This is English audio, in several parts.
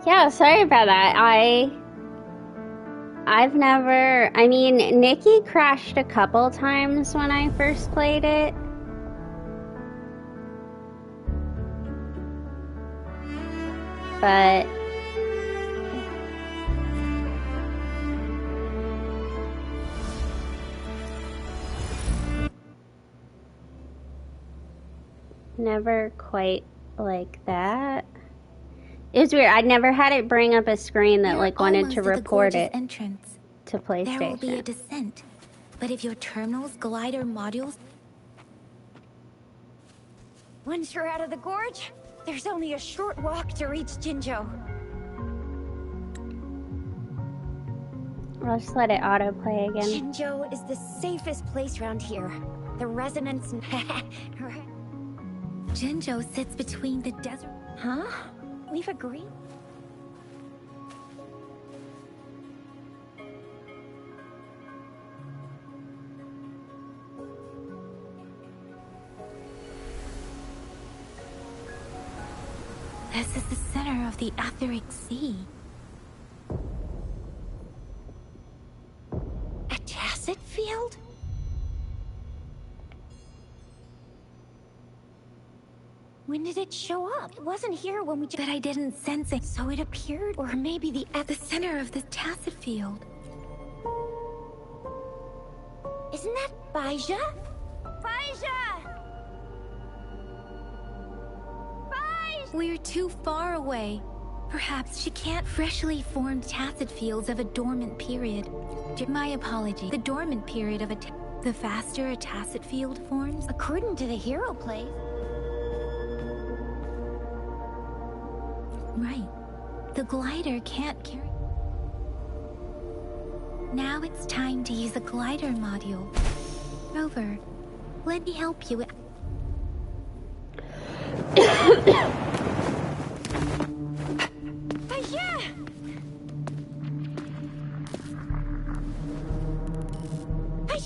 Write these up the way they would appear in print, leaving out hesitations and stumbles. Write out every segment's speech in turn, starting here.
Yeah, sorry about that. I've never, I mean, Nikki crashed a couple times when I first played it. But never quite like that. It was weird. I'd never had it bring up a screen that like wanted to report it entrance. to PlayStation. There will be a descent, but if your terminals, glider modules... Once you're out of the gorge, there's only a short walk to reach Jinzhou. I'll just let it autoplay again. Jinzhou is the safest place around here. The resonance... Jinzhou sits between the desert... Huh? We've agreed? This is the center of the Etheric Sea. A tacit field? When did it show up? It wasn't here when we But I didn't sense it. So it appeared? Or maybe at the center of the tacit field. Isn't that Baija? Baija! Baija! We're too far away. Perhaps she can't freshly formed tacit fields of a dormant period. My apology. The dormant period of the faster a tacit field forms. According to the hero play. Right. The glider can't carry... Now it's time to use a glider module. Rover, let me help you.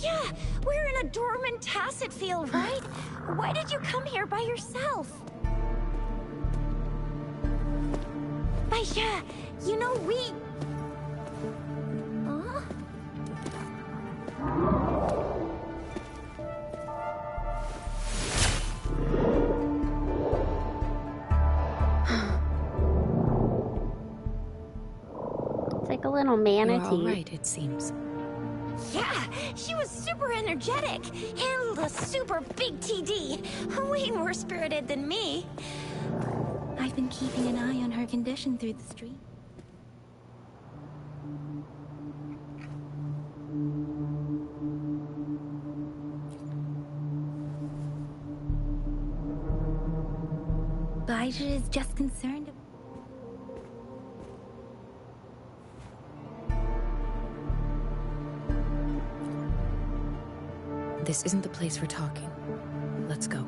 Yeah, we're in a dormant tacit field, right? Why did you come here by yourself? Baija, you know we... Huh? It's like a little manatee. You're all right, it seems. Yeah, she was super energetic. Handled a super big TD. Way more spirited than me. I've been keeping an eye on her condition through the street. Baija is just concerned. This isn't the place for talking. Let's go.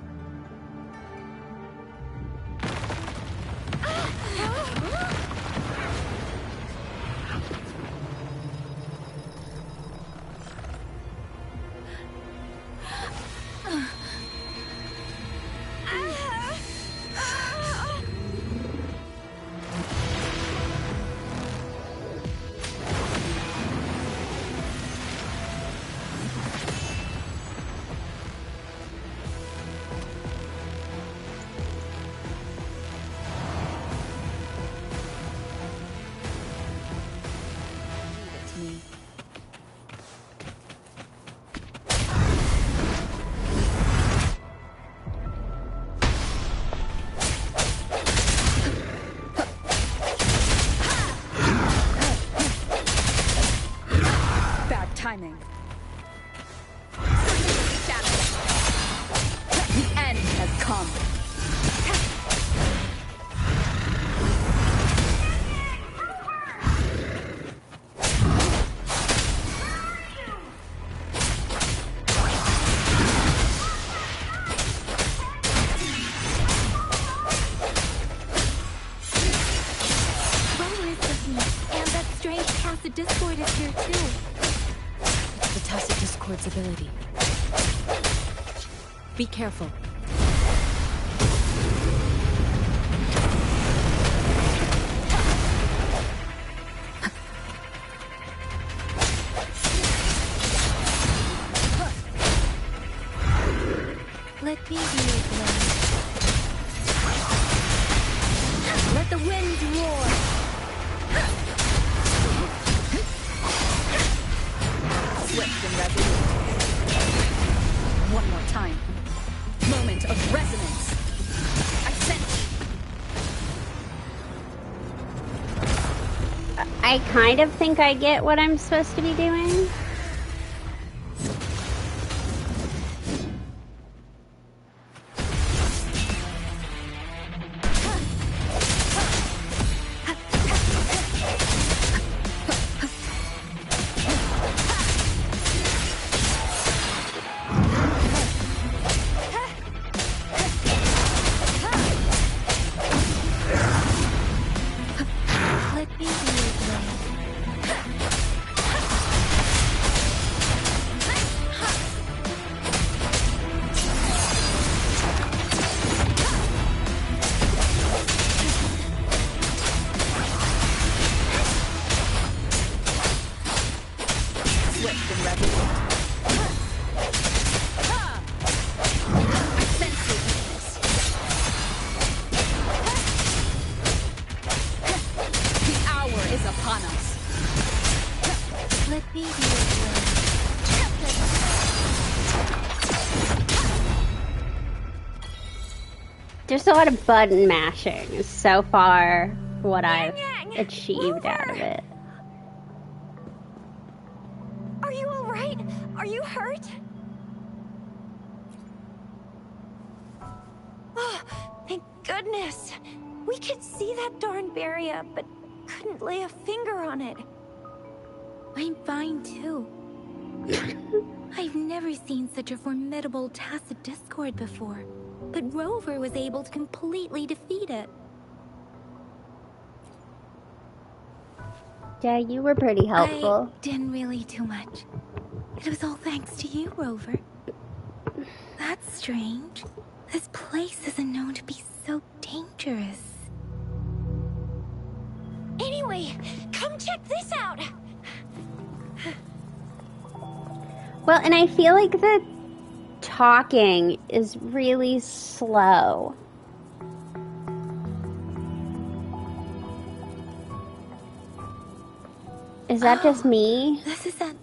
Timing. The end has come. And that strange tacit discord is here too. The tacit discord's ability. Be careful. me be your blade. Let the winds roar. Swift and resolute. One more time. Moment of resonance. I sense. I kind of think I get what I'm supposed to be doing. There's a lot of button mashing so far, what I've achieved out of it. Are you alright? Are you hurt? Oh, thank goodness. We could see that darn barrier, but couldn't lay a finger on it. I'm fine too. I've never seen such a formidable tacit discord before, but Rover was able to completely defeat it. Yeah, you were pretty helpful. I didn't really do much. It was all thanks to you, Rover. That's strange. This place isn't known to be so dangerous. Anyway, come check this out. Well, and I feel like the talking is really slow. Is that just me? This is an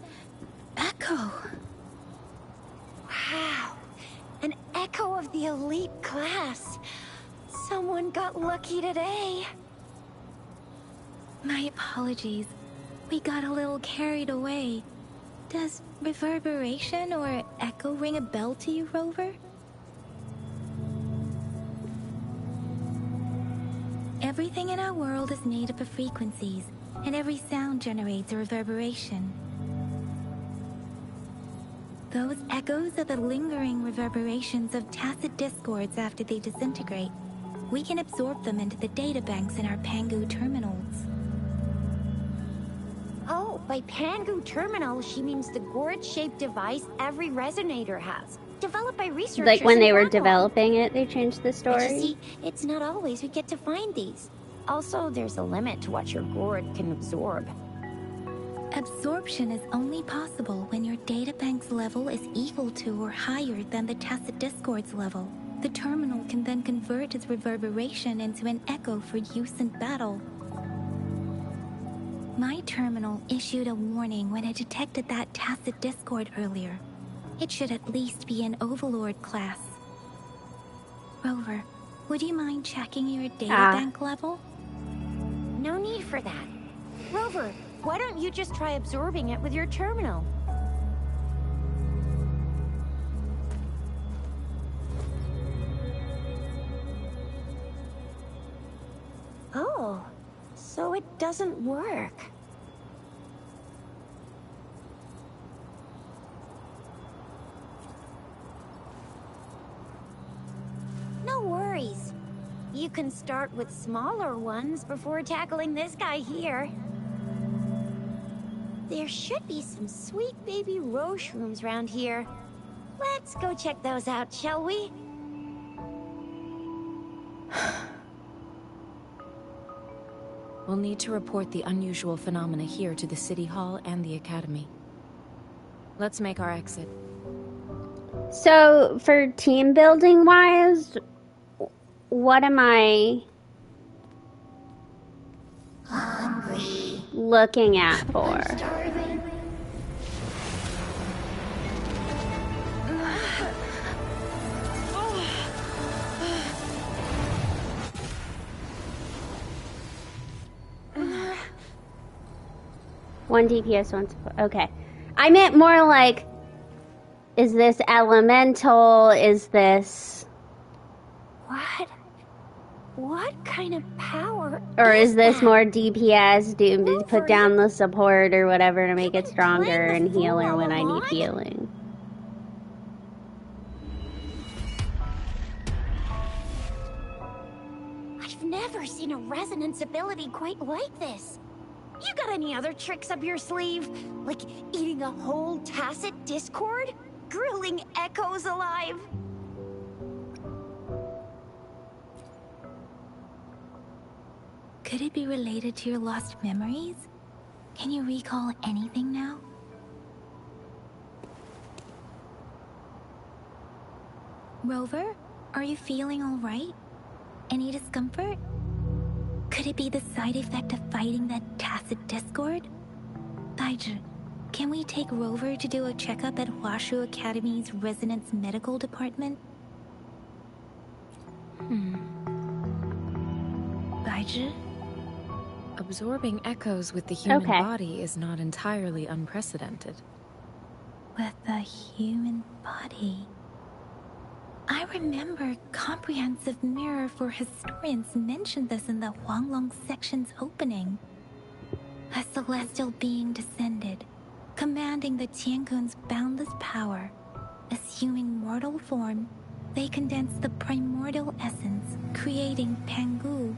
echo. Wow, an echo of the elite class. Someone got lucky today. My apologies. We got a little carried away. Does reverberation or echo ring a bell to you, Rover? Everything in our world is made up of frequencies, and every sound generates a reverberation. Those echoes are the lingering reverberations of tacit discords after they disintegrate. We can absorb them into the databanks in our Pangu terminals. Oh, by Pangu terminal, she means the gourd-shaped device every resonator has. Developed by researchers. Like when they were Pangu. developing it, they changed the But story? you see, it's not always we get to find these. Also, there's a limit to what your gourd can absorb. Absorption is only possible when your databank's level is equal to or higher than the tacit discord's level. The terminal can then convert its reverberation into an echo for use in battle. My terminal issued a warning when it detected that tacit discord earlier. It should at least be an Overlord class. Rover, would you mind checking your databank level? No need for that. Rover, why don't you just try absorbing it with your terminal? Oh, so it doesn't work. No worries. You can start with smaller ones before tackling this guy here. There should be some sweet baby roche rooms around here. Let's go check those out, shall we? We'll need to report the unusual phenomena here to the City Hall and the Academy. Let's make our exit. So, for team building wise, what am I looking at for? One DPS, one support. Okay. I meant more like, is this elemental? Is this... What kind of power Or is this that? more DPS, put down the support or whatever to make it stronger and heal her when I need healing? I've never seen a resonance ability quite like this. You got any other tricks up your sleeve? Like eating a whole tacit discord? Grilling echoes alive? Could it be related to your lost memories? Can you recall anything now? Rover, are you feeling all right? Any discomfort? Could it be the side effect of fighting that tacit discord? Baiju, can we take Rover to do a checkup at Hwashu Academy's Resonance Medical Department? Baiju? Absorbing echoes with the human body is not entirely unprecedented. With the human body. I remember Comprehensive Mirror for Historians mentioned this in the Huanglong section's opening. A celestial being descended, commanding the Tiankun's boundless power. Assuming mortal form, they condensed the primordial essence, creating Pangu.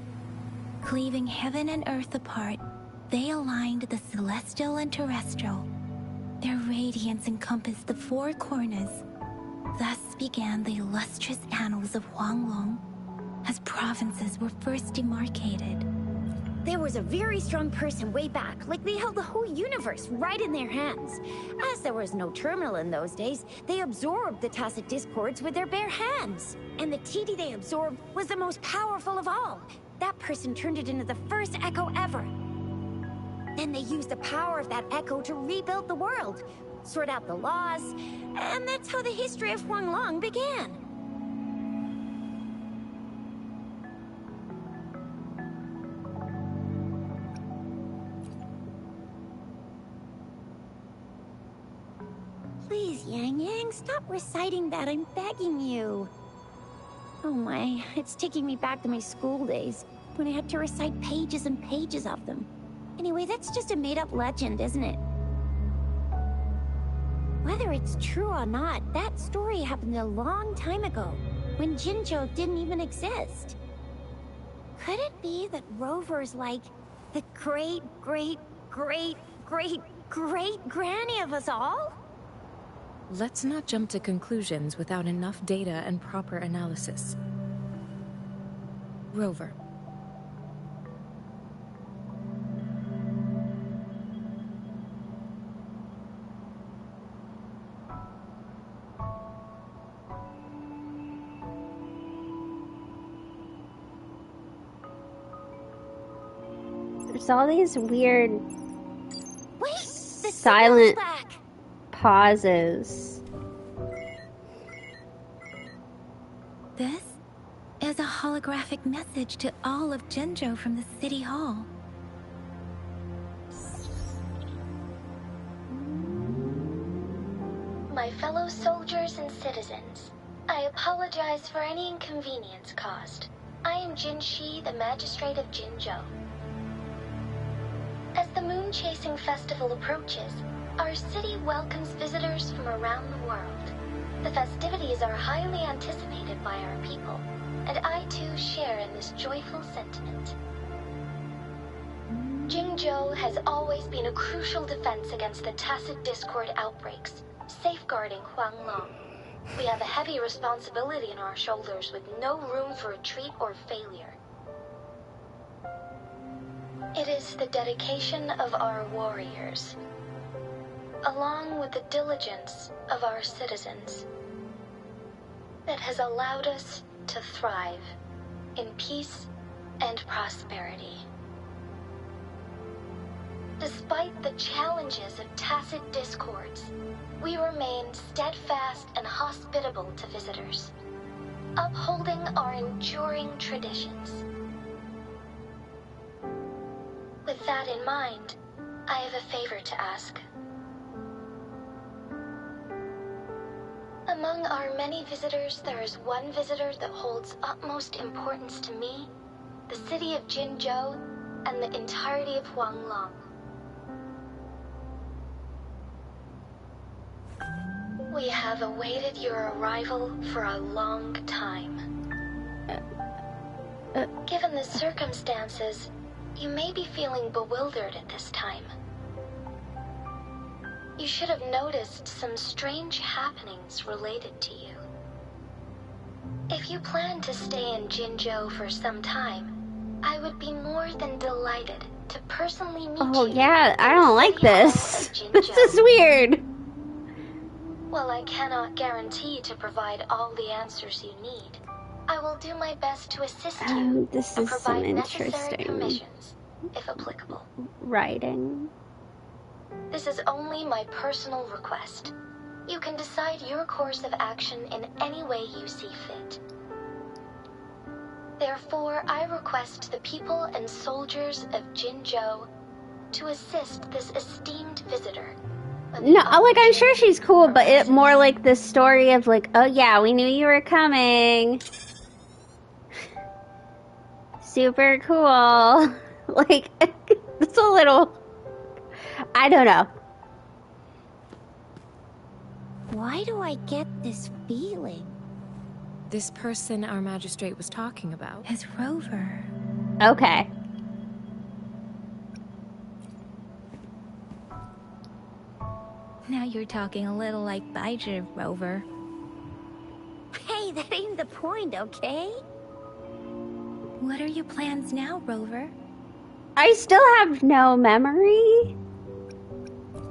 Cleaving heaven and earth apart, they aligned the celestial and terrestrial. Their radiance encompassed the four corners. Thus began the illustrious annals of Huanglong, as provinces were first demarcated. There was a very strong person way back, like they held the whole universe right in their hands. As there was no terminal in those days, they absorbed the tacit discords with their bare hands. And the TD they absorbed was the most powerful of all. That person turned it into the first echo ever. Then they used the power of that echo to rebuild the world, sort out the laws, and that's how the history of Huanglong began. Please, Yang Yang, stop reciting that, I'm begging you. Oh my, it's taking me back to my school days, when I had to recite pages and pages of them. Anyway, that's just a made-up legend, isn't it? Whether it's true or not, that story happened a long time ago, when Jinzhou didn't even exist. Could it be that Rover's like the great-great-great-great-great-granny of us all? Let's not jump to conclusions without enough data and proper analysis. Rover. There's all these weird Wait, silent pauses. This is a holographic message to all of Jinzhou from the City Hall. My fellow soldiers and citizens, I apologize for any inconvenience caused. I am Jin Shi, the Magistrate of Jinzhou. As the Moon-Chasing Festival approaches, our city welcomes visitors from around the world. The festivities are highly anticipated by our people, and I too share in this joyful sentiment. Jinzhou has always been a crucial defense against the tacit discord outbreaks, safeguarding Huanglong. We have a heavy responsibility on our shoulders with no room for retreat or failure. It is the dedication of our warriors, along with the diligence of our citizens, that has allowed us to thrive in peace and prosperity. Despite the challenges of tacit discords, we remain steadfast and hospitable to visitors, upholding our enduring traditions. With that in mind, I have a favor to ask. Among our many visitors, there is one visitor that holds utmost importance to me, the city of Jinzhou, and the entirety of Huanglong. We have awaited your arrival for a long time. Given the circumstances, you may be feeling bewildered at this time. You should have noticed some strange happenings related to you. If you plan to stay in Jinzhou for some time, I would be more than delighted to personally meet you. Oh yeah, I don't like this. This is weird. While I cannot guarantee to provide all the answers you need, I will do my best to assist you This and is some provide necessary interesting permissions, if applicable. writing. This is only my personal request. You can decide your course of action in any way you see fit. Therefore, I request the people and soldiers of Jinzhou to assist this esteemed visitor. No, like, I'm sure she's cool, but it more like the story of, like, oh yeah, we knew you were coming. Super cool. Like, it's a little... I don't know. Why do I get this feeling? This person our magistrate was talking about is Rover. Okay. Now you're talking a little like Baizhi, Rover. Hey, that ain't the point, okay? What are your plans now, Rover? I still have no memory.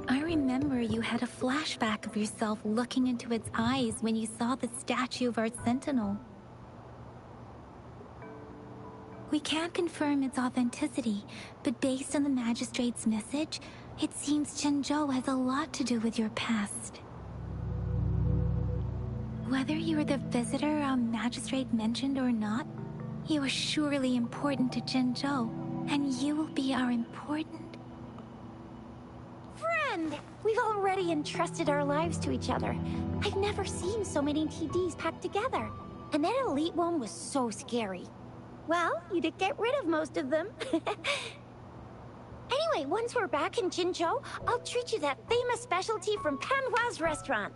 I remember you had a flashback of yourself looking into its eyes when you saw the statue of our sentinel. We can't confirm its authenticity, but based on the magistrate's message, it seems Jinzhou has a lot to do with your past. Whether you are the visitor our magistrate mentioned or not, you are surely important to Jinzhou, and you will be our important... Friend! We've already entrusted our lives to each other. I've never seen so many TDs packed together. And that elite one was so scary. Well, you did get rid of most of them. Anyway, once we're back in Jinzhou, I'll treat you that famous specialty from Panhua's restaurant.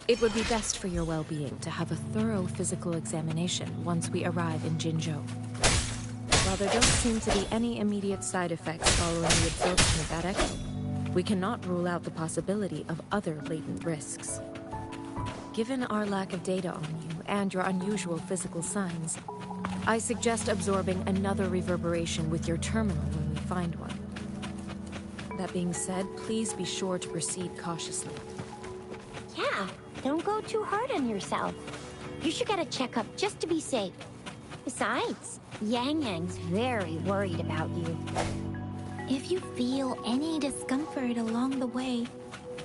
It would be best for your well-being to have a thorough physical examination once we arrive in Jinzhou. While there don't seem to be any immediate side effects following the absorption of that echo, we cannot rule out the possibility of other latent risks. Given our lack of data on you and your unusual physical signs, I suggest absorbing another reverberation with your terminal when we find one. That being said, please be sure to proceed cautiously. Yeah, don't go too hard on yourself. You should get a checkup just to be safe. Besides, Yang Yang's very worried about you. If you feel any discomfort along the way,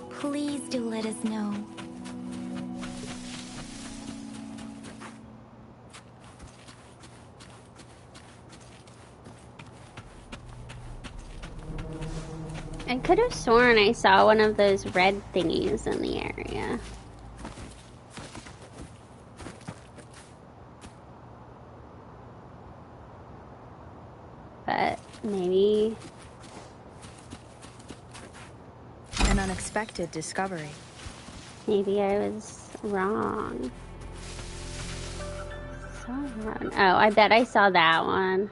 please do let us know. I could have sworn I saw one of those red thingies in the area. But maybe... An unexpected discovery. Maybe I was wrong. Oh, I bet I saw that one.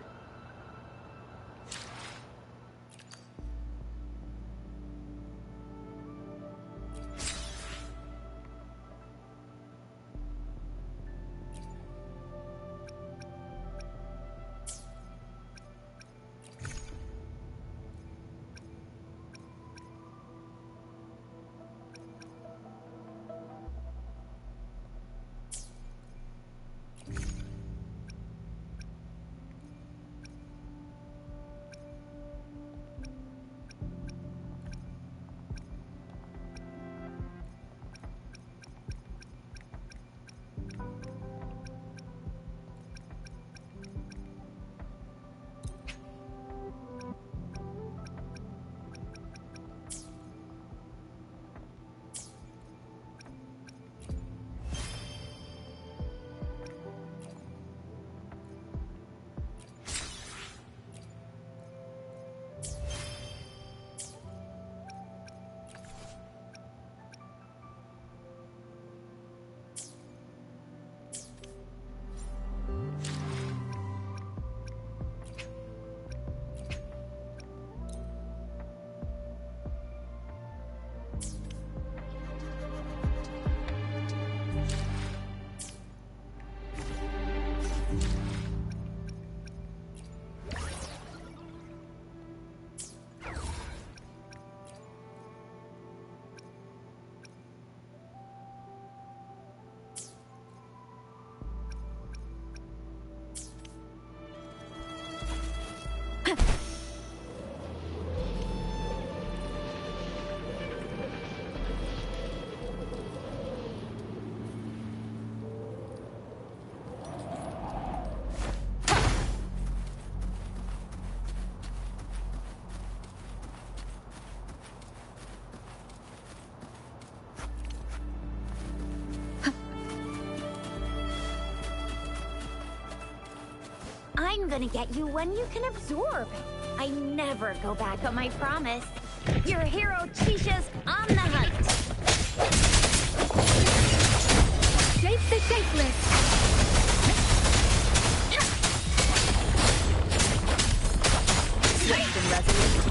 I'm gonna get you one you can absorb. I never go back on my promise. Your hero Chisha's on the hunt. Shape the shapeless. Swift and resolute.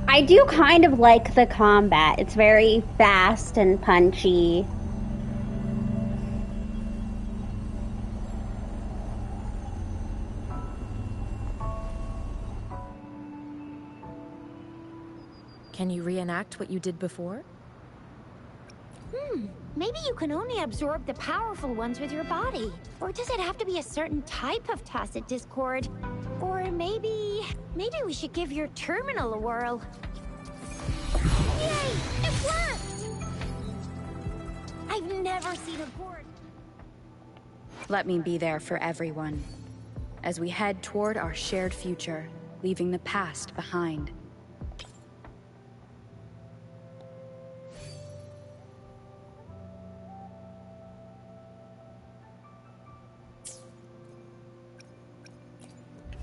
I do kind of like the combat. It's very fast and punchy. Can you reenact what you did before? Maybe you can only absorb the powerful ones with your body. Or does it have to be a certain type of tacit discord? Or maybe we should give your terminal a whirl. Yay! It worked! I've never seen a gourd. Let me be there for everyone, as we head toward our shared future, leaving the past behind.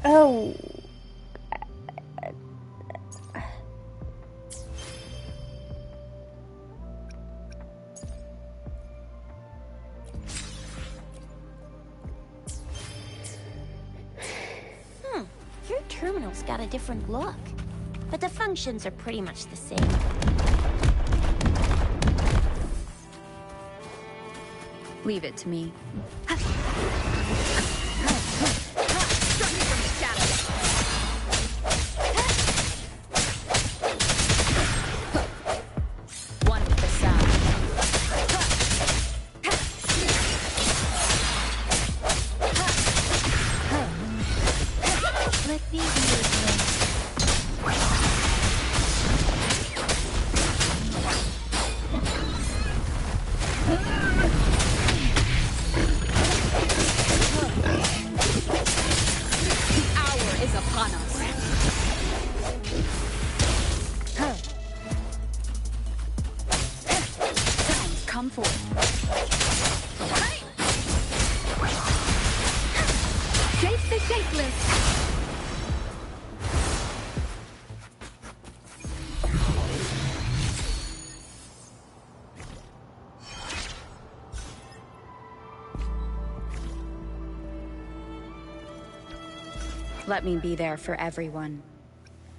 Oh. Your terminal's got a different look, but the functions are pretty much the same. Leave it to me. One with the sound. Let me be your Come forth. Shape the shapeless. Let me be there for everyone,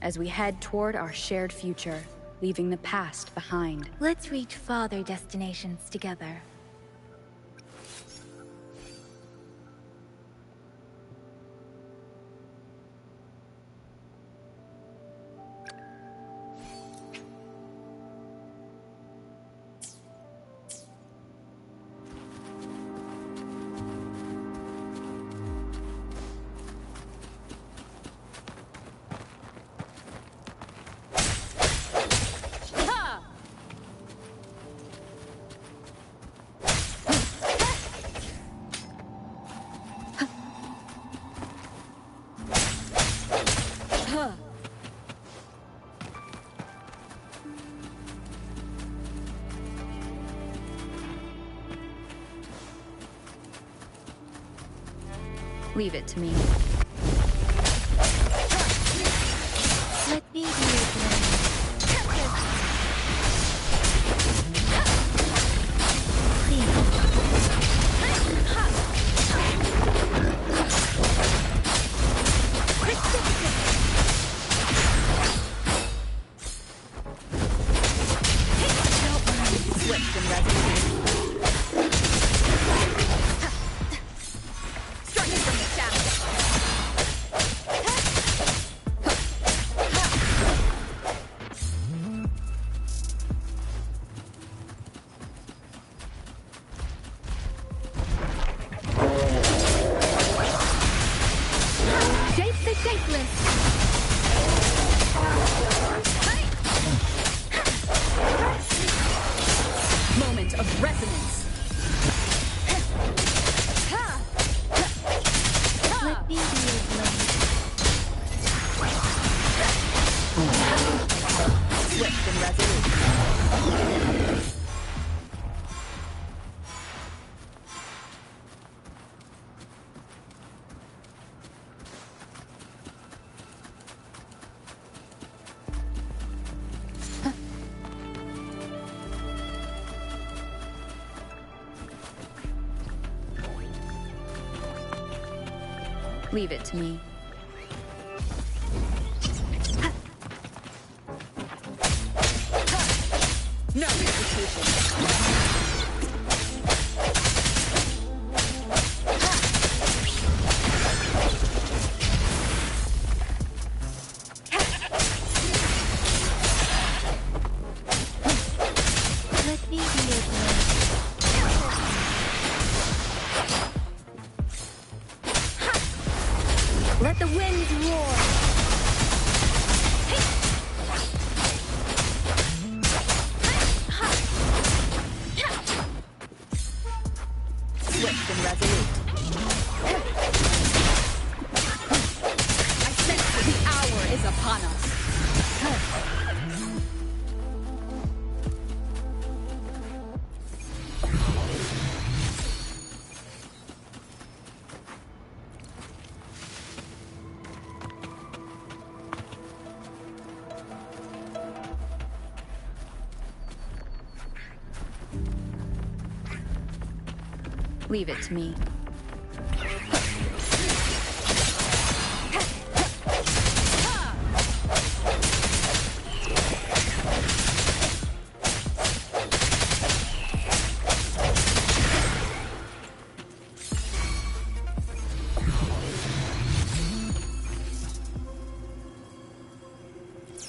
as we head toward our shared future, leaving the past behind. Let's reach farther destinations together. Leave it to me. Let me be your Swift and resolute. Striking from the shadows. shape the shapeless. Moment of resonance. Let me be your blade. Swift and resolute. Leave it to me. No hesitation. Let the winds roar! Swift and resolute. I sense that the hour is upon us. Leave it to me.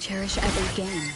Cherish every game.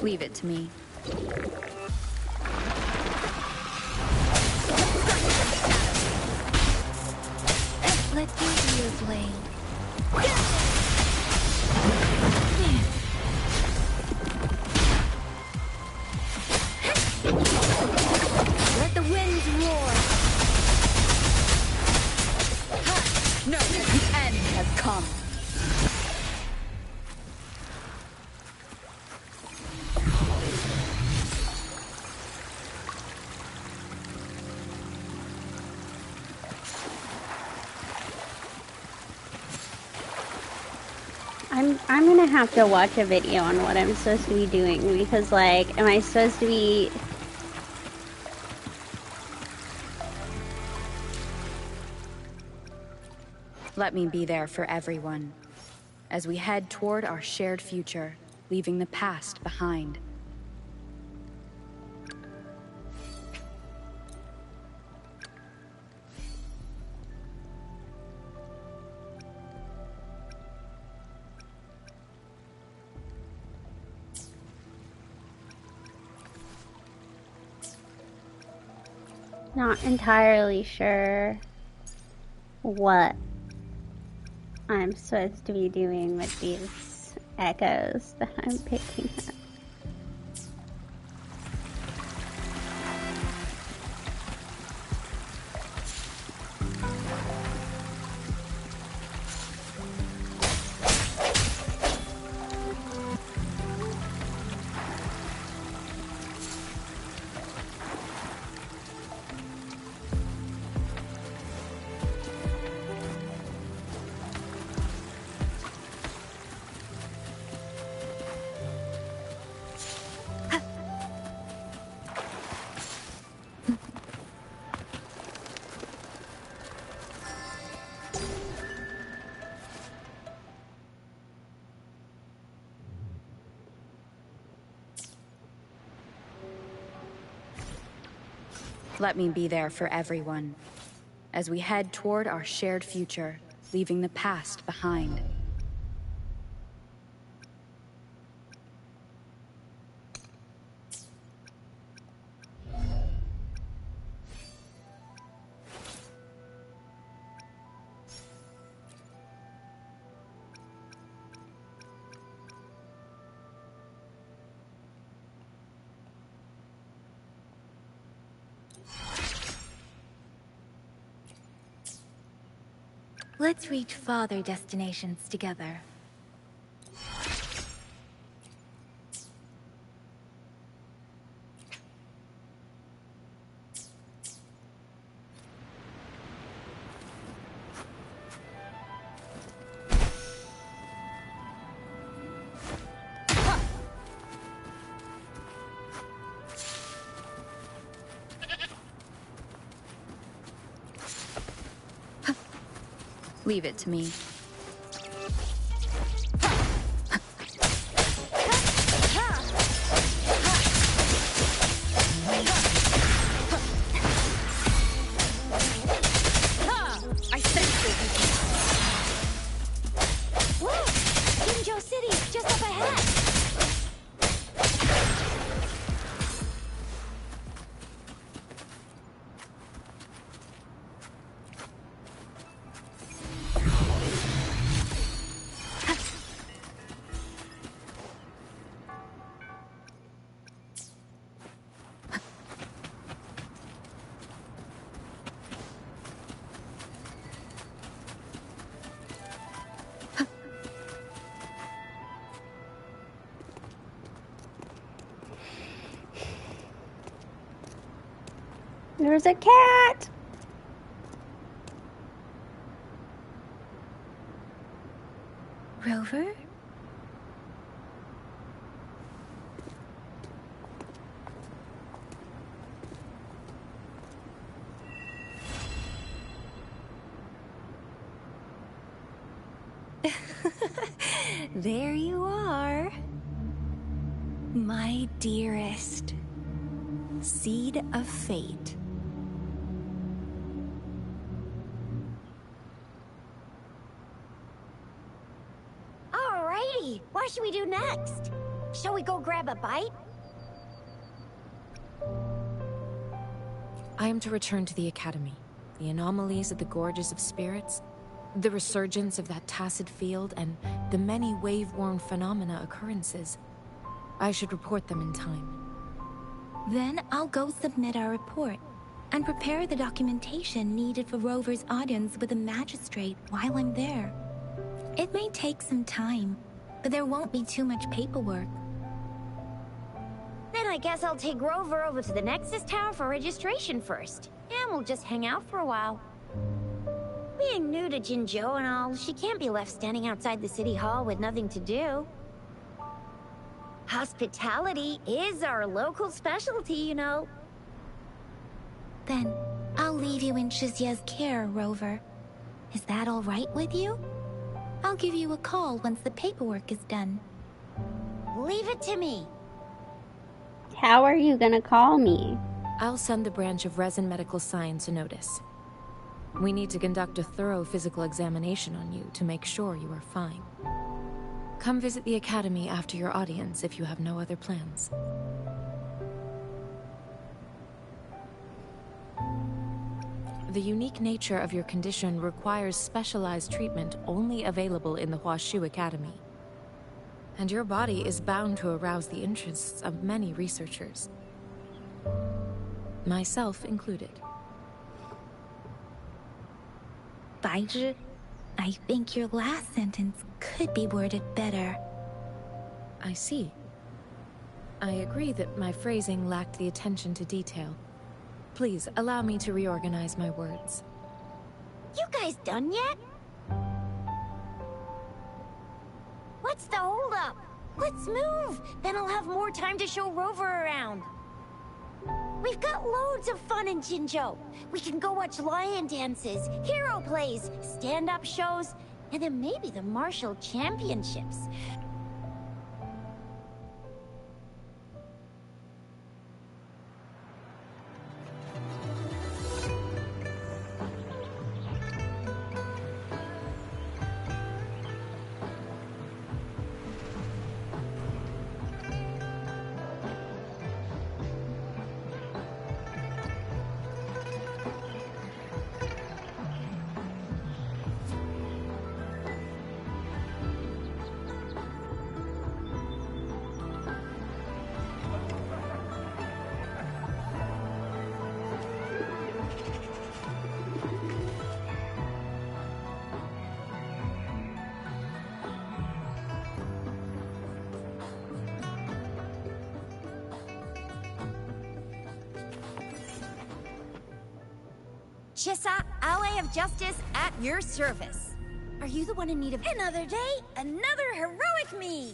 Leave it to me. Let me be your blade. Let the winds roar! No, the end has come. I'm gonna have to watch a video on what I'm supposed to be doing, because, like, am I supposed to be... Let me be there for everyone, as we head toward our shared future, leaving the past behind. Not entirely sure what I'm supposed to be doing with these echoes that I'm picking up. Let me be there for everyone, as we head toward our shared future, leaving the past behind. Let's reach farther destinations together. Leave it to me. I sense it. Look! Jinzhou City, just up ahead! There's a cat! Rover? There you are. My dearest. Seed of fate. Alrighty, what should we do next? Shall we go grab a bite? I am to return to the Academy. The anomalies of the Gorges of Spirits, the resurgence of that tacit field, and the many wave-worn phenomena occurrences. I should report them in time. Then I'll go submit our report and prepare the documentation needed for Rover's audience with the magistrate while I'm there. It may take some time, but there won't be too much paperwork. Then I guess I'll take Rover over to the Nexus Tower for registration first. And we'll just hang out for a while. Being new to Jinzhou and all, she can't be left standing outside the city hall with nothing to do. Hospitality is our local specialty, you know. Then, I'll leave you in Shizia's care, Rover. Is that all right with you? I'll give you a call once the paperwork is done. Leave it to me. How are you gonna call me? I'll send the branch of Resin Medical Science a notice. We need to conduct a thorough physical examination on you to make sure you are fine. Come visit the Academy after your audience if you have no other plans. The unique nature of your condition requires specialized treatment only available in the Huashu Academy. And your body is bound to arouse the interests of many researchers. Myself included. Baizhi, I think your last sentence could be worded better. I see. I agree that my phrasing lacked the attention to detail. Please, allow me to reorganize my words. You guys done yet? What's the holdup? Let's move! Then I'll have more time to show Rover around. We've got loads of fun in Jinzhou. We can go watch lion dances, hero plays, stand-up shows, and then maybe the martial championships. Chissa, Ally of Justice, at your service. Are you the one in need of another day? Another heroic me!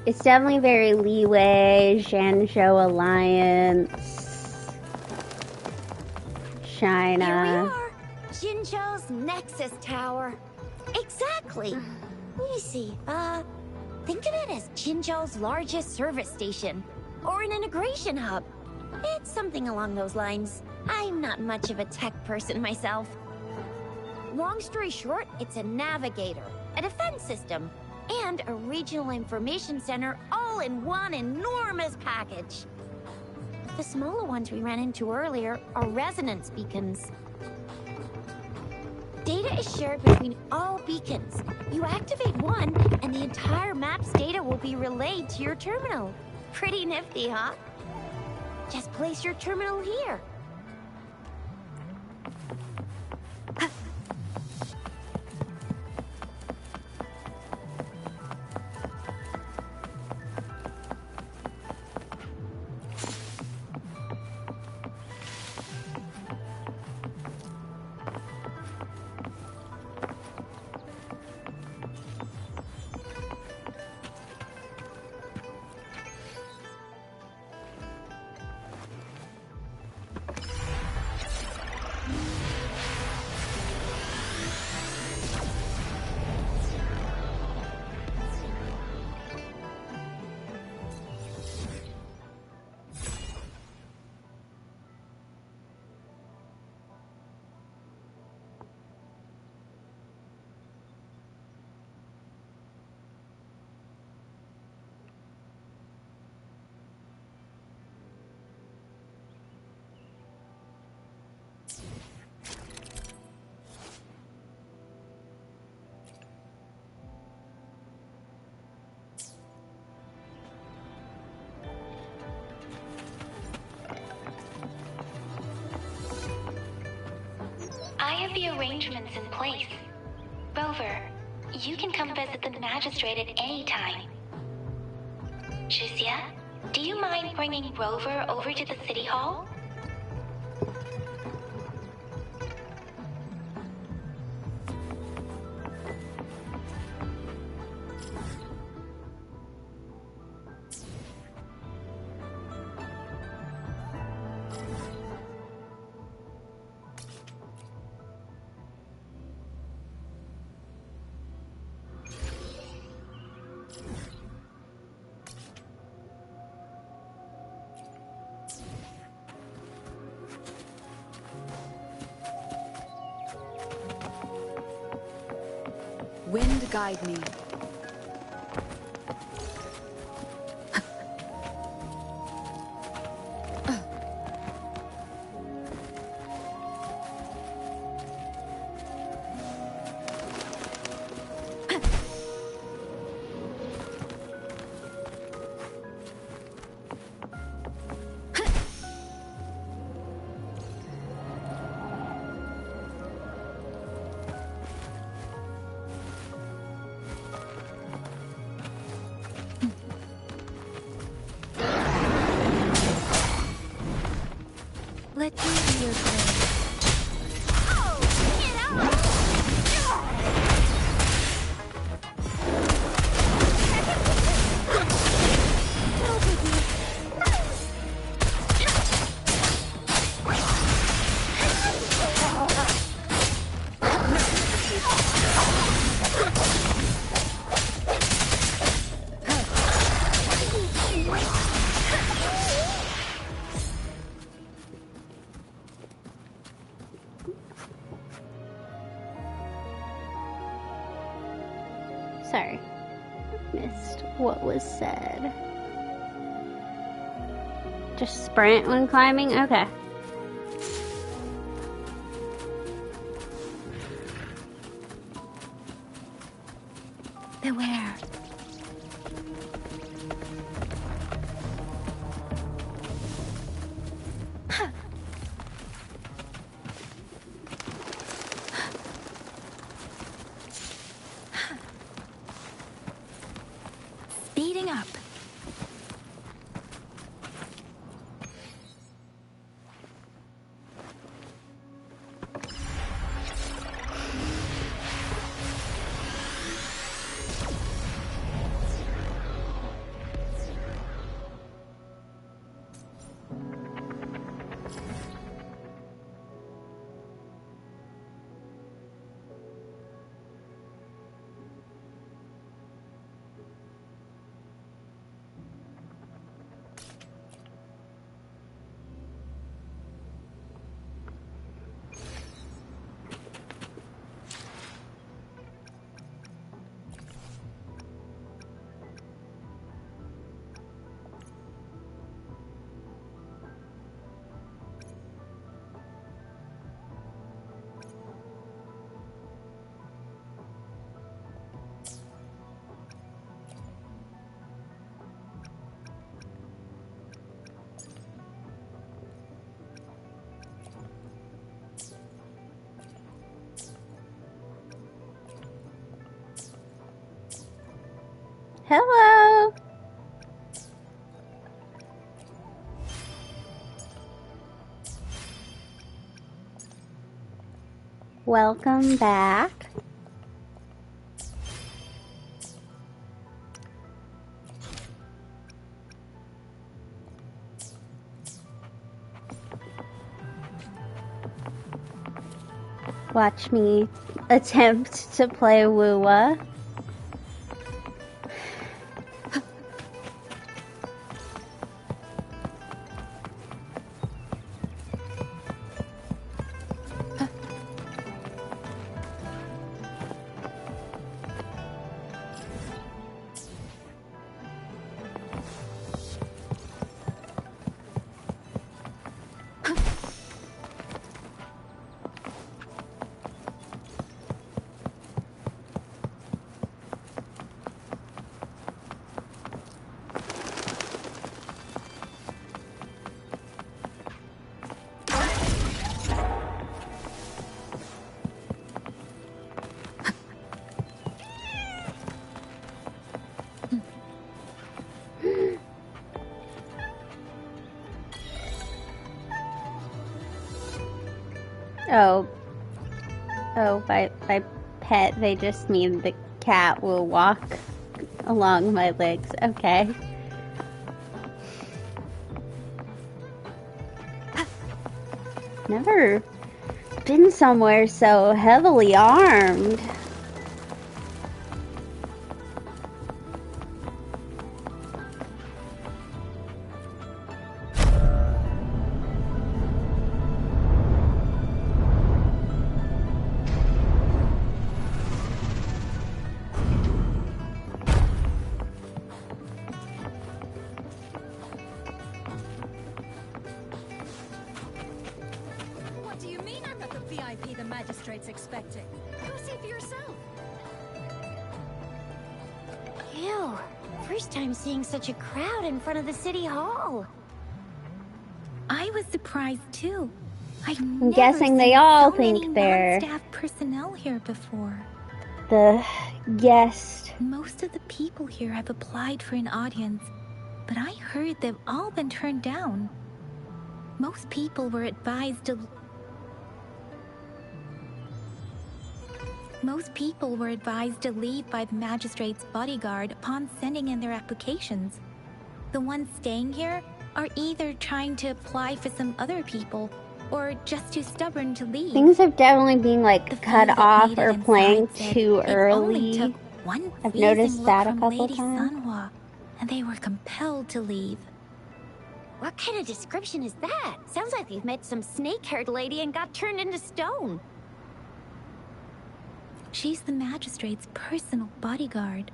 It's definitely very Leeway, Zhanzhou Alliance, China. Here we are, Jinzhou's Nexus Tower. Exactly. Let me see, think of it as Jinzhou's largest service station, or an integration hub. It's something along those lines. I'm not much of a tech person myself. Long story short, it's a navigator, a defense system, and a regional information center all in one enormous package. The smaller ones we ran into earlier are resonance beacons. Data is shared between all beacons. You activate one, and the entire map's data will be relayed to your terminal. Pretty nifty, huh? Just place your terminal here. arrangements in place. Rover, you can come visit the magistrate at any time. Juzia, do you mind bringing Rover over to the city hall? Wind guide me. Let me be your friend. Sorry. Missed what was said. Just sprint when climbing? Okay. Beware. Speeding up. Hello! Welcome back. Watch me attempt to play Woowa. Oh, by pet, they just mean the cat will walk along my legs. Okay. Never been somewhere so heavily armed. Expecting. Go see for yourself. Ew. First time seeing such a crowd in front of the city hall. I was surprised too. I'm guessing they all think they're staff personnel here before. The guest. Most of the people here have applied for an audience, but I heard they've all been turned down. Most people were advised to leave by the magistrate's bodyguard upon sending in their applications. The ones staying here are either trying to apply for some other people or just too stubborn to leave. Things have definitely been like cut off or playing too early. I've noticed that a couple times. Sanhua, and they were compelled to leave. What kind of description is that? Sounds like they've met some snake-haired lady and got turned into stone. She's the magistrate's personal bodyguard.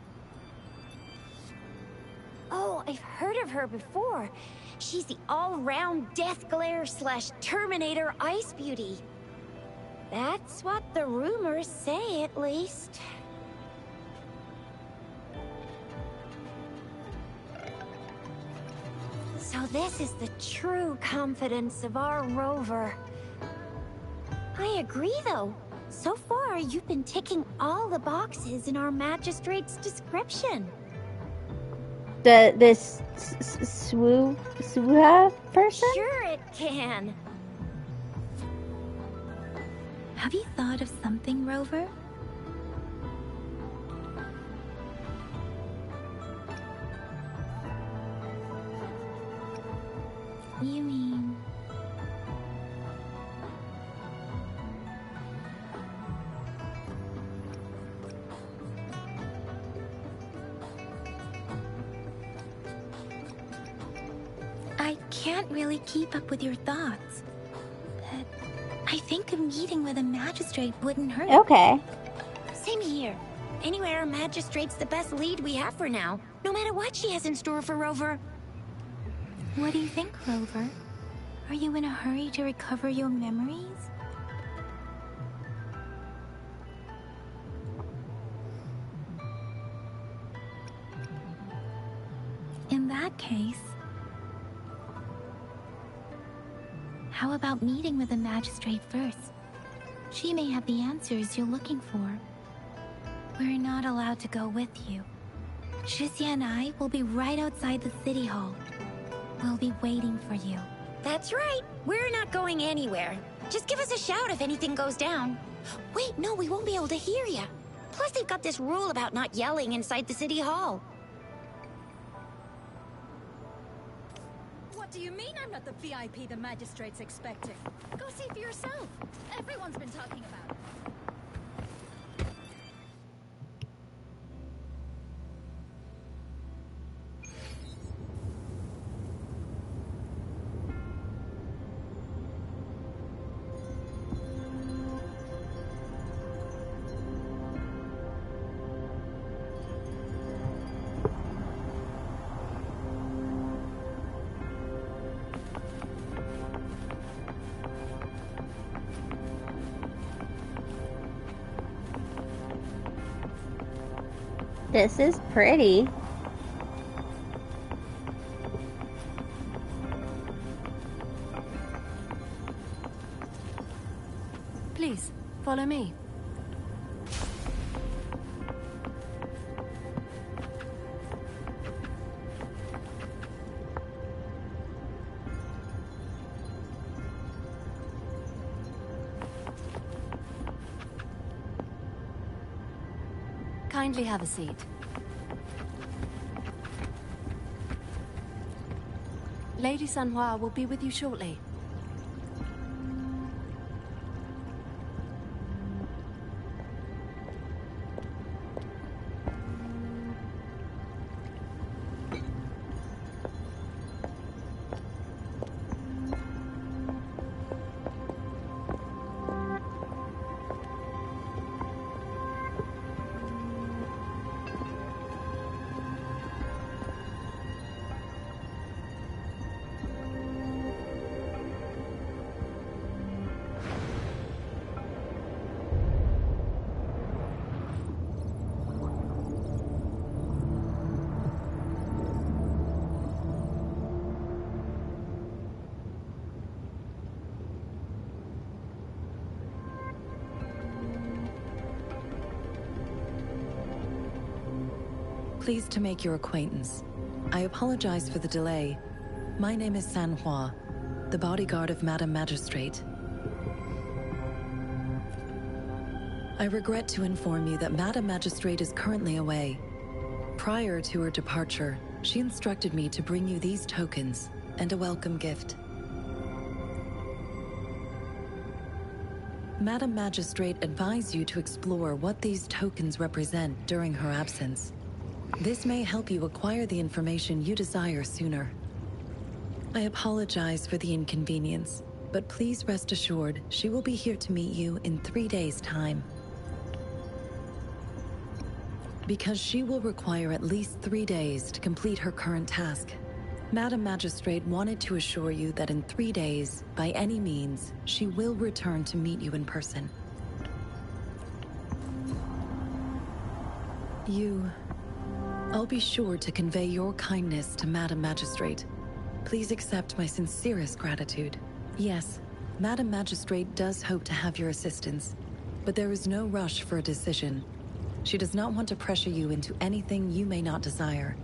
Oh, I've heard of her before. She's the all-round Death Glare / Terminator Ice Beauty. That's what the rumors say, at least. So this is the true confidence of our rover. I agree, though. So far, you've been ticking all the boxes in our magistrate's description. This Suha person? Sure it can. Have you thought of something, Rover? You mean... I can't really keep up with your thoughts, but I think a meeting with a magistrate wouldn't hurt. Okay. Same here. Anywhere a magistrate's the best lead we have for now, no matter what she has in store for Rover. What do you think, Rover? Are you in a hurry to recover your memories? In that case, how about meeting with the magistrate first? She may have the answers you're looking for. We're not allowed to go with you. Shizia and I will be right outside the city hall. We'll be waiting for you. That's right. We're not going anywhere. Just give us a shout if anything goes down. Wait, no, we won't be able to hear you. Plus, they've got this rule about not yelling inside the city hall. What do you mean I'm not the VIP the magistrate's expecting? Go see for yourself. Everyone's been talking about it. This is pretty. Please, follow me. Kindly have a seat. Lady Sanhua will be with you shortly. Pleased to make your acquaintance. I apologize for the delay. My name is Sanhua, the bodyguard of Madam Magistrate. I regret to inform you that Madam Magistrate is currently away. Prior to her departure, she instructed me to bring you these tokens and a welcome gift. Madam Magistrate advised you to explore what these tokens represent during her absence. This may help you acquire the information you desire sooner. I apologize for the inconvenience, but please rest assured she will be here to meet you in 3 days' time. Because she will require at least 3 days to complete her current task, Madam Magistrate wanted to assure you that in 3 days, by any means, she will return to meet you in person. I'll be sure to convey your kindness to Madam Magistrate. Please accept my sincerest gratitude. Yes, Madam Magistrate does hope to have your assistance, but there is no rush for a decision. She does not want to pressure you into anything you may not desire.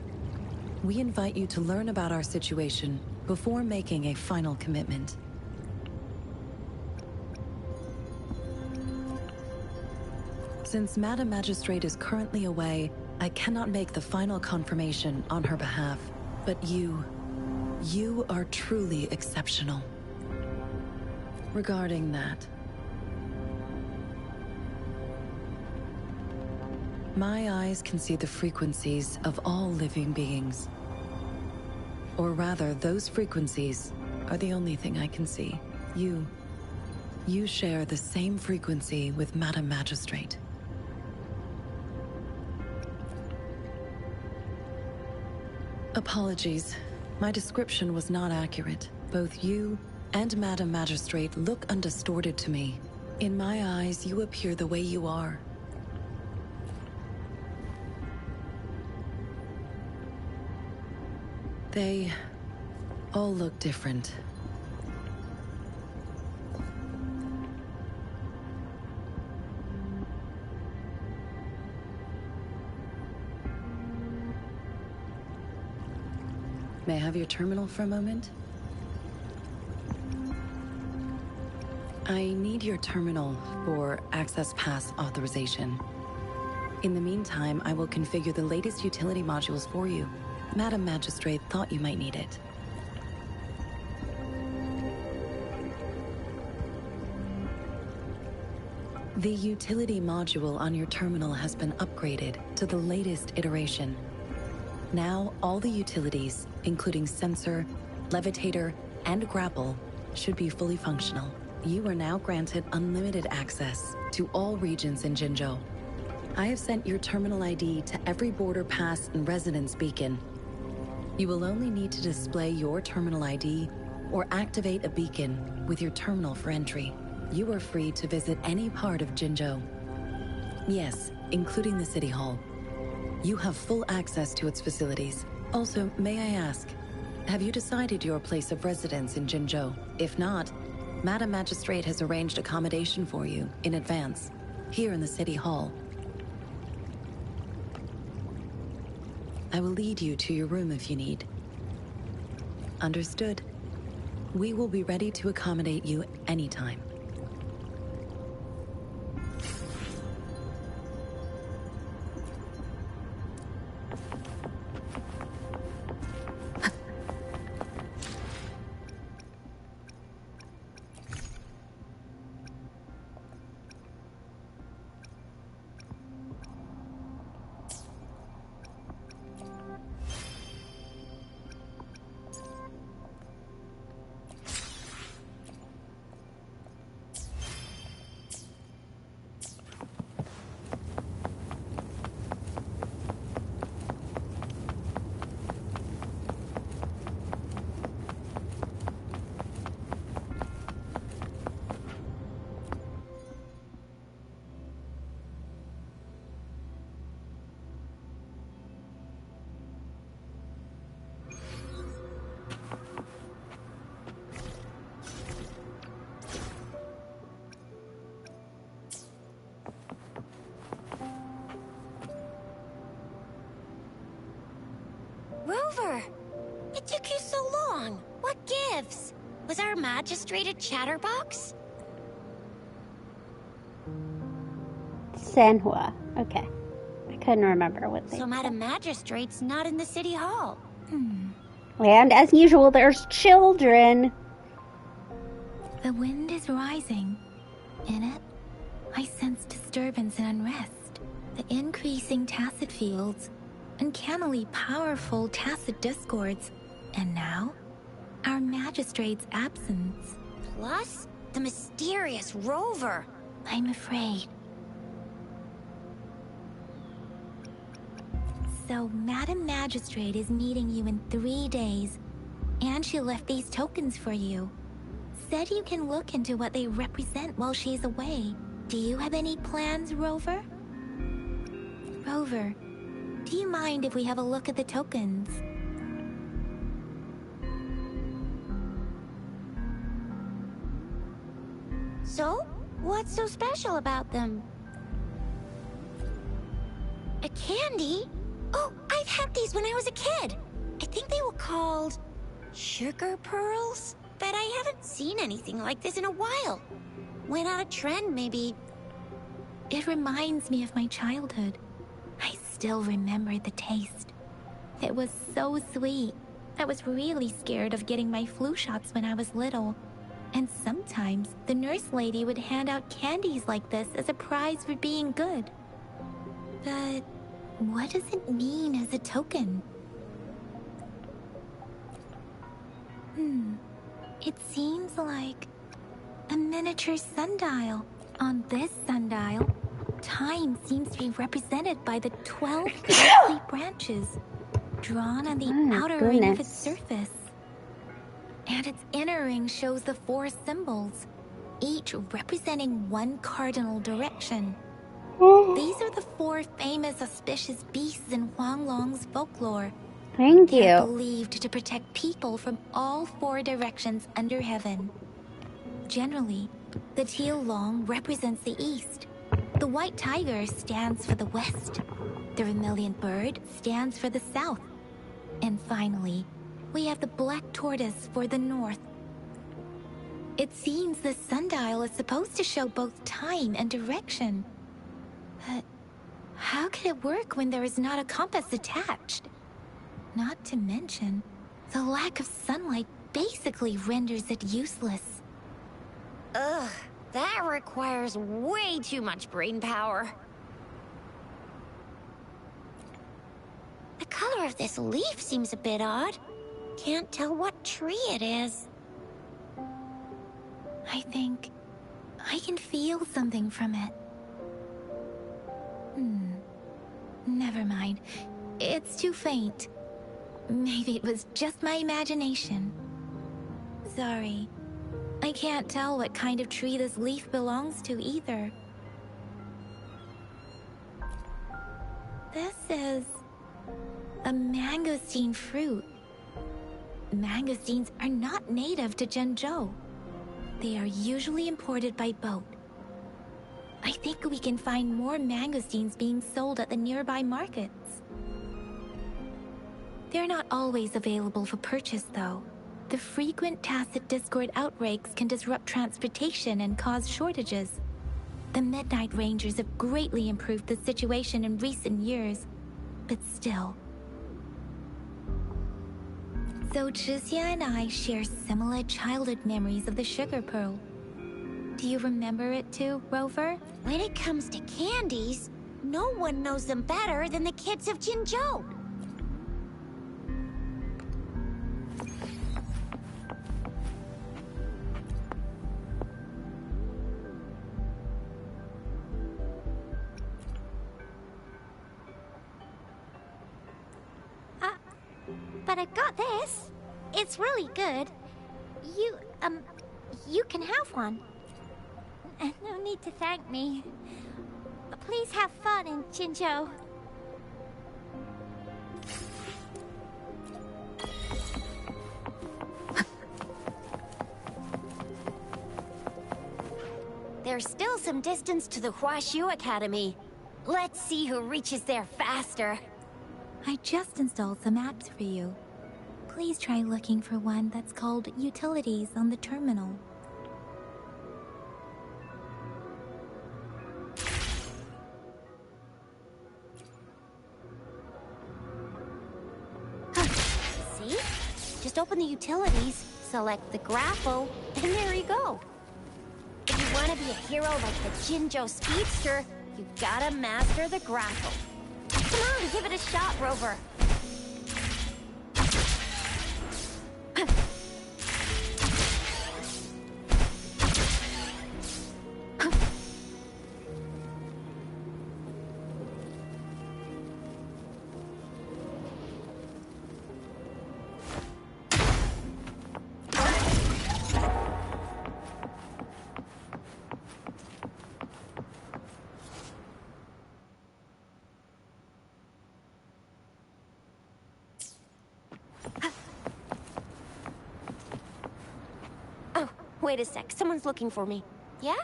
We invite you to learn about our situation before making a final commitment. Since Madam Magistrate is currently away, I cannot make the final confirmation on her behalf, but you are truly exceptional. Regarding that, my eyes can see the frequencies of all living beings. Or rather, those frequencies are the only thing I can see. You share the same frequency with Madam Magistrate. Apologies, my description was not accurate. Both you and Madam Magistrate look undistorted to me. In my eyes, you appear the way you are. They all look different. May I have your terminal for a moment? I need your terminal for access pass authorization. In the meantime, I will configure the latest utility modules for you. Madam Magistrate thought you might need it. The utility module on your terminal has been upgraded to the latest iteration. Now, all the utilities, including sensor, levitator, and grapple, should be fully functional. You are now granted unlimited access to all regions in Jinzhou. I have sent your terminal ID to every border pass and residence beacon. You will only need to display your terminal ID or activate a beacon with your terminal for entry. You are free to visit any part of Jinzhou. Yes, including the City Hall. You have full access to its facilities. Also, may I ask, have you decided your place of residence in Jinzhou? If not, Madam Magistrate has arranged accommodation for you in advance, here in the City Hall. I will lead you to your room if you need. Understood. We will be ready to accommodate you anytime. Rover! It took you so long. What gives? Was our magistrate a chatterbox? Sanhua. Okay. I couldn't remember what they So Madam Magistrate's not in the city hall. And as usual, there's children. The wind is rising. In it, I sense disturbance and unrest. The increasing tacit fields, uncannily powerful tacit discords, and now, our magistrate's absence. Plus, the mysterious Rover. I'm afraid. So, Madam Magistrate is meeting you in 3 days, and she left these tokens for you. Said you can look into what they represent while she's away. Do you have any plans, Rover? Rover, do you mind if we have a look at the tokens? So, what's so special about them? A candy? Oh, I've had these when I was a kid. I think they were called sugar pearls, but I haven't seen anything like this in a while. Went out of trend, maybe. It reminds me of my childhood. I still remember the taste. It was so sweet. I was really scared of getting my flu shots when I was little. And sometimes the nurse lady would hand out candies like this as a prize for being good. But what does it mean as a token? It seems like a miniature sundial. On this sundial, time seems to be represented by the 12 ghostly branches drawn on the outer ring of its surface. And its inner ring shows the 4 symbols, each representing one cardinal direction. These are the 4 famous auspicious beasts in Huanglong's folklore. Thank you. They're believed to protect people from all 4 directions under heaven. Generally, the teal long represents the east. The white tiger stands for the west. The vermilion bird stands for the south. And finally, we have the black tortoise for the north. It seems the sundial is supposed to show both time and direction. But how could it work when there is not a compass attached? Not to mention, the lack of sunlight basically renders it useless. Ugh, that requires way too much brain power. The color of this leaf seems a bit odd. Can't tell what tree it is. I think I can feel something from it. Never mind. It's too faint. Maybe it was just my imagination. Sorry. I can't tell what kind of tree this leaf belongs to either. This is a mangosteen fruit. Mangosteens are not native to Zhengzhou. They are usually imported by boat. I think we can find more mangosteens being sold at the nearby markets. They're not always available for purchase, though. The frequent tacit discord outbreaks can disrupt transportation and cause shortages. The Midnight Rangers have greatly improved the situation in recent years, but still. So Zhixia and I share similar childhood memories of the sugar pearl. Do you remember it too, Rover? When it comes to candies, no one knows them better than the kids of Jinzhou. But I got this. It's really good. You can have one. No need to thank me. Please have fun in Jinzhou. There's still some distance to the Huaxu Academy. Let's see who reaches there faster. I just installed some apps for you. Please try looking for one that's called Utilities on the terminal. See? Just open the Utilities, select the grapple, and there you go. If you want to be a hero like the Jinjo Speedster, you gotta master the grapple. Come on, give it a shot, Rover. Wait a sec, someone's looking for me. Yeah?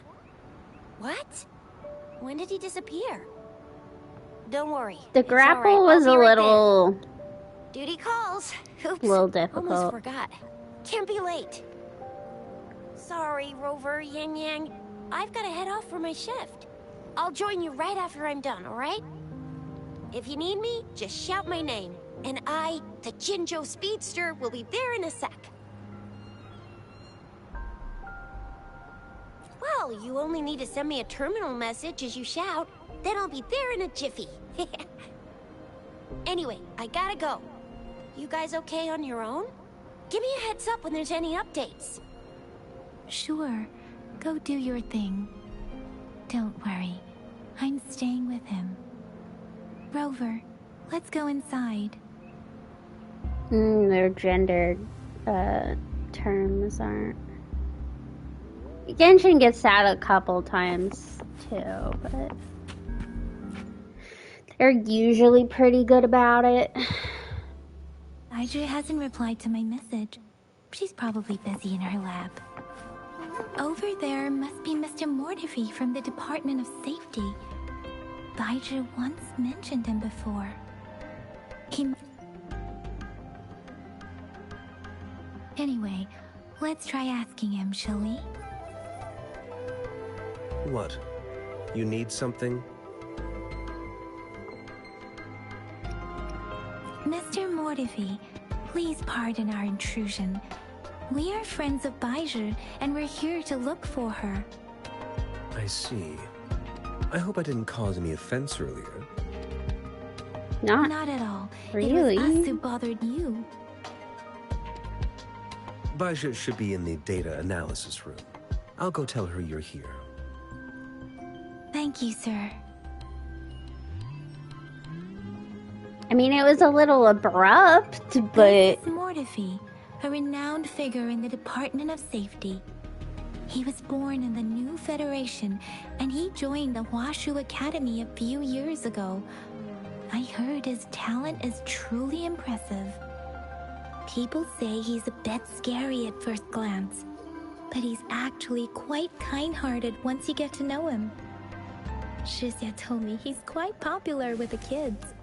What? When did he disappear? Don't worry. The grapple was a little... Duty calls. Oops. A little difficult. Almost forgot. Can't be late. Sorry, Rover, Yang Yang. I've got to head off for my shift. I'll join you right after I'm done, alright? If you need me, just shout my name. And I, the Jinjo Speedster, will be there in a sec. Well, you only need to send me a terminal message as you shout. Then I'll be there in a jiffy. Anyway, I gotta go. You guys okay on your own? Give me a heads up when there's any updates. Sure. Go do your thing. Don't worry. I'm staying with him. Rover, let's go inside. Their gendered terms aren't... Genshin gets that a couple times too, but they're usually pretty good about it. Audrey hasn't replied to my message. She's probably busy in her lab. Over there must be Mr. Mortifi from the Department of Safety. Baiju once mentioned him before. Anyway, let's try asking him, shall we? What? You need something? Mr. Mortifi, please pardon our intrusion. We are friends of Baiju, and we're here to look for her. I see. I hope I didn't cause any offense earlier. Not at all. Really? It was us who bothered you. Baiju should be in the data analysis room. I'll go tell her you're here. Thank you, sir. I mean, it was a little abrupt, but... This is Mortifi, a renowned figure in the Department of Safety. He was born in the new Federation, and he joined the Washu Academy a few years ago. I heard his talent is truly impressive. People say he's a bit scary at first glance, but he's actually quite kind-hearted once you get to know him. Shizia told me he's quite popular with the kids.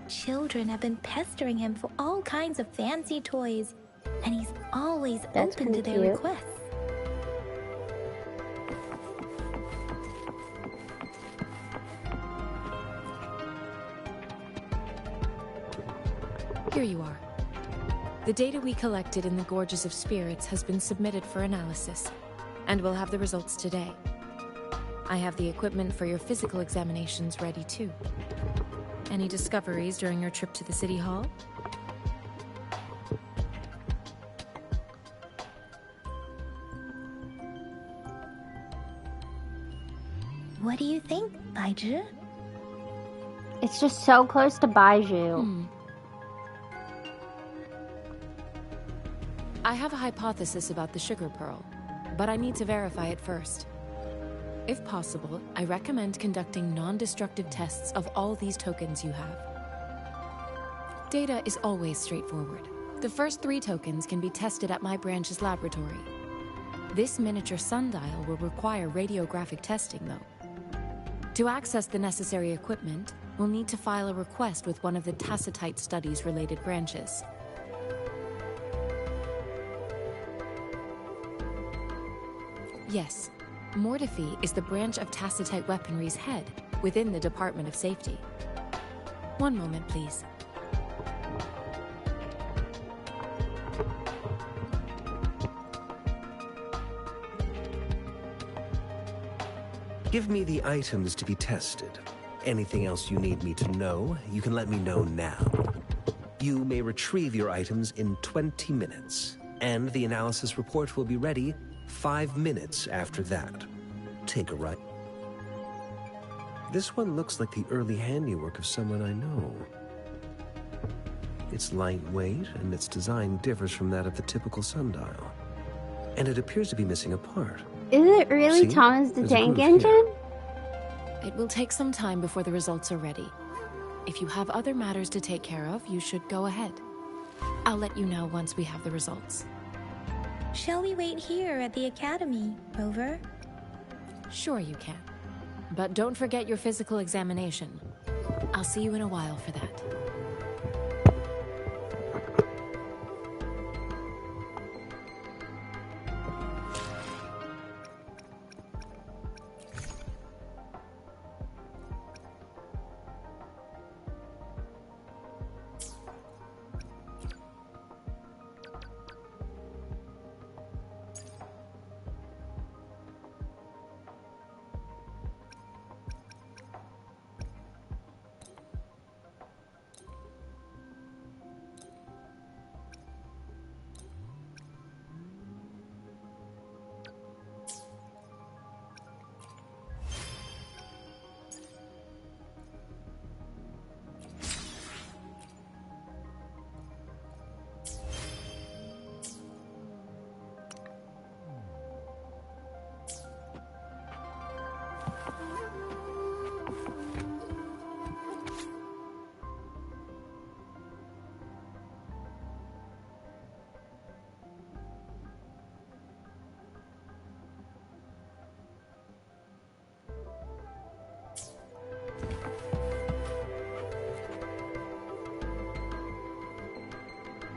Children have been pestering him for all kinds of fancy toys, and he's always open to their requests. Here you are. The data we collected in the Gorges of Spirits has been submitted for analysis, and we'll have the results today. I have the equipment for your physical examinations ready too. Any discoveries during your trip to the City Hall? What do you think, Baiju? It's just so close to Baiju. I have a hypothesis about the sugar pearl, but I need to verify it first. If possible, I recommend conducting non-destructive tests of all these tokens you have. Data is always straightforward. The first 3 tokens can be tested at my branch's laboratory. This miniature sundial will require radiographic testing, though. To access the necessary equipment, we'll need to file a request with one of the Tacitite Studies related branches. Yes, Mortefi is the branch of Tacitite Weaponry's head within the Department of Safety. One moment, please. Give me the items to be tested. Anything else you need me to know, you can let me know now. You may retrieve your items in 20 minutes, and the analysis report will be ready 5 minutes after that. Take a ride. This one looks like the early handiwork of someone I know. It's lightweight, and its design differs from that of the typical sundial. And it appears to be missing a part. Is it really Thomas the Tank Engine? It will take some time before the results are ready. If you have other matters to take care of, you should go ahead. I'll let you know once we have the results. Shall we wait here at the academy, Rover? Sure you can. But don't forget your physical examination. I'll see you in a while for that.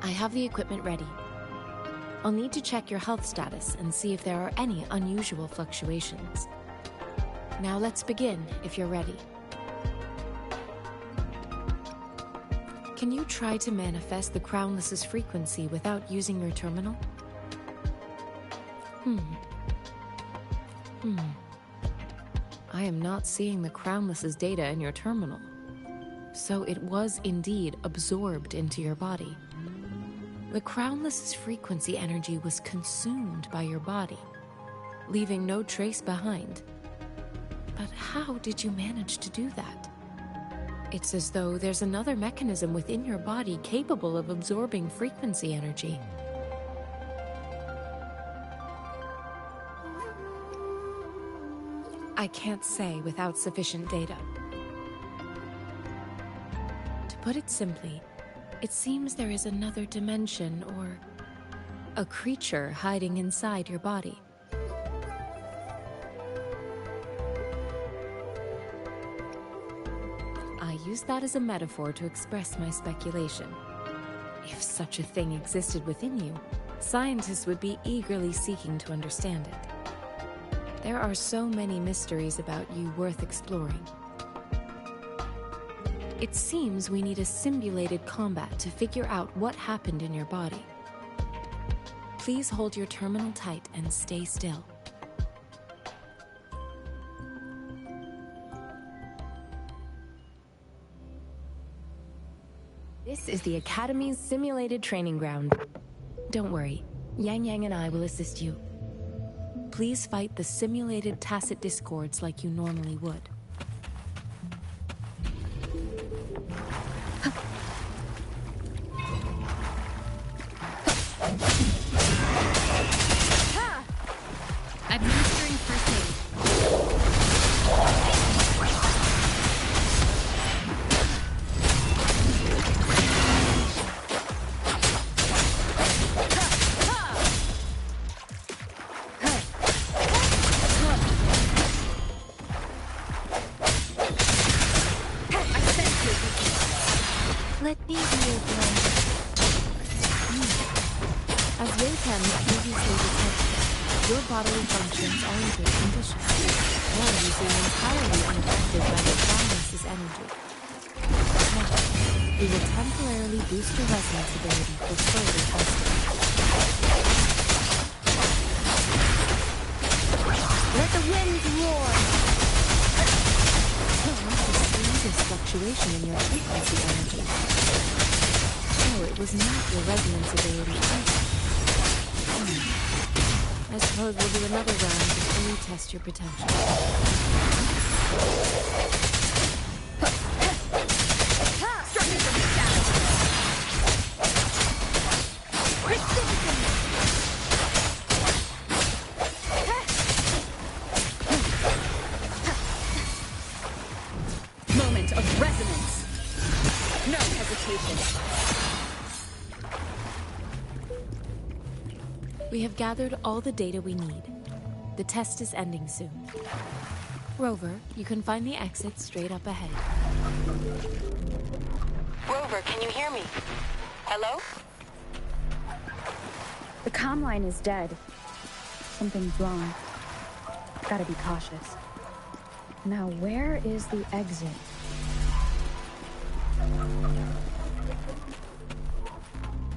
I have the equipment ready. I'll need to check your health status and see if there are any unusual fluctuations. Now let's begin, if you're ready. Can you try to manifest the Crownless's frequency without using your terminal? I am not seeing the Crownless's data in your terminal. So it was indeed absorbed into your body. The Crownless's frequency energy was consumed by your body, leaving no trace behind. But how did you manage to do that? It's as though there's another mechanism within your body capable of absorbing frequency energy. I can't say without sufficient data. To put it simply, it seems there is another dimension or a creature hiding inside your body. I use that as a metaphor to express my speculation. If such a thing existed within you, scientists would be eagerly seeking to understand it. There are so many mysteries about you worth exploring. It seems we need a simulated combat to figure out what happened in your body. Please hold your terminal tight and stay still. This is the Academy's simulated training ground. Don't worry, Yang Yang and I will assist you. Please fight the simulated tacit discords like you normally would. Administering first aid. Let me be your blade. As Yeitan previously detected, your bodily functions are in good condition, and you seem entirely unaffected by the Amnesiac's energy. Now, we will temporarily boost your resonance ability for further testing. Let the winds roar! The slightest fluctuation in your frequency energy. Oh, it was not your resonance ability either. I suppose we'll do another round to fully test your potential. Moment of resonance. No hesitation. We have gathered all the data we need. The test is ending soon. Rover, you can find the exit straight up ahead. Rover, can you hear me? Hello? The comm line is dead. Something's wrong. Gotta be cautious. Now, where is the exit?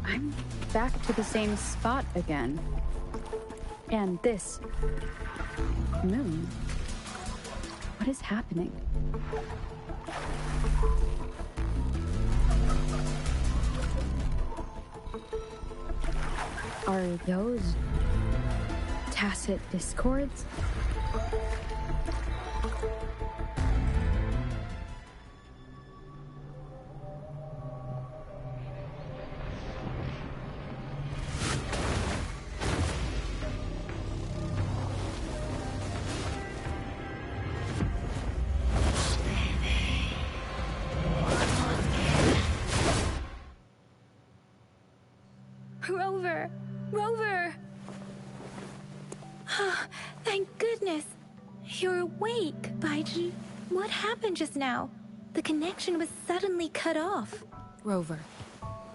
I'm back to the same spot again. And this moon. What is happening? Are those tacit discords? Rover! Rover! Thank goodness! You're awake, Baiji. What happened just now? The connection was suddenly cut off. Rover,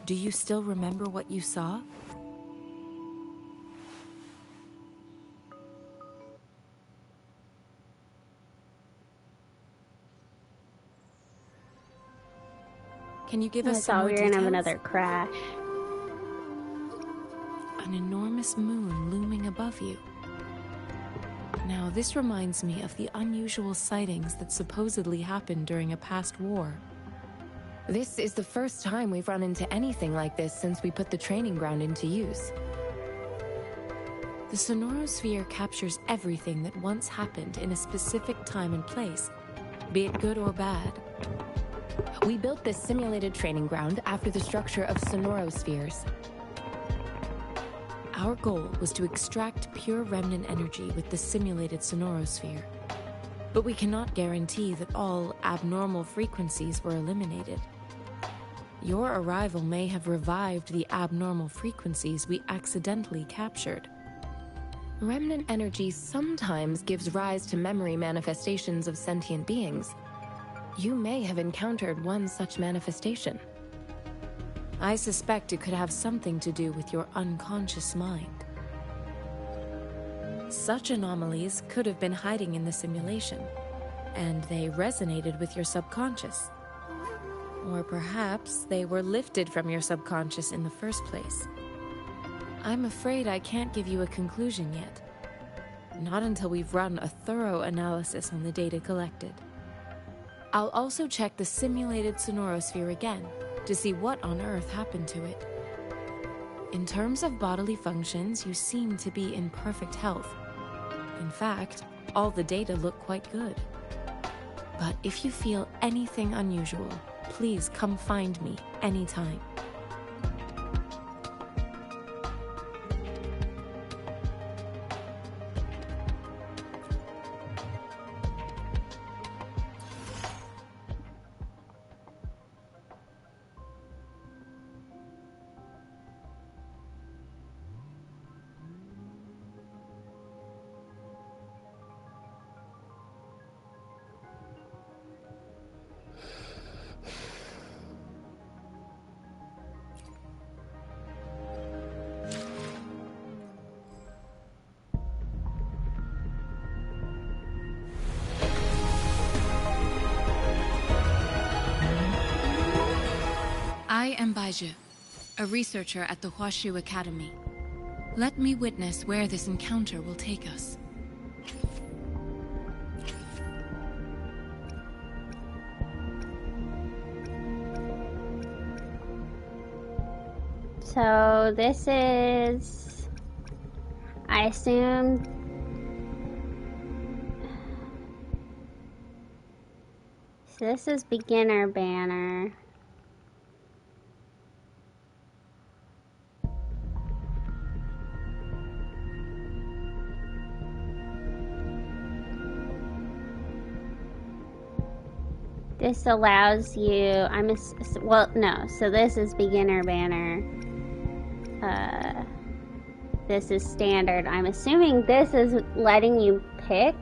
do you still remember what you saw? Can you give us some I thought more we were gonna have details? another crash. An enormous moon looming above you. Now, this reminds me of the unusual sightings that supposedly happened during a past war. This is the first time we've run into anything like this since we put the training ground into use. The sonorosphere captures everything that once happened in a specific time and place, be it good or bad. We built this simulated training ground after the structure of sonorospheres. Our goal was to extract pure remnant energy with the simulated sonorosphere. But we cannot guarantee that all abnormal frequencies were eliminated. Your arrival may have revived the abnormal frequencies we accidentally captured. Remnant energy sometimes gives rise to memory manifestations of sentient beings. You may have encountered one such manifestation. I suspect it could have something to do with your unconscious mind. Such anomalies could have been hiding in the simulation, and they resonated with your subconscious. Or perhaps they were lifted from your subconscious in the first place. I'm afraid I can't give you a conclusion yet. Not until we've run a thorough analysis on the data collected. I'll also check the simulated sonorosphere again to see what on earth happened to it. In terms of bodily functions, you seem to be in perfect health. In fact, all the data look quite good. But if you feel anything unusual, please come find me anytime. I am Baiju, a researcher at the Huashu Academy. Let me witness where this encounter will take us. So this is, I assume, so this is beginner banner. This allows you, well, no, so this is beginner banner. This is standard. I'm assuming this is letting you pick.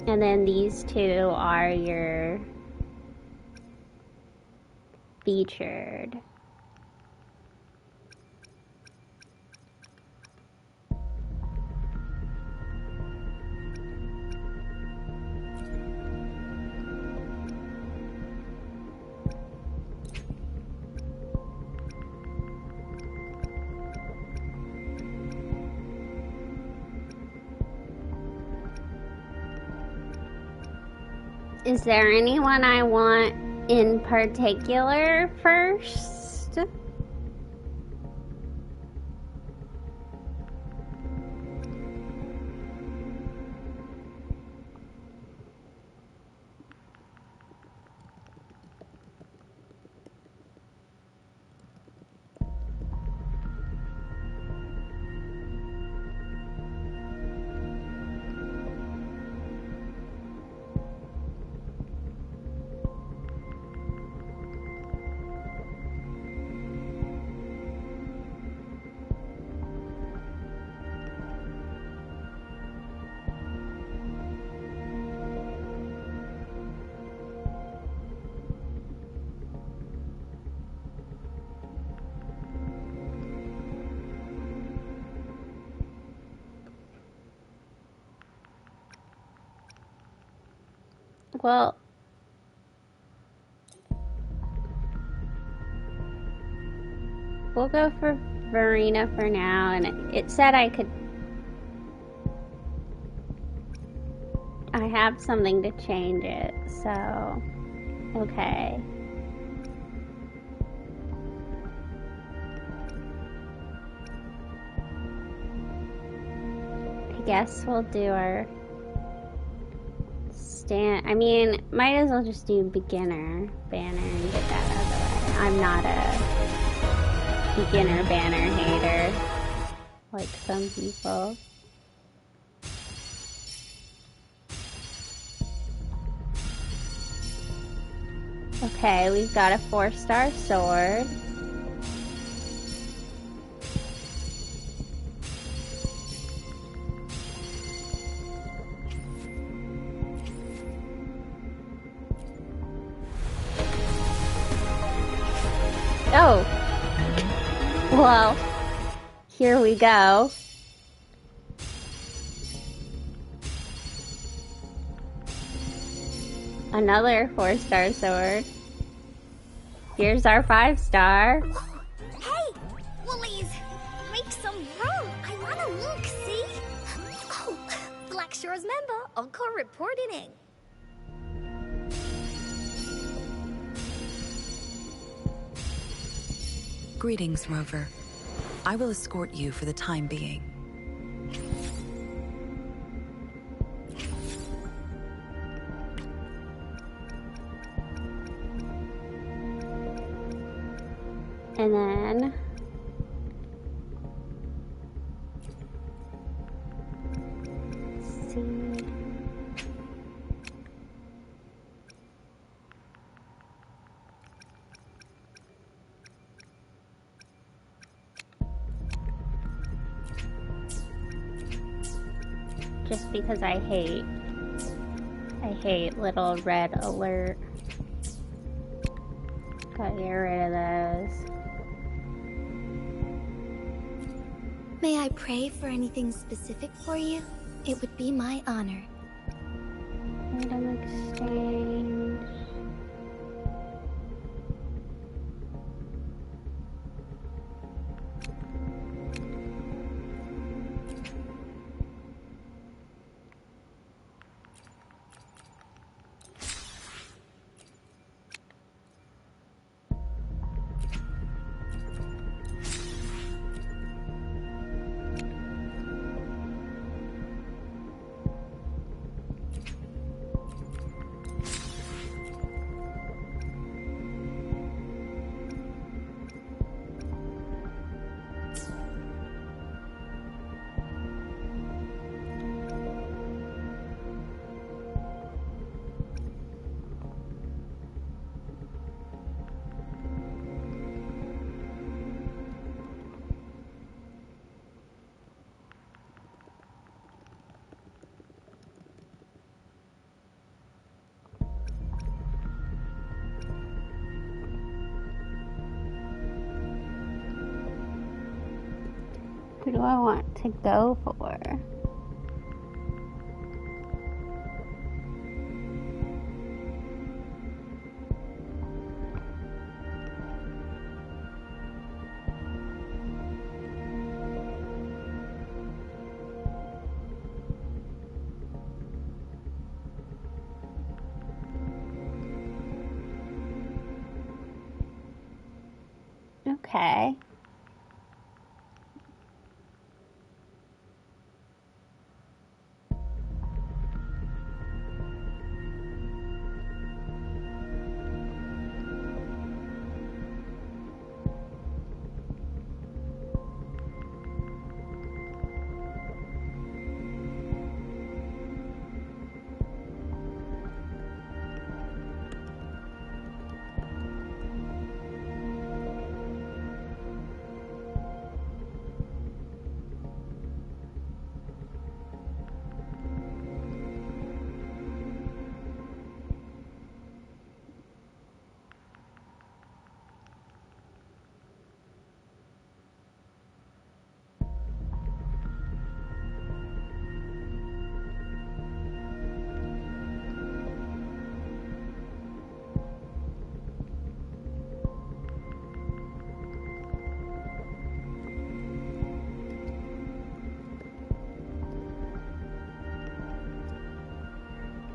And then these two are your featured. Is there anyone I want in particular first? Well, we'll go for Verena for now, and it said I could... I have something to change it, so... Okay. I guess we'll do our... I mean, might as well just do beginner banner and get that out of the way. I'm not a beginner banner hater like some people. Okay, we've got a 4-star sword. Oh, well, here we go. Another 4-star sword. Here's our 5-star. Hey, Woolies, make some room. I wanna look, see? Oh, Black Shore's member, Encore reporting in. Greetings, Rover. I will escort you for the time being. And then... let's see... just because I hate little red alert. Gotta get rid of those. May I pray for anything specific for you? It would be my honor. Item exchange. Who do I want to go for? Okay.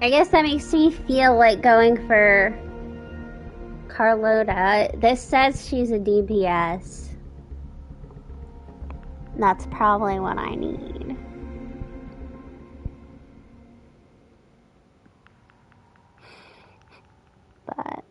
I guess that makes me feel like going for Carlota. This says she's a DPS. That's probably what I need. But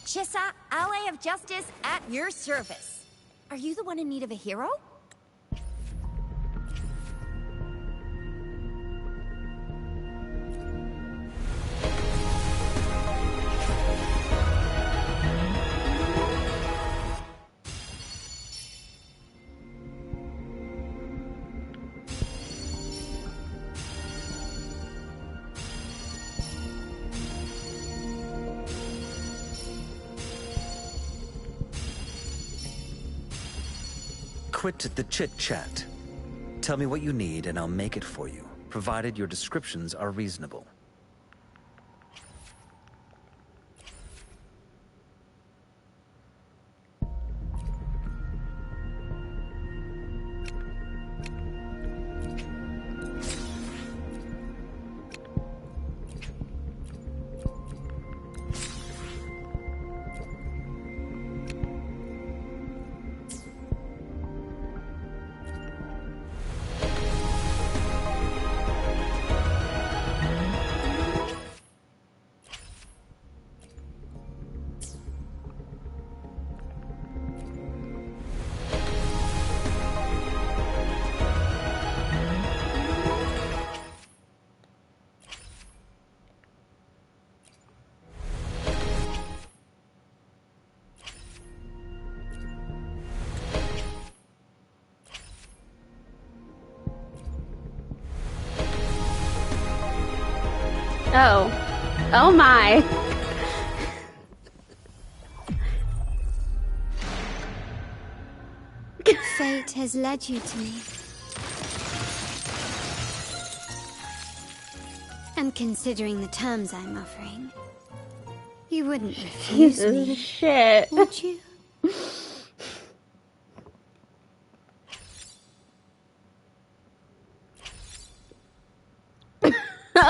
Chissa, ally of justice at your service. Are you the one in need of a hero? Quit the chit-chat. Tell me what you need and I'll make it for you, provided your descriptions are reasonable. Oh. Oh my. Fate has led you to me. And considering the terms I'm offering, you wouldn't refuse me. Shit. Would you?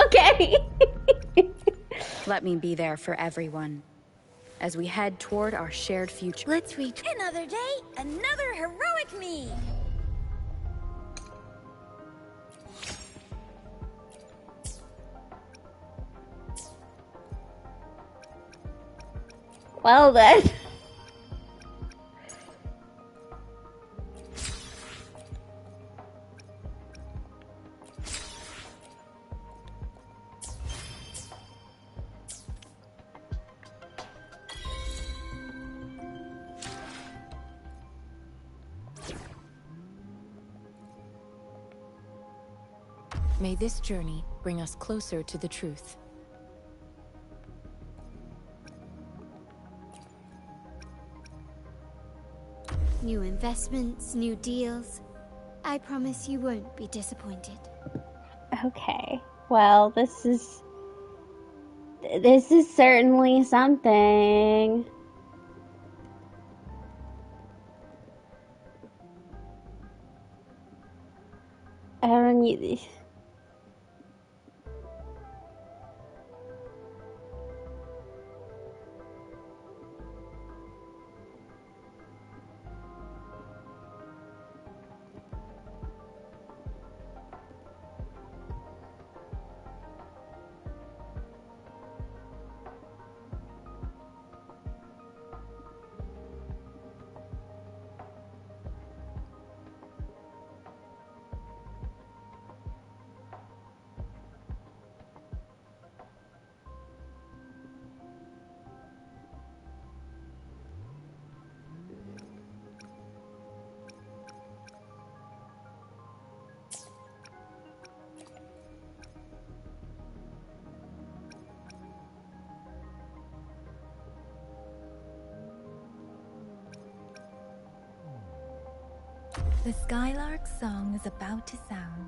Okay. Let me be there for everyone as we head toward our shared future. Let's reach another day, another heroic me. Well then. May this journey bring us closer to the truth. New investments, new deals. I promise you won't be disappointed. Okay. Well, this is certainly something. I don't need these. The Skylark's song is about to sound.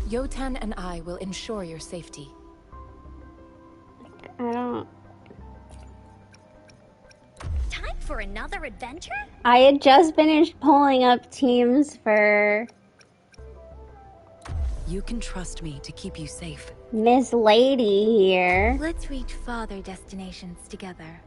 Yotan and I will ensure your safety. I don't... Time for another adventure? I had just finished pulling up teams for... You can trust me to keep you safe. Miss Lady here. Let's reach farther destinations together.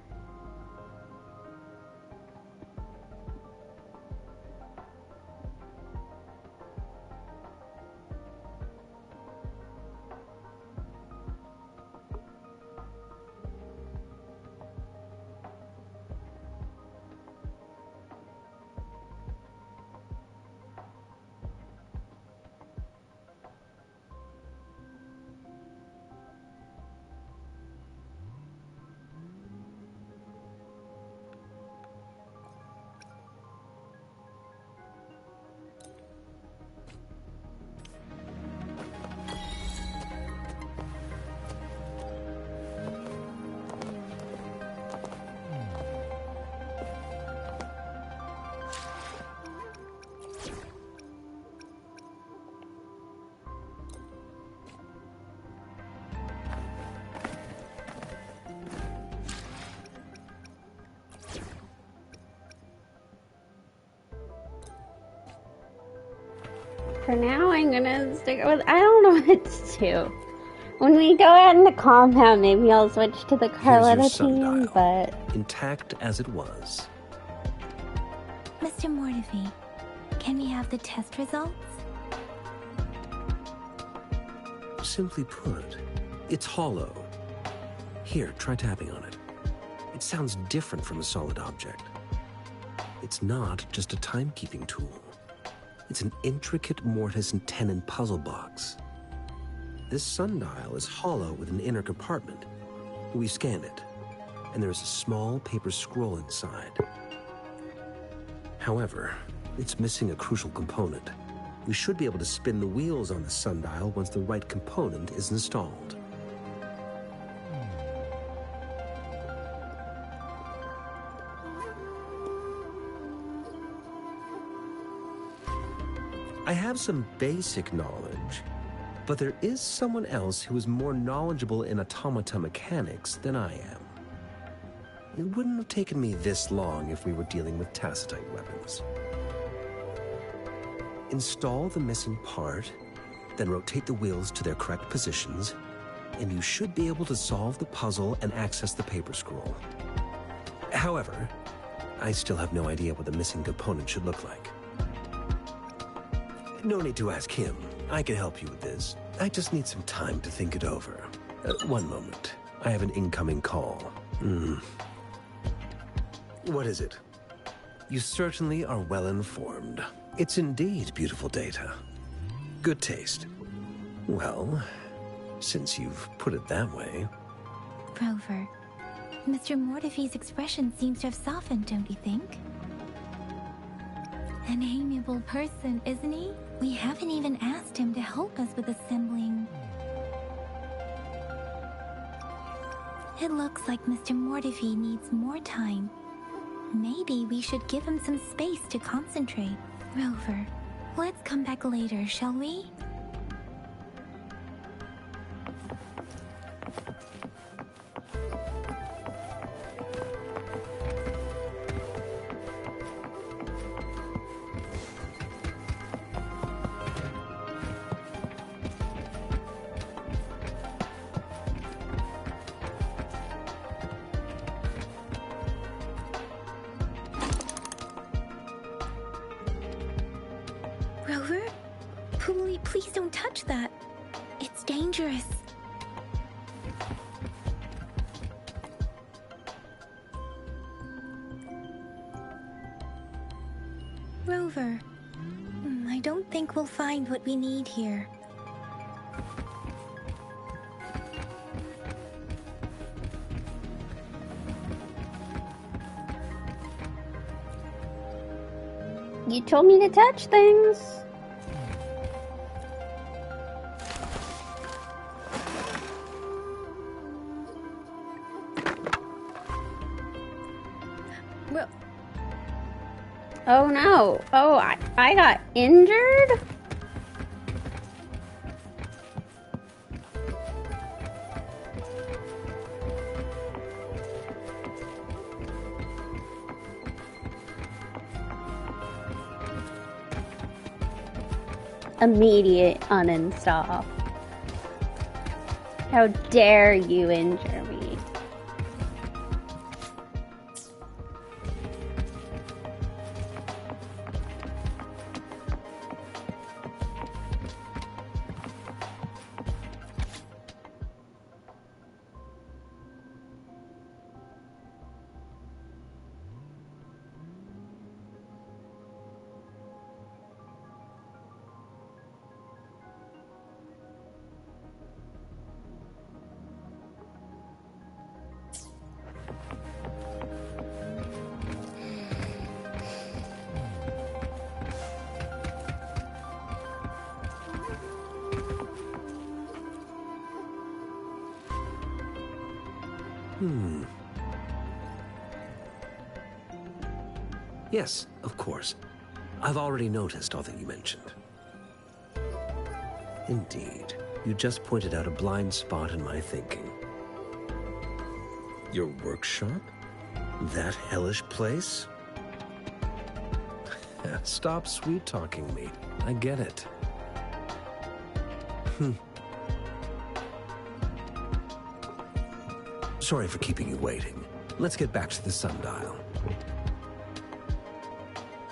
For now, I'm gonna stick with... I don't know what to do. When we go out into compound, maybe I'll switch to the Carlotta team, but... Intact as it was. Mr. Mortefi, can we have the test results? Simply put, it's hollow. Here, try tapping on it. It sounds different from a solid object. It's not just a timekeeping tool. It's an intricate mortise and tenon puzzle box. This sundial is hollow with an inner compartment. We scanned it, and there is a small paper scroll inside. However, it's missing a crucial component. We should be able to spin the wheels on the sundial once the right component is installed. I have some basic knowledge, but there is someone else who is more knowledgeable in automata mechanics than I am. It wouldn't have taken me this long if we were dealing with tacitite weapons. Install the missing part, then rotate the wheels to their correct positions, and you should be able to solve the puzzle and access the paper scroll. However, I still have no idea what the missing component should look like. No need to ask him. I can help you with this. I just need some time to think it over. One moment. I have an incoming call. What is it? You certainly are well informed. It's indeed beautiful data. Good taste. Well, since you've put it that way... Rover, Mr. Mortefi's expression seems to have softened, don't you think? An amiable person, isn't he? We haven't even asked him to help us with assembling. It looks like Mr. Mortefi needs more time. Maybe we should give him some space to concentrate. Rover, let's come back later, shall we? Rover? Please don't touch that. It's dangerous. Rover, I don't think we'll find what we need here. You told me to touch things. Oh no. Oh, I got injured? Immediate uninstall. How dare you injure me? Yes, of course. I've already noticed all that you mentioned. Indeed, you just pointed out a blind spot in my thinking. Your workshop? That hellish place? Stop sweet-talking me. I get it. Sorry for keeping you waiting. Let's get back to the sundial.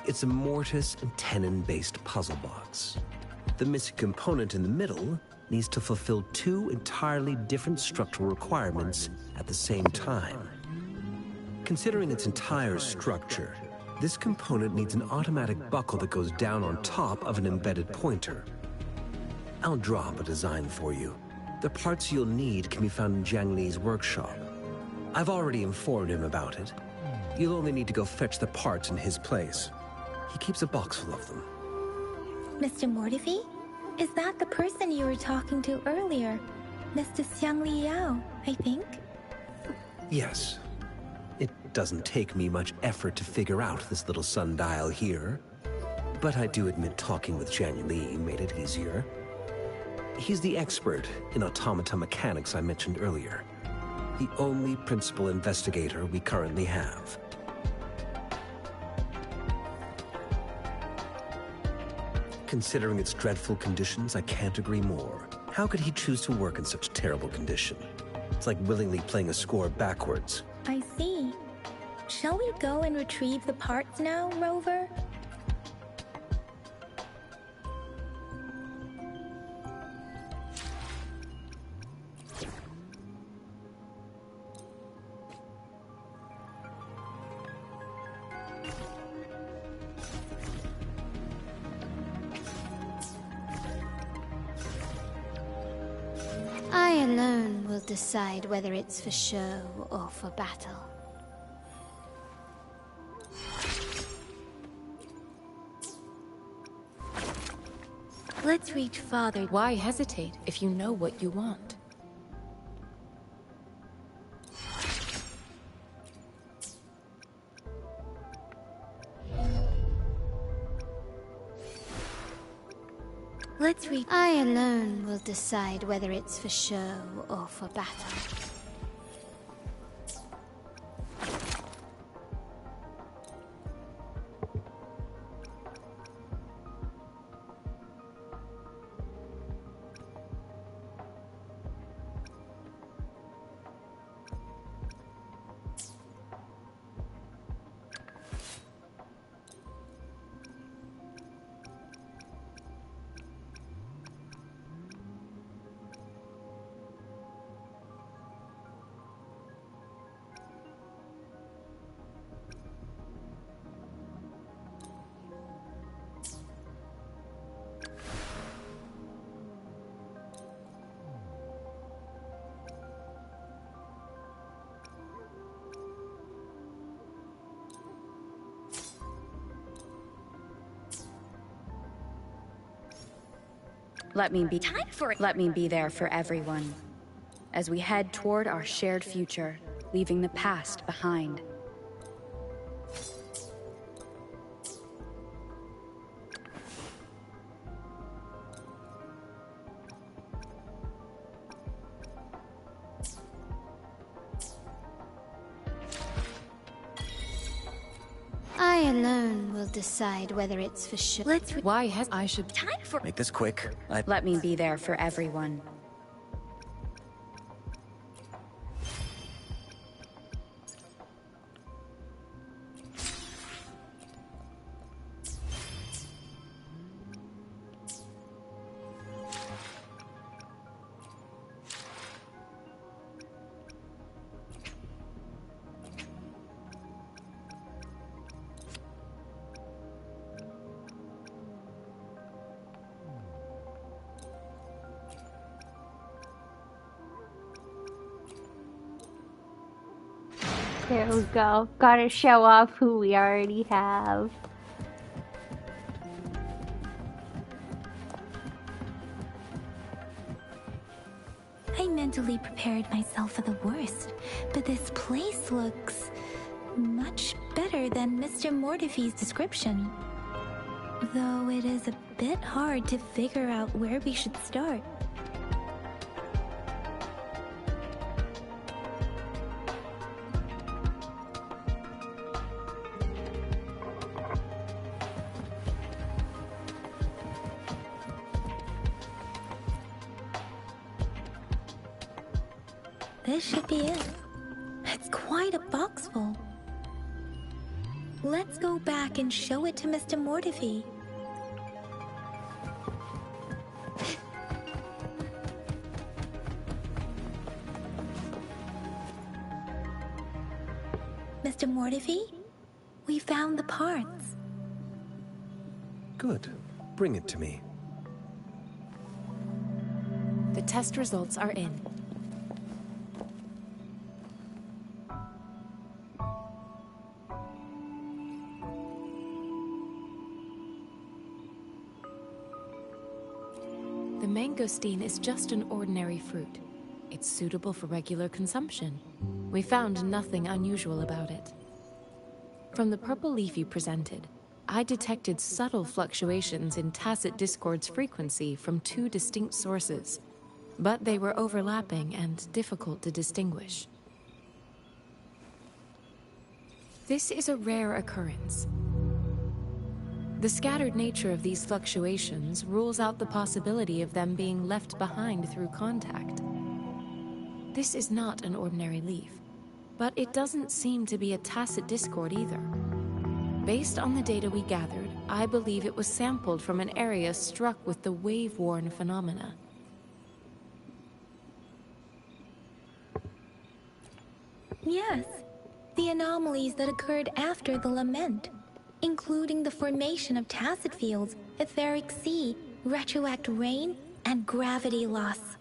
It's a mortise and tenon-based puzzle box. The missing component in the middle needs to fulfill two entirely different structural requirements at the same time. Considering its entire structure, this component needs an automatic buckle that goes down on top of an embedded pointer. I'll draw up a design for you. The parts you'll need can be found in Jiang Li's workshop. I've already informed him about it. You'll only need to go fetch the parts in his place. He keeps a box full of them. Mr. Mortefi? Is that the person you were talking to earlier? Mr. Xiang Liao, I think? Yes. It doesn't take me much effort to figure out this little sundial here. But I do admit talking with Jian Li made it easier. He's the expert in automata mechanics I mentioned earlier. The only principal investigator we currently have. Considering its dreadful conditions, I can't agree more. How could he choose to work in such terrible condition? It's like willingly playing a score backwards. I see. Shall we go and retrieve the parts now, Rover? I alone will decide whether it's for show or for battle. Let's reach farther. Why hesitate if you know what you want? Let's reach. I alone will decide whether it's for show or for battle. Let me be there for everyone. As we head toward our shared future, leaving the past behind. I alone will decide whether it's for show. Why has I should Make this quick. Let me be there for everyone. There we go. Gotta show off who we already have. I mentally prepared myself for the worst, but this place looks much better than Mr. Mortify's description. Though it is a bit hard to figure out where we should start. This should be it. It's quite a box full. Let's go back and show it to Mr. Mortify. Mr. Mortify, we found the parts. Good. Bring it to me. The test results are in. The mangosteen is just an ordinary fruit. It's suitable for regular consumption. We found nothing unusual about it. From the purple leaf you presented, I detected subtle fluctuations in Tacit Discord's frequency from two distinct sources, but they were overlapping and difficult to distinguish. This is a rare occurrence. The scattered nature of these fluctuations rules out the possibility of them being left behind through contact. This is not an ordinary leaf, but it doesn't seem to be a Tacit Discord either. Based on the data we gathered, I believe it was sampled from an area struck with the wave-worn phenomena. Yes, the anomalies that occurred after the lament, including the formation of tacit fields, etheric sea, retroact rain, and gravity loss.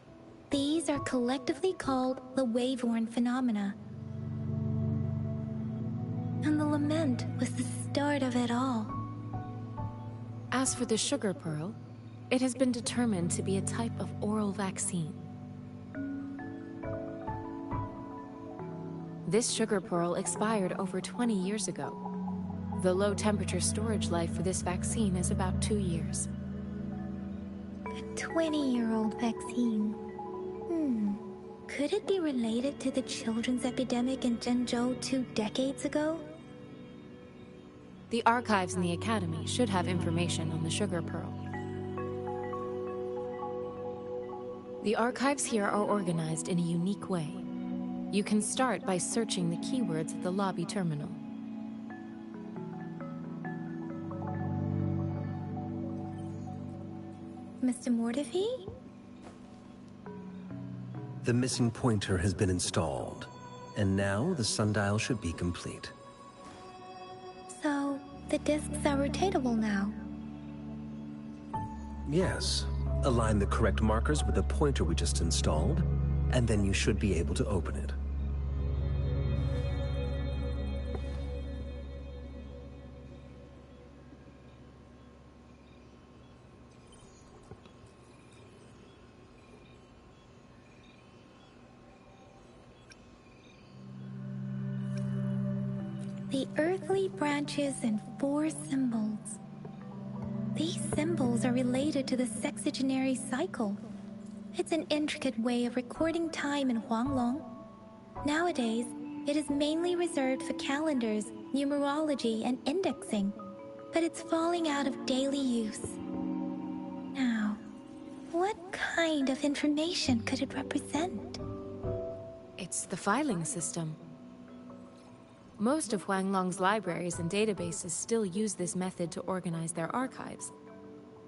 These are collectively called the wave-worn phenomena. And the lament was the start of it all. As for the sugar pearl, it has been determined to be a type of oral vaccine. This sugar pearl expired over 20 years ago. The low-temperature storage life for this vaccine is about 2 years. A 20-year-old vaccine. Could it be related to the children's epidemic in Zhenzhou 2 decades ago? The archives in the Academy should have information on the sugar pearl. The archives here are organized in a unique way. You can start by searching the keywords at the lobby terminal. Mr. Mortefi? The missing pointer has been installed, and now the sundial should be complete. So, the discs are rotatable now? Yes. Align the correct markers with the pointer we just installed, and then you should be able to open it. The earthly branches and 4 symbols. These symbols are related to the sexagenary cycle. It's an intricate way of recording time in Huanglong. Nowadays, it is mainly reserved for calendars, numerology, and indexing, but it's falling out of daily use. Now, what kind of information could it represent? It's the filing system. Most of Huanglong's libraries and databases still use this method to organize their archives,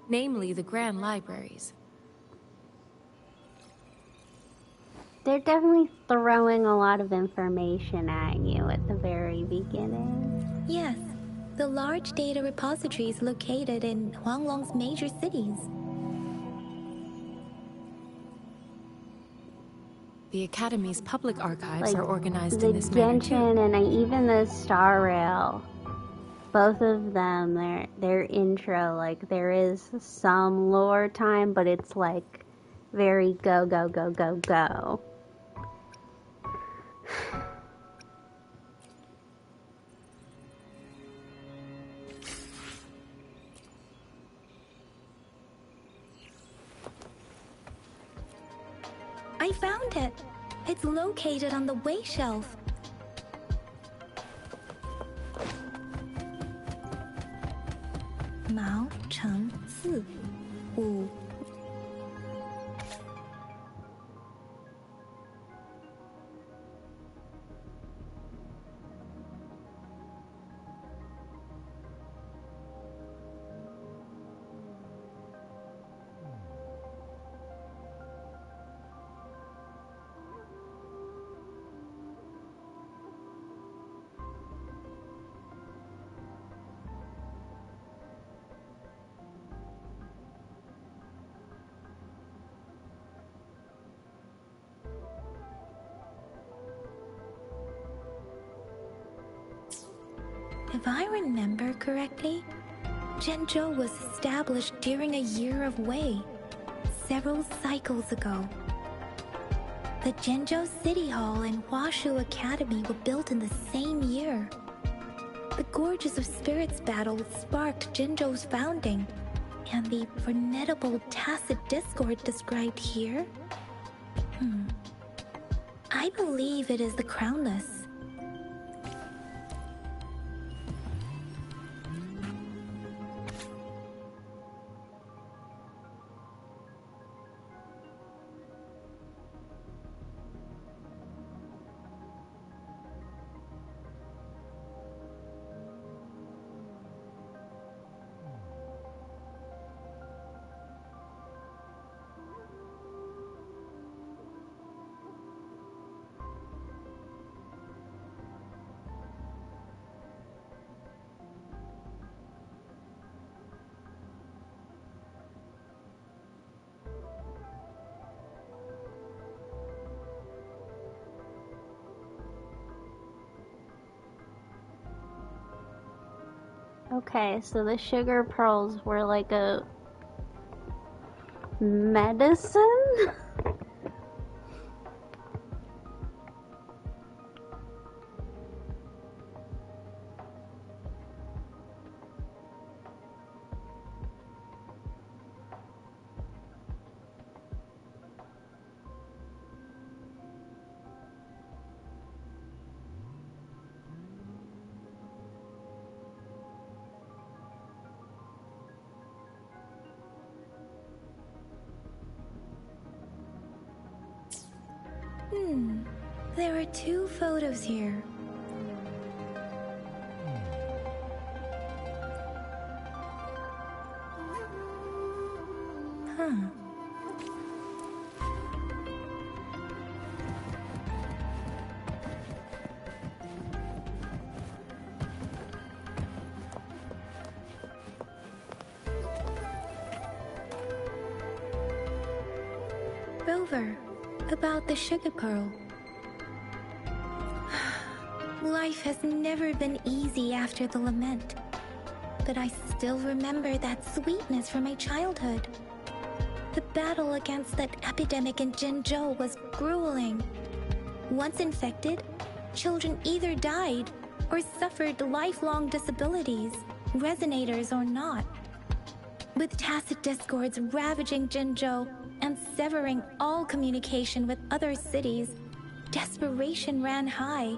namely the Grand Libraries. They're definitely throwing a lot of information at you at the very beginning. Yes, the large data repositories located in Huanglong's major cities. The Academy's public archives Like are organized in this the manner too. Genshin and even the Star Rail, both of them, their intro, like there is some lore time, but it's like very go, go, go, go, go. I found it. It's located on the way shelf. Mao Cheng Si Wu. If I remember correctly, Zhenzhou was established during a year of Wei, several cycles ago. The Zhenzhou City Hall and Huashu Academy were built in the same year. The Gorges of Spirits battle sparked Jinzhou's founding, and the formidable tacit discord described here? I believe it is the Crownless. Okay, so the sugar pearls were like a medicine? There are 2 photos here. Rover, about the sugar pearl. Life has never been easy after the lament, but I still remember that sweetness from my childhood. The battle against that epidemic in Jinzhou was grueling. Once infected, children either died or suffered lifelong disabilities, resonators or not. With tacit discords ravaging Jinzhou and severing all communication with other cities, desperation ran high.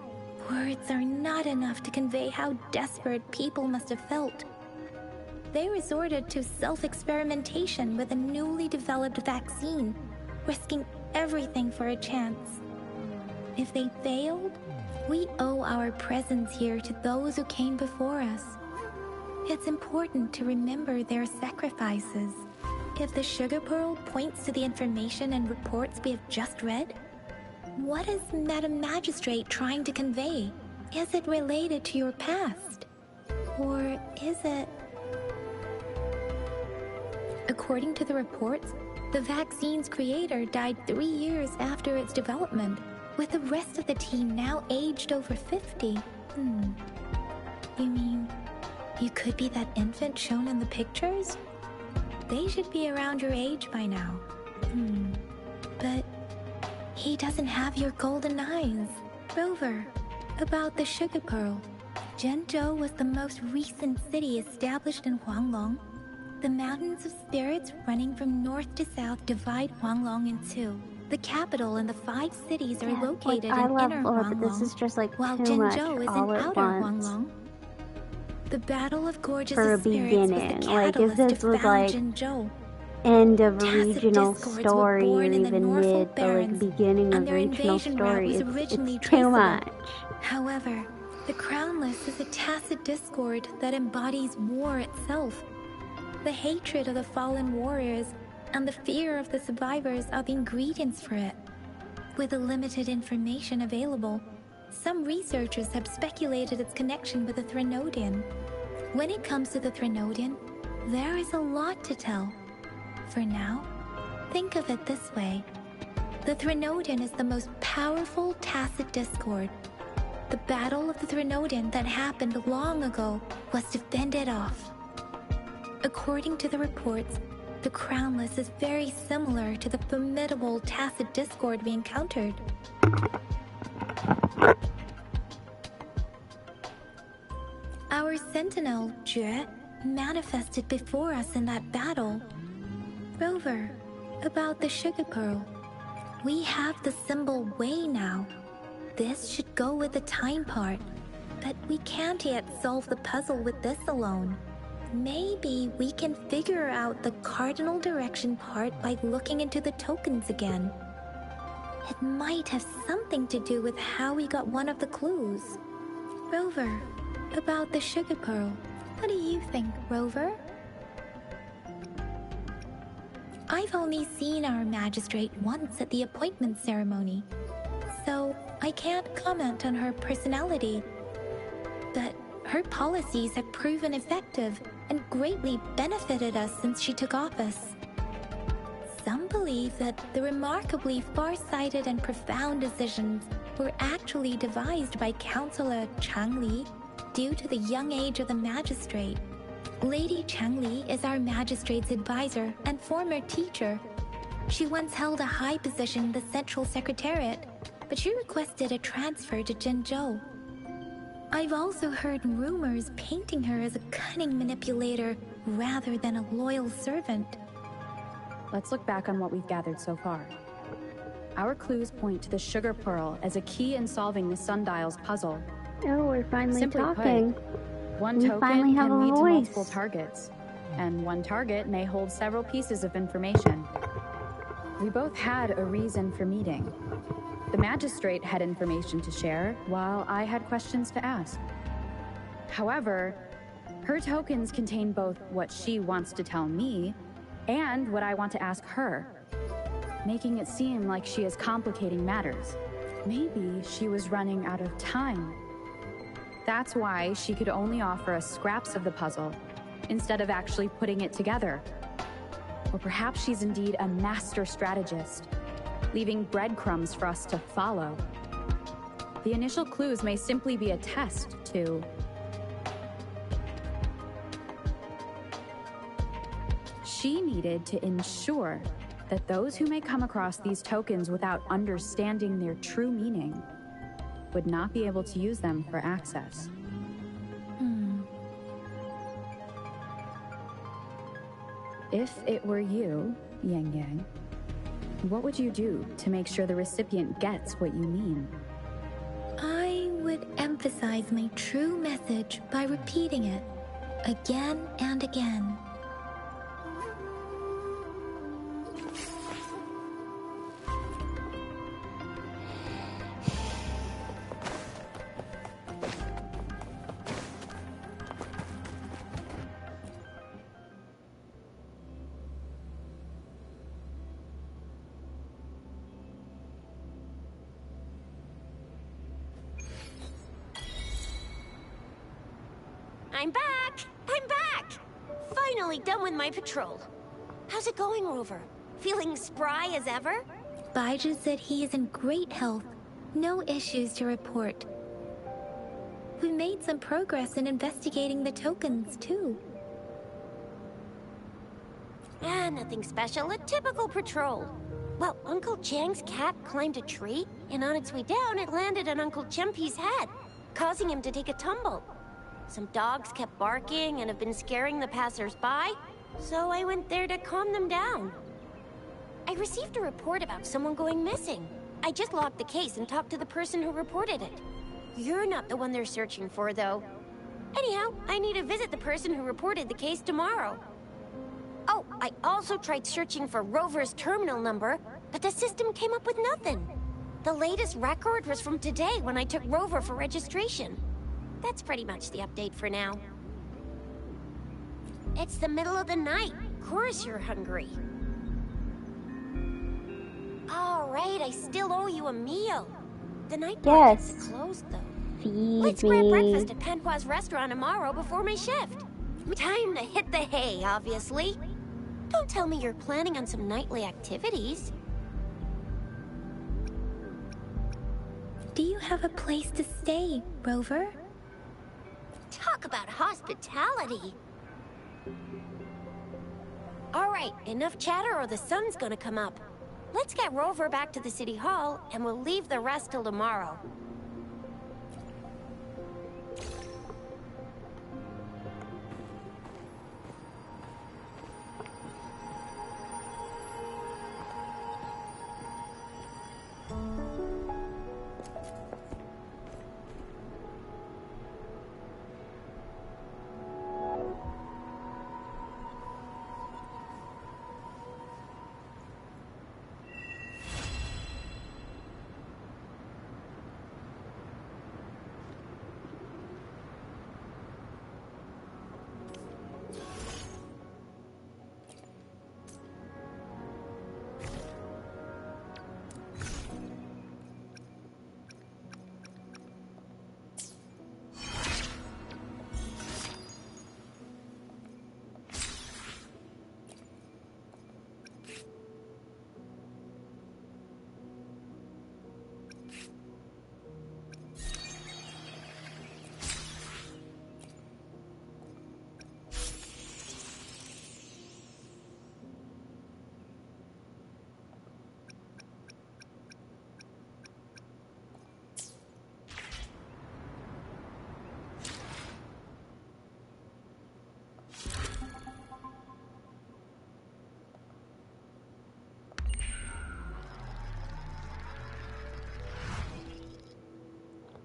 Words are not enough to convey how desperate people must have felt. They resorted to self-experimentation with a newly developed vaccine, risking everything for a chance. If they failed, we owe our presence here to those who came before us. It's important to remember their sacrifices. If the sugar pearl points to the information and reports we have just read, what is Madam Magistrate trying to convey? Is it related to your past? Or is it... According to the reports, the vaccine's creator died 3 years after its development, with the rest of the team now aged over 50. You mean, you could be that infant shown in the pictures? They should be around your age by now. But he doesn't have your golden eyes. Rover, about the sugar pearl. Jinzhou was the most recent city established in Huanglong. The mountains of spirits running from north to south divide Huanglong in 2. The capital and the 5 cities are located in inner Huanglong, this is just like while too much Jinzhou is all in at outer once. Huanglong. The Battle of Gorges For a of Spirits was the beginning, like if catalyst this to was found like Jinzhou. end of Tacit regional discords were story or born in the even Norfolk mid, but like Barrens, beginning and of their regional invasion route story, was it's originally too traceable. much. However, the Crownless is a tacit discord that embodies war itself. The hatred of the fallen warriors and the fear of the survivors are the ingredients for it. With the limited information available, some researchers have speculated its connection with the Threnodian. When it comes to the Threnodian, there is a lot to tell. For now, think of it this way. The Threnodian is the most powerful tacit discord. The battle of the Threnodian that happened long ago was to fend it off. According to the reports, the Crownless is very similar to the formidable tacit discord we encountered. Our sentinel, Jue, manifested before us in that battle. Rover, about the sugar pearl. We have the symbol way now. This should go with the time part, but we can't yet solve the puzzle with this alone. Maybe we can figure out the cardinal direction part by looking into the tokens again. It might have something to do with how we got one of the clues. Rover, about the sugar pearl. What do you think, Rover? I've only seen our magistrate once at the appointment ceremony, so I can't comment on her personality. But her policies have proven effective and greatly benefited us since she took office. Some believe that the remarkably far-sighted and profound decisions were actually devised by Councillor Changli due to the young age of the magistrate. Lady Changli is our magistrate's advisor and former teacher. She once held a high position in the Central Secretariat, but she requested a transfer to Zhenzhou. I've also heard rumors painting her as a cunning manipulator rather than a loyal servant. Let's look back on what we've gathered so far. Our clues point to the sugar pearl as a key in solving the sundial's puzzle. Oh, we're finally Simply talking. Put, one We token finally have can a lead to voice. multiple targets, and one target may hold several pieces of information. We both had a reason for meeting. The magistrate had information to share, while I had questions to ask. However, her tokens contain both what she wants to tell me and what I want to ask her, making it seem like she is complicating matters. Maybe she was running out of time. That's why she could only offer us scraps of the puzzle, instead of actually putting it together. Or perhaps she's indeed a master strategist, leaving breadcrumbs for us to follow. The initial clues may simply be a test to... She needed to ensure that those who may come across these tokens without understanding their true meaning would not be able to use them for access. If it were you, Yang Yang, what would you do to make sure the recipient gets what you mean? I would emphasize my true message by repeating it again and again. I'm back! I'm back! Finally done with my patrol. How's it going, Rover? Feeling spry as ever? Baija said he is in great health. No issues to report. We made some progress in investigating the tokens, too. Nothing special. A typical patrol. Well, Uncle Chang's cat climbed a tree, and on its way down, it landed on Uncle Chempi's head, causing him to take a tumble. Some dogs kept barking and have been scaring the passers-by, so I went there to calm them down. I received a report about someone going missing. I just logged the case and talked to the person who reported it. You're not the one they're searching for, though. Anyhow, I need to visit the person who reported the case tomorrow. Oh, I also tried searching for Rover's terminal number, but the system came up with nothing. The latest record was from today when I took Rover for registration. That's pretty much the update for now. It's the middle of the night. Of course you're hungry. All right, I still owe you a meal. The night market is closed, though. Let's grab breakfast at Panhua's restaurant tomorrow before my shift. Time to hit the hay, obviously. Don't tell me you're planning on some nightly activities. Do you have a place to stay, Rover? Talk about hospitality. All right, enough chatter or the sun's gonna come up. Let's get Rover back to the city hall, and we'll leave the rest till tomorrow.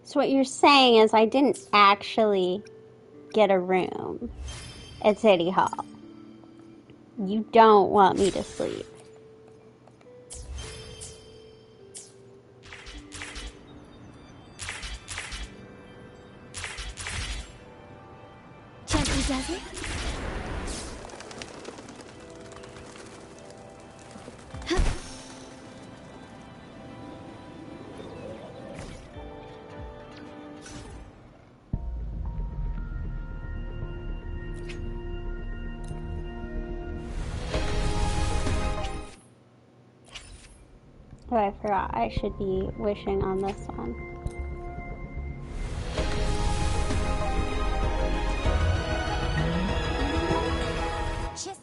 So what you're saying is I didn't actually get a room at City Hall. You don't want me to sleep. Gently does it? Oh, I forgot. I should be wishing on this one. Just...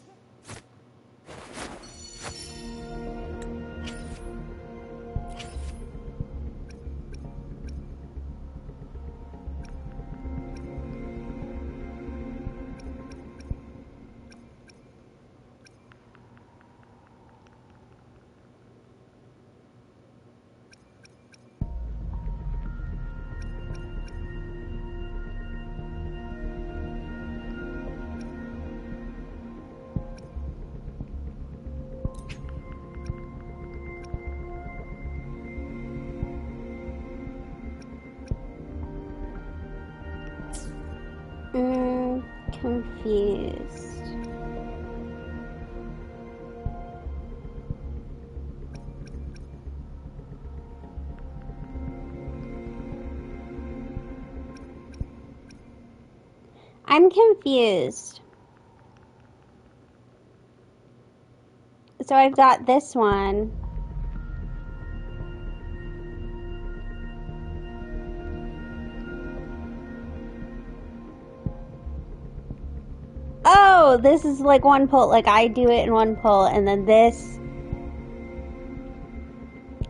Confused. I'm confused. So I've got this one. Oh, this is like one pull. Like I do it in one pull, and then this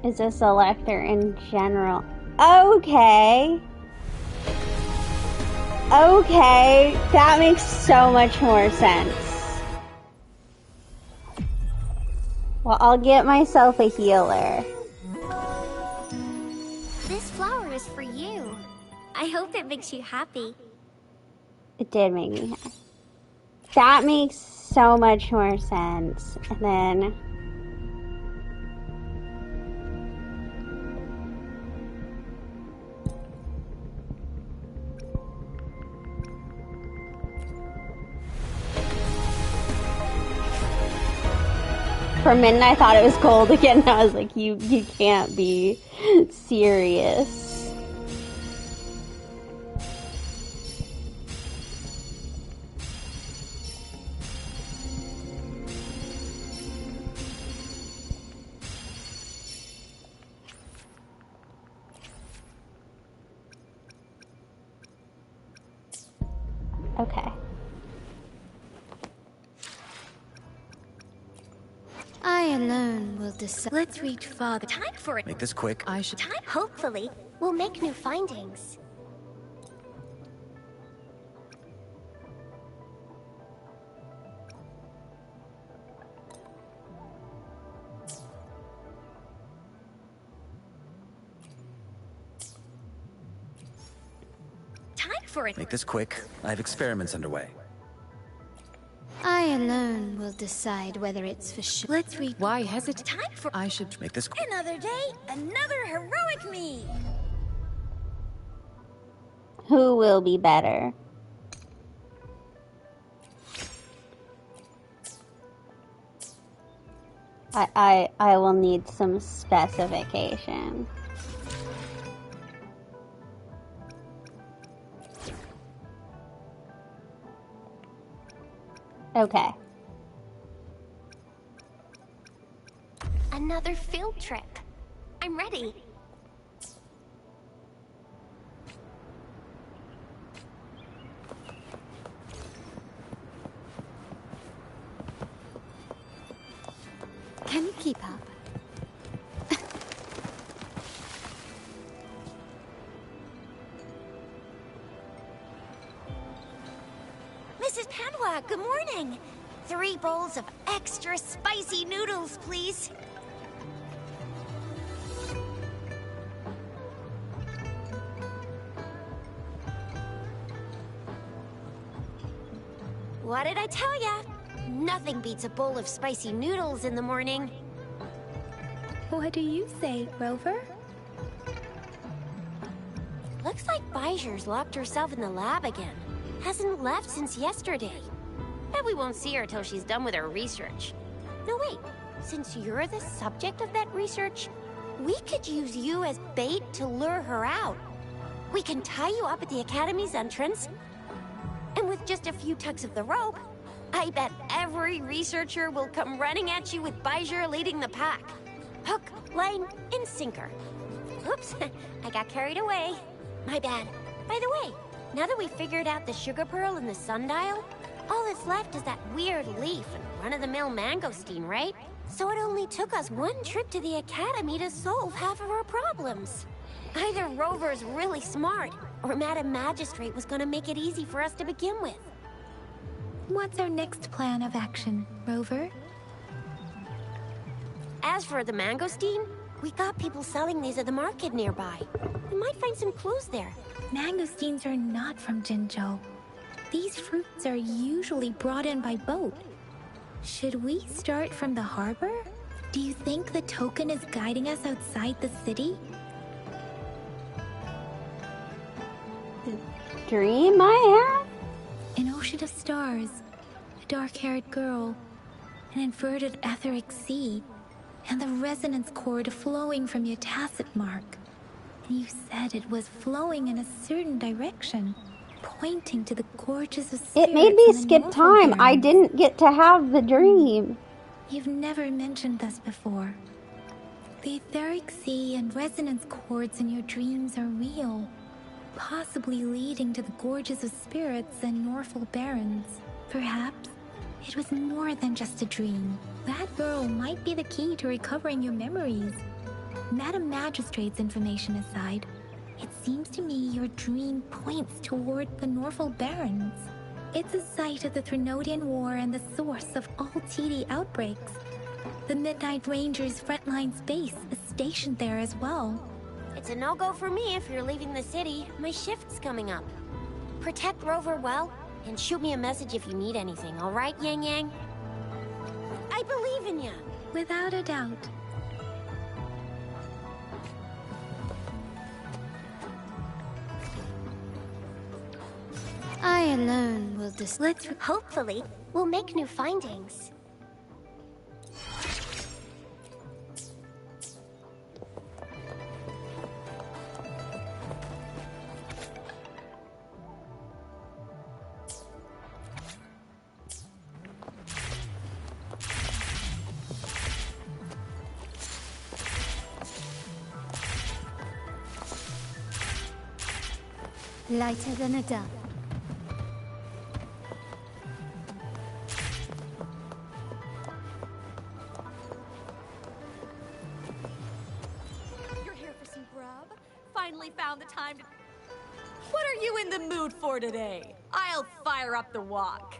is a selector in general. Okay. Okay, that makes so much more sense. Well, I'll get myself a healer. This flower is for you. I hope it makes you happy. It did make me happy. That makes so much more sense. And then... For a minute I thought it was cold again, and I was like, you can't be serious. Okay. I alone will decide. Let's reach farther. Time for it. Make this quick. I should... Time, hopefully, we'll make new findings. Time for it. Make this quick. I have experiments underway. I alone will decide whether it's for sure. Let's read. Why hesitate? Time for. I should... Make this quick. Another day, another heroic me. Who will be better? I will need some specification. Okay. Another field trip. I'm ready. Can you keep up? Mrs. Padua, good morning. 3 bowls of extra spicy noodles, please. What did I tell ya? Nothing beats a bowl of spicy noodles in the morning. What do you say, Rover? Looks like Bijou's locked herself in the lab again. Hasn't left since yesterday. Bet we won't see her till she's done with her research. No, wait. Since you're the subject of that research, we could use you as bait to lure her out. We can tie you up at the Academy's entrance, and with just a few tugs of the rope, I bet every researcher will come running at you with Bijou leading the pack. Hook, line, and sinker. Oops, I got carried away. My bad. By the way, now that we figured out the sugar pearl and the sundial, all that's left is that weird leaf and run-of-the-mill mangosteen, right? So it only took us one trip to the Academy to solve half of our problems. Either Rover's really smart, or Madam Magistrate was gonna make it easy for us to begin with. What's our next plan of action, Rover? As for the mangosteen, we got people selling these at the market nearby. We might find some clues there. Mangosteens are not from Jinzhou. These fruits are usually brought in by boat. Should we start from the harbor? Do you think the token is guiding us outside the city? Dream I have? An ocean of stars, a dark-haired girl, an inverted etheric sea, and the resonance cord flowing from your tacit mark. And you said it was flowing in a certain direction, pointing to the gorges of spirits. It made me skip time. I didn't get to have the dream. You've never mentioned this before. The etheric sea and resonance cords in your dreams are real, possibly leading to the gorges of spirits and Norfolk Barrens. Perhaps it was more than just a dream. That girl might be the key to recovering your memories. Madam Magistrate's information aside, it seems to me your dream points toward the Norfolk Barrens. It's a site of the Threnodian War and the source of all TD outbreaks. The Midnight Rangers' frontline base is stationed there as well. It's a no-go for me if you're leaving the city. My shift's coming up. Protect Rover well, and shoot me a message if you need anything, all right, Yang Yang? I believe in ya. Without a doubt. I alone will Hopefully, we'll make new findings. lighter than a dove. You're here for some grub? Finally found the time to... What are you in the mood for today? I'll fire up the wok.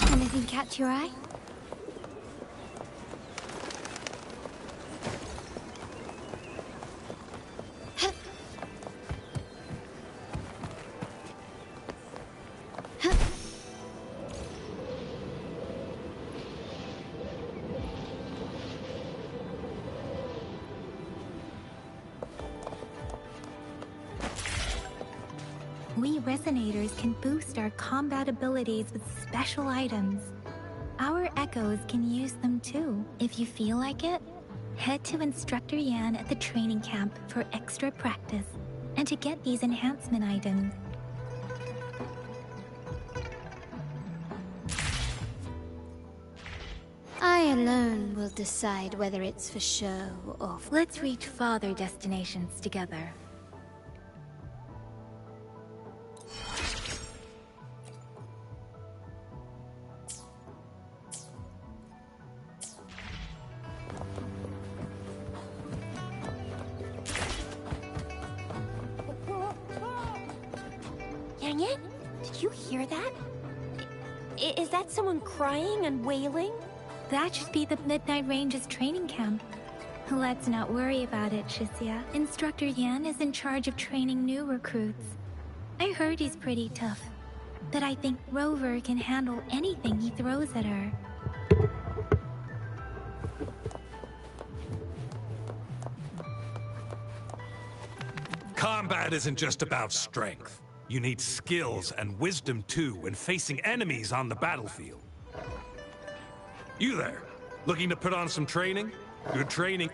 Anything catch your eye? We Resonators can boost our combat abilities with special items. Our Echoes can use them too. If you feel like it, head to Instructor Yan at the training camp for extra practice and to get these enhancement items. I alone will decide whether it's for show or for... Let's reach farther destinations together. Dang it! Did you hear that? Is that someone crying and wailing? That should be the Midnight Range's training camp. Let's not worry about it, Shisia. Instructor Yan is in charge of training new recruits. I heard he's pretty tough, but I think Rover can handle anything he throws at her. Combat isn't just about strength. You need skills and wisdom too when facing enemies on the battlefield. You there, looking to put on some training? Good training.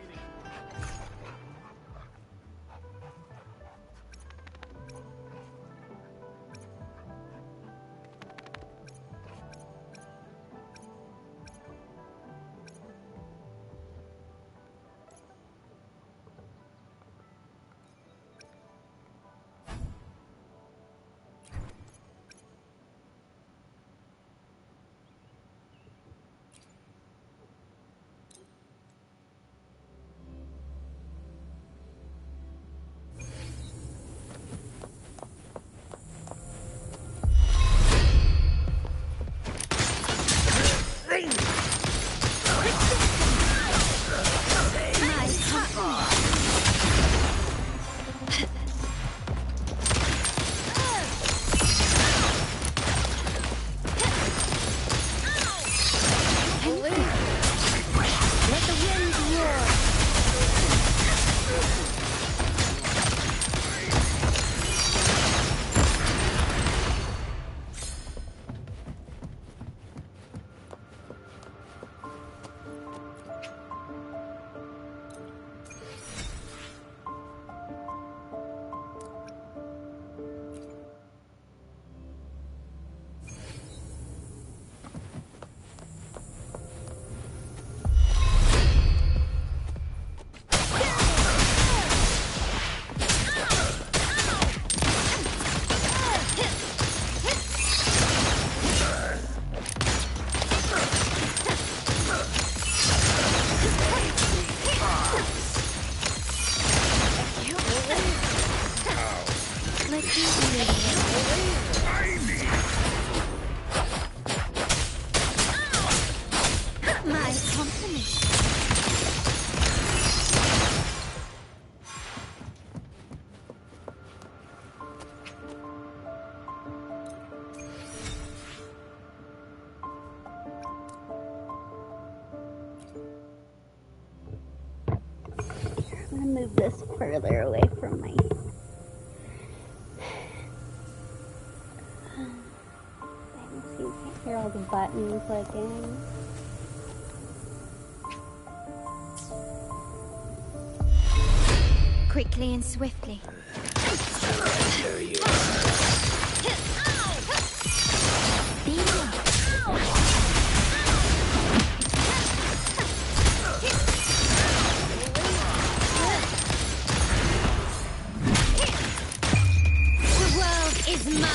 I'm gonna move this further away from my... Thanks, you can't hear all the buttons clicking. Quickly and swiftly. There you are. The world is mine.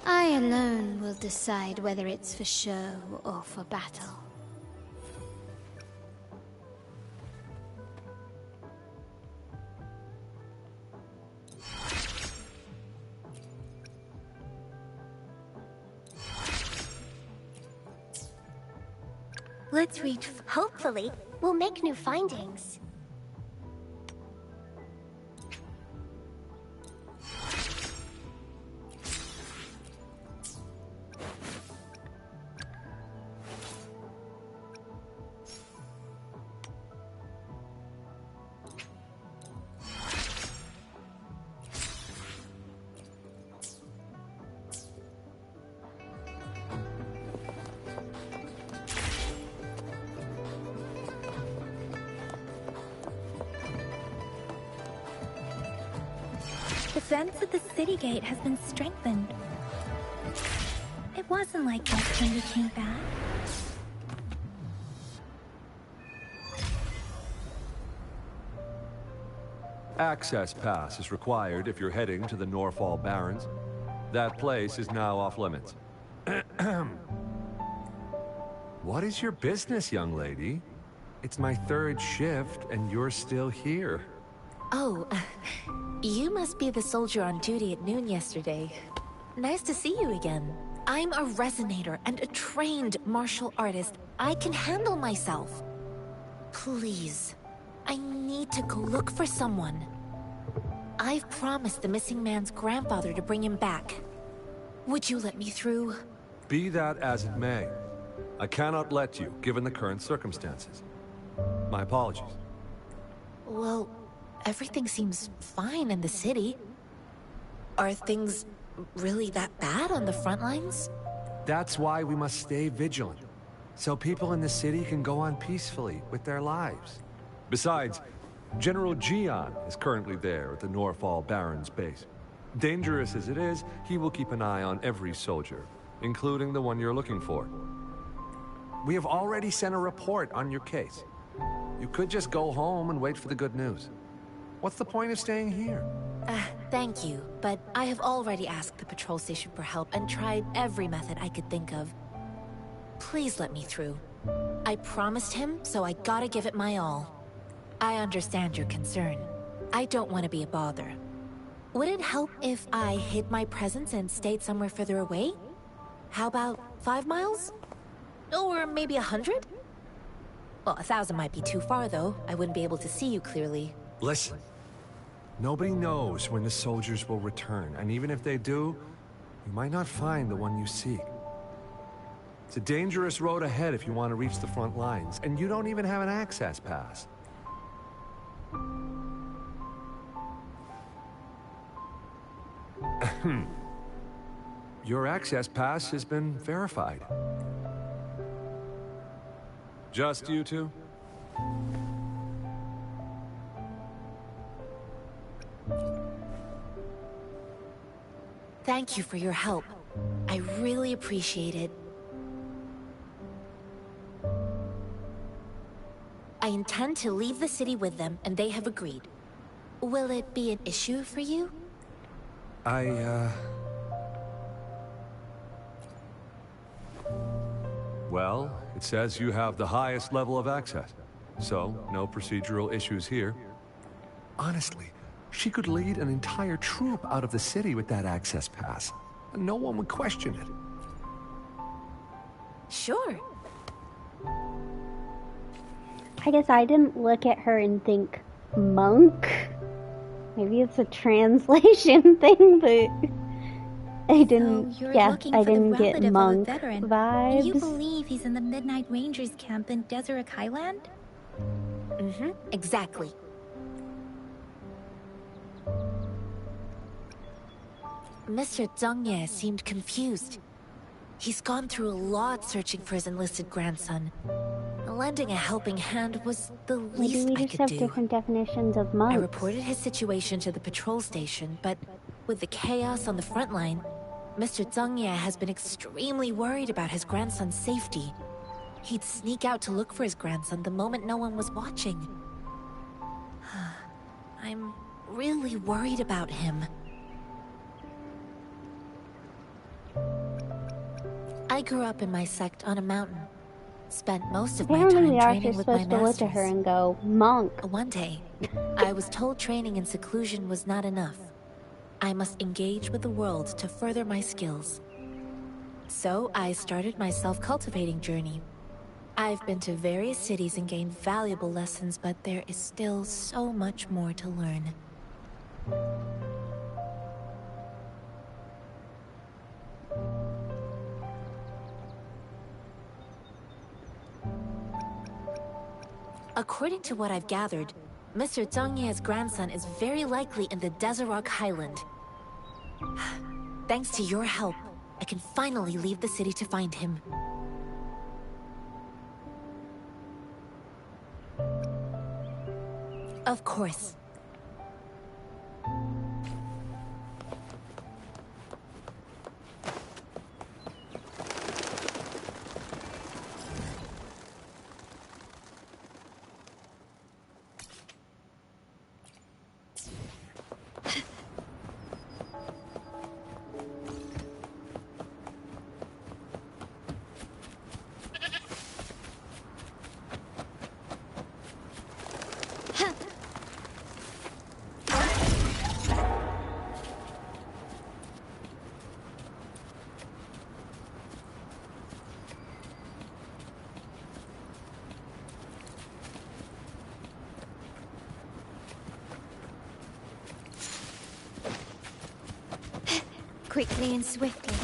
I alone will decide whether it's for show or for battle. Let's reach. Hopefully, we'll make new findings. Defense at the city gate has been strengthened. It wasn't like this when we came back. Access pass is required if you're heading to the Norfall Barrens. That place is now off limits. What is your business, young lady? It's my third shift, and you're still here. Oh, you must be the soldier on duty at noon yesterday. Nice to see you again. I'm a resonator and a trained martial artist. I can handle myself. Please, I need to go look for someone. I've promised the missing man's grandfather to bring him back. Would you let me through? Be that as it may, I cannot let you, given the current circumstances. My apologies. Well, everything seems fine in the city. Are things really that bad on the front lines? That's why we must stay vigilant, so people in the city can go on peacefully with their lives. Besides, General Gian is currently there at the Norfall Barrens base. Dangerous as it is, he will keep an eye on every soldier, including the one you're looking for. We have already sent a report on your case. You could just go home and wait for the good news. What's the point of staying here? Thank you, but I have already asked the patrol station for help and tried every method I could think of. Please let me through. I promised him, so I gotta give it my all. I understand your concern. I don't want to be a bother. Would it help if I hid my presence and stayed somewhere further away? How about 5 miles? Or maybe 100? Well, 1,000 might be too far, though. I wouldn't be able to see you clearly. Listen. Nobody knows when the soldiers will return, and even if they do, you might not find the one you seek. It's a dangerous road ahead if you want to reach the front lines, and you don't even have an access pass. Your access pass has been verified. Just you two? Thank you for your help. I really appreciate it. I intend to leave the city with them, and they have agreed. Will it be an issue for you? Well, it says you have the highest level of access, so no procedural issues here. Honestly, she could lead an entire troop out of the city with that access pass, and no one would question it. Sure. I guess I didn't look at her and think monk. Maybe it's a translation thing, but I didn't. So Yeah, I didn't get monk vibes. And you believe he's in the Midnight Rangers camp in Deseret Highland? Exactly. Mr. Zhengye seemed confused. He's gone through a lot searching for his enlisted grandson. Lending a helping hand was the least Maybe we I just could have do. different definitions of monk. I reported his situation to the patrol station, but with the chaos on the front line, Mr. Zhengye has been extremely worried about his grandson's safety. He'd sneak out to look for his grandson the moment no one was watching. I'm really worried about him. I grew up in my sect on a mountain. Spent most of my Apparently time we are training just with my supposed to look masters. at her and go, monk. One day, I was told training in seclusion was not enough. I must engage with the world to further my skills. So I started my self-cultivating journey. I've been to various cities and gained valuable lessons, but there is still so much more to learn. According to what I've gathered, Mr. Zhengye's grandson is very likely in the Deseret Highland. Thanks to your help, I can finally leave the city to find him. Of course. quickly and swiftly.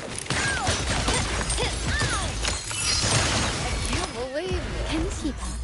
You believe it? Can you keep up?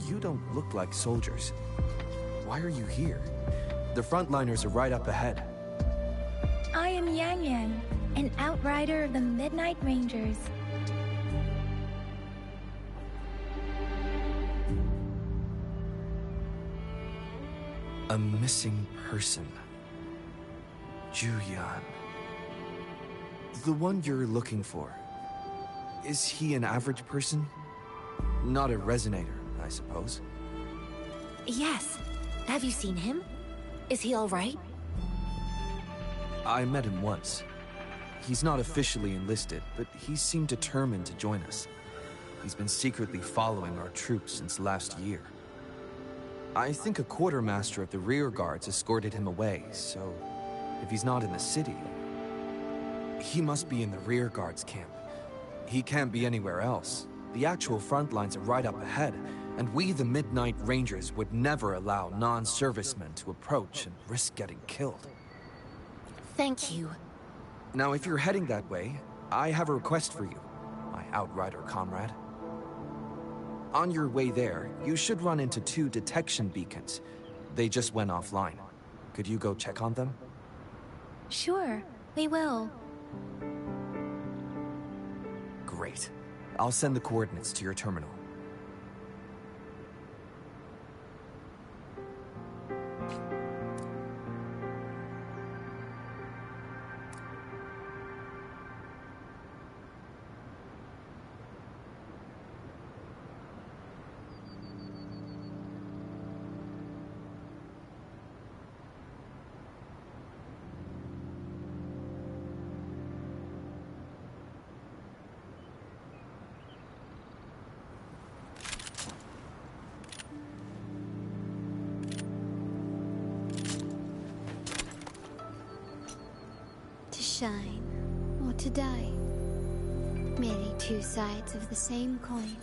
You don't look like soldiers. Why are you here? The frontliners are right up ahead. I am Yang Yang, an outrider of the Midnight Rangers. A missing person. Juyan. The one you're looking for. Is he an average person? Not a resonator, I suppose. Yes. Have you seen him? Is he all right? I met him once. He's not officially enlisted, but he seemed determined to join us. He's been secretly following our troops since last year. I think a quartermaster of the rear guards escorted him away, so if he's not in the city, he must be in the rear guards camp. He can't be anywhere else. The actual front lines are right up ahead, and we, the Midnight Rangers, would never allow non-servicemen to approach and risk getting killed. Thank you. Now, if you're heading that way, I have a request for you, my outrider comrade. On your way there, you should run into 2 detection beacons. They just went offline. Could you go check on them? Sure, we will. Great. I'll send the coordinates to your terminal. Shine or to die. Merely 2 sides of the same coin.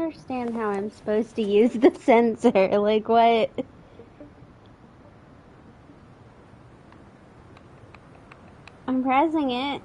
understand how I'm supposed to use the sensor. Like, what? I'm pressing it.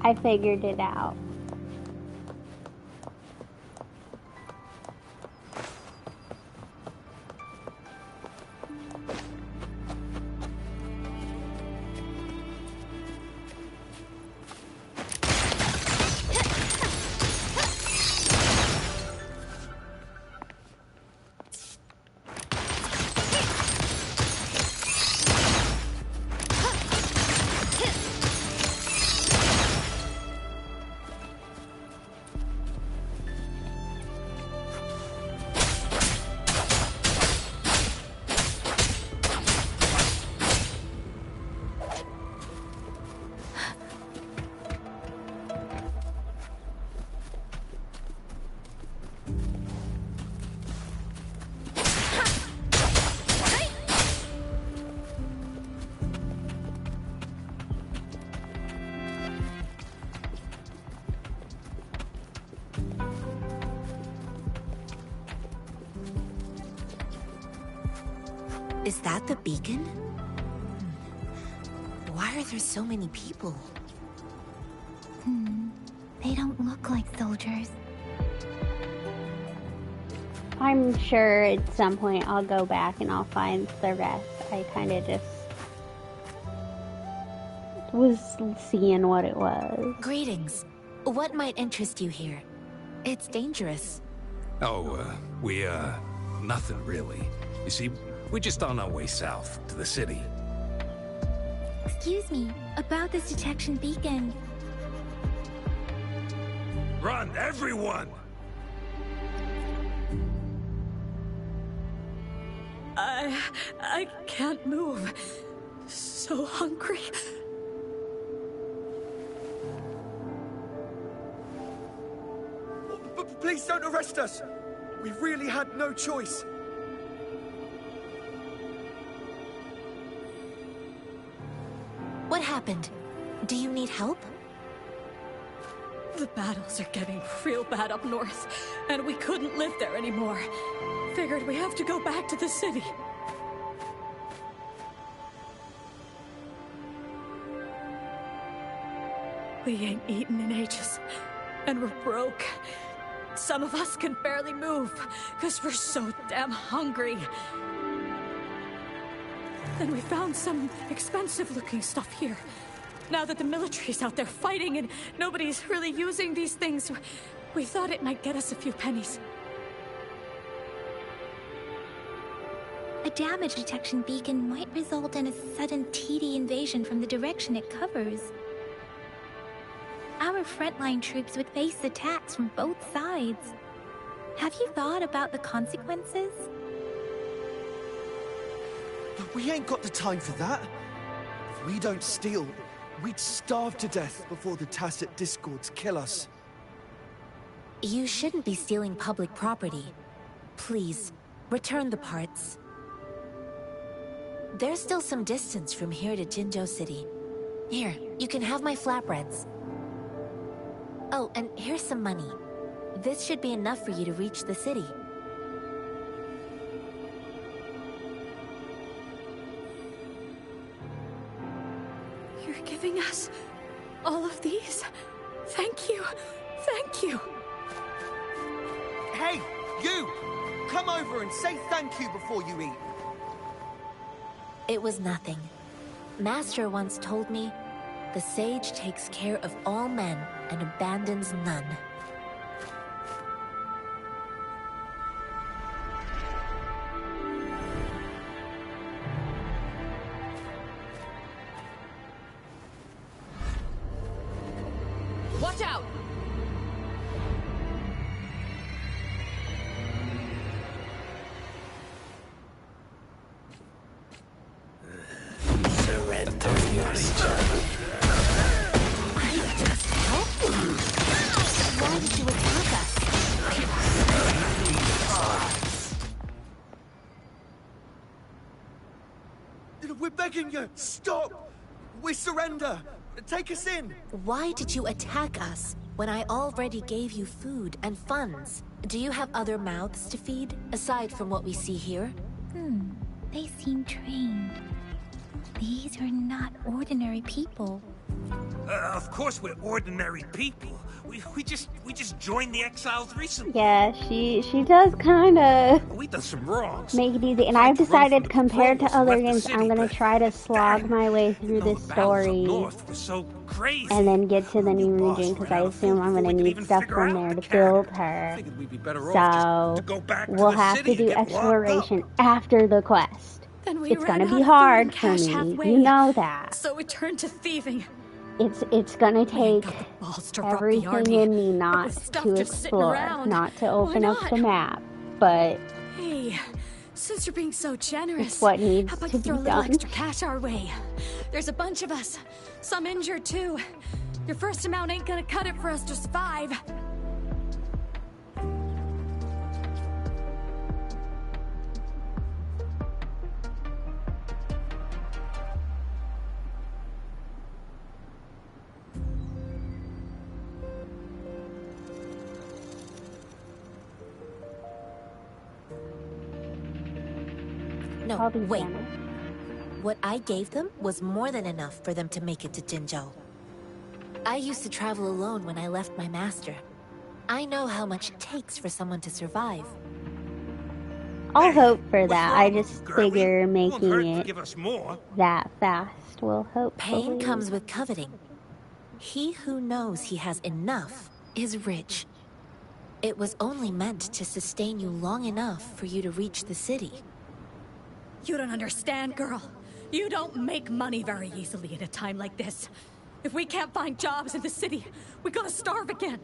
I figured it out. Is that the beacon? Why are there so many people? They don't look like soldiers. I'm sure at some point I'll go back and I'll find the rest. I kind of just was seeing what it was. Greetings. What might interest you here? It's dangerous. Oh, nothing really. You see, we're just on our way south to the city. Excuse me, about this detection beacon. Run, everyone! I can't move. So hungry. Please don't arrest us! We really had no choice. What happened? Do you need help? The battles are getting real bad up north, and we couldn't live there anymore. Figured we have to go back to the city. We ain't eaten in ages, and we're broke. Some of us can barely move, because we're so damn hungry. Then we found some expensive-looking stuff here. Now that the military's out there fighting and nobody's really using these things, we thought it might get us a few pennies. A damage detection beacon might result in a sudden TD invasion from the direction it covers. Our frontline troops would face attacks from both sides. Have you thought about the consequences? But we ain't got the time for that. If we don't steal, we'd starve to death before the Tacit Discords kill us. You shouldn't be stealing public property. Please, return the parts. There's still some distance from here to Jinzhou City. Here, you can have my flatbreads. Oh, and here's some money. This should be enough for you to reach the city. You're giving us all of these? Thank you. Thank you. Hey, you! Come over and say thank you before you eat. It was nothing. Master once told me, the sage takes care of all men and abandons none. Watch out! Surrender yourself. I just helped you. Why did you attack us? We're begging you! Stop! We surrender! Take us in! Why did you attack us when I already gave you food and funds? Do you have other mouths to feed, aside from what we see here? They seem trained. These are not ordinary people. Of course we're ordinary people. We just joined the Exiles recently. Yeah, she does kind of We done some wrongs. make it easy. And I've decided, compared to other games, I'm gonna try to slog my way through this story So crazy. and then get to the new region, because I assume I'm gonna need stuff from there to build her. So we'll have to do exploration after the quest. Then we It's ran gonna out be of hard food for and cash me. halfway. You know that. So we turned to thieving. It's gonna take to rob the everything army. in me not With stuff to just sitting explore, around. not to Why open up not? the map, but Hey, since you're being so generous, it's what needs how about to you throw be a little done. extra cash our way? There's a bunch of us, some injured too. Your first amount ain't gonna cut it for us to survive. No, wait. What I gave them was more than enough for them to make it to Jinzhou. I used to travel alone when I left my master. I know how much it takes for someone to survive. I'll hope for that. I just figure making it Give us more. that fast will hopefully. Pain comes with coveting. He who knows he has enough is rich. It was only meant to sustain you long enough for you to reach the city. You don't understand, girl. You don't make money very easily at a time like this. If we can't find jobs in the city, we're gonna starve again.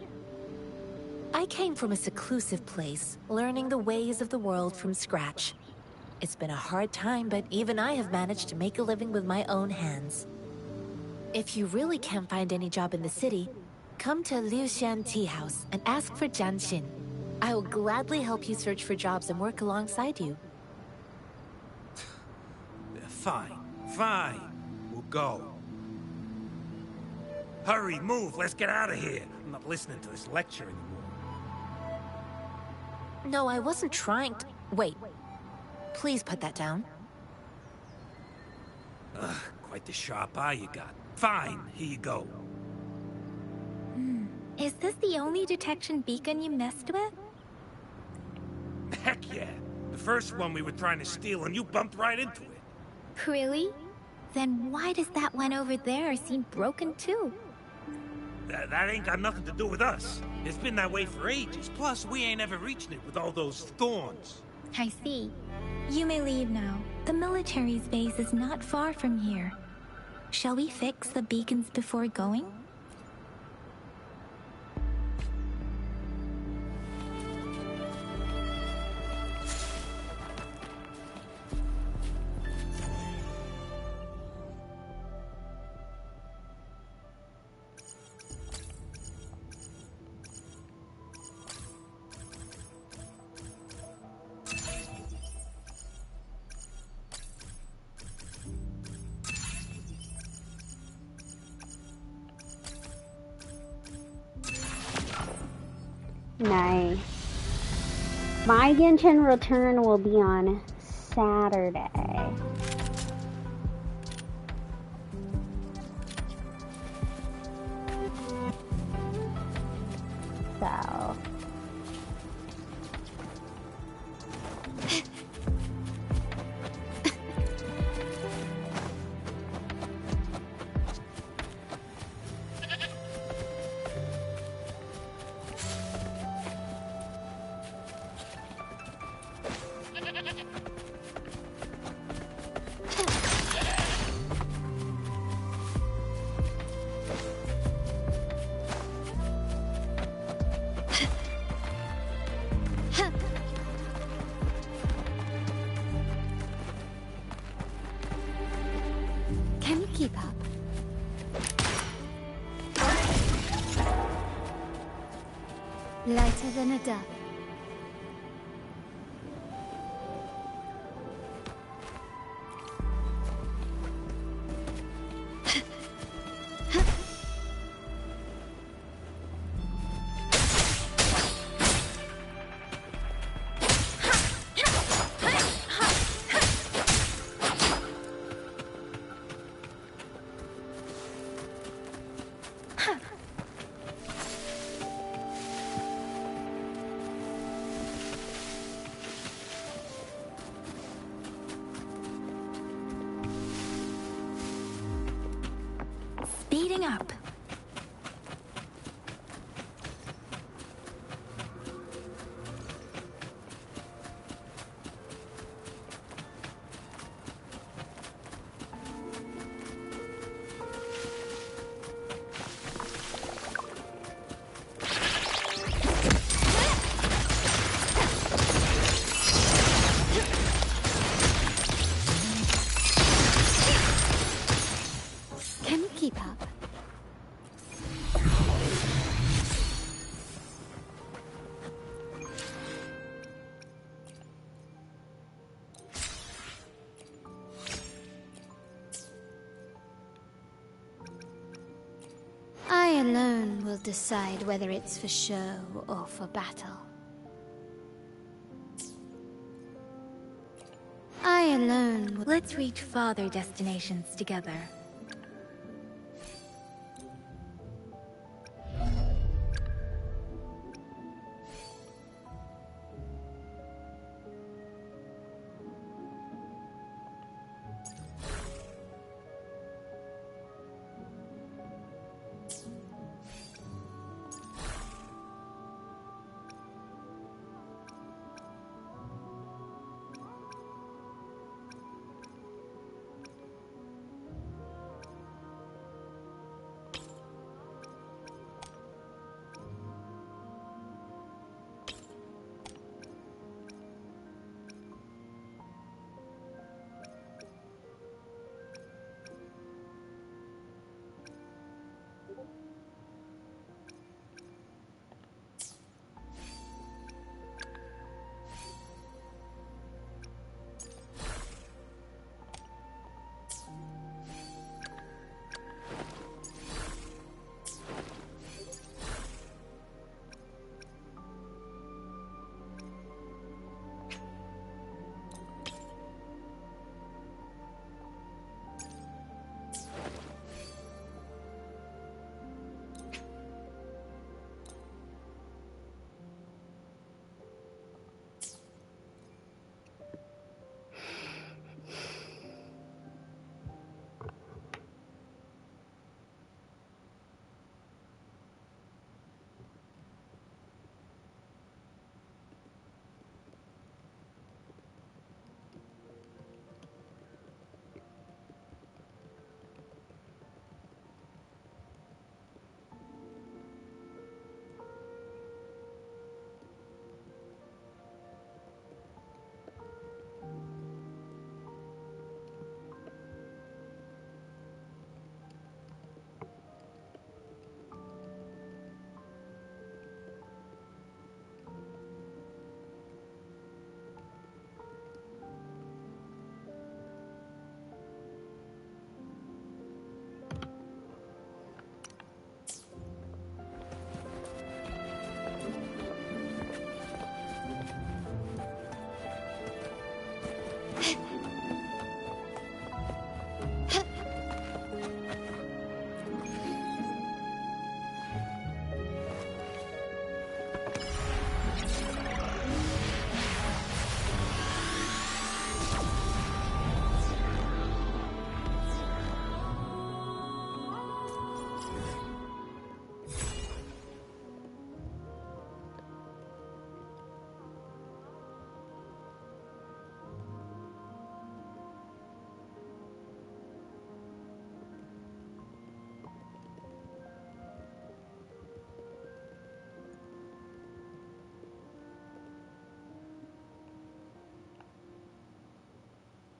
I came from a seclusive place, learning the ways of the world from scratch. It's been a hard time, but even I have managed to make a living with my own hands. If you really can't find any job in the city, come to Liu Xian Tea House and ask for Jian Xin. I will gladly help you search for jobs and work alongside you. Fine. We'll go. Hurry, move, let's get out of here. I'm not listening to this lecture anymore. No, I wasn't trying to... Wait. Please put that down. Ugh, quite the sharp eye you got. Fine, here you go. Is this the only detection beacon you messed with? Heck yeah. The first one we were trying to steal and you bumped right into it. Really? Then why does that one over there seem broken too? That ain't got nothing to do with us. It's been that way for ages. Plus, we ain't ever reached it with all those thorns. I see. You may leave now. The military's base is not far from here. Shall we fix the beacons before going? Nice. My Genshin return will be on Saturday. So... Lighter than a dove. Speeding up. Can you keep up? I alone will decide whether it's for show or for battle. I alone will... Let's reach farther destinations together.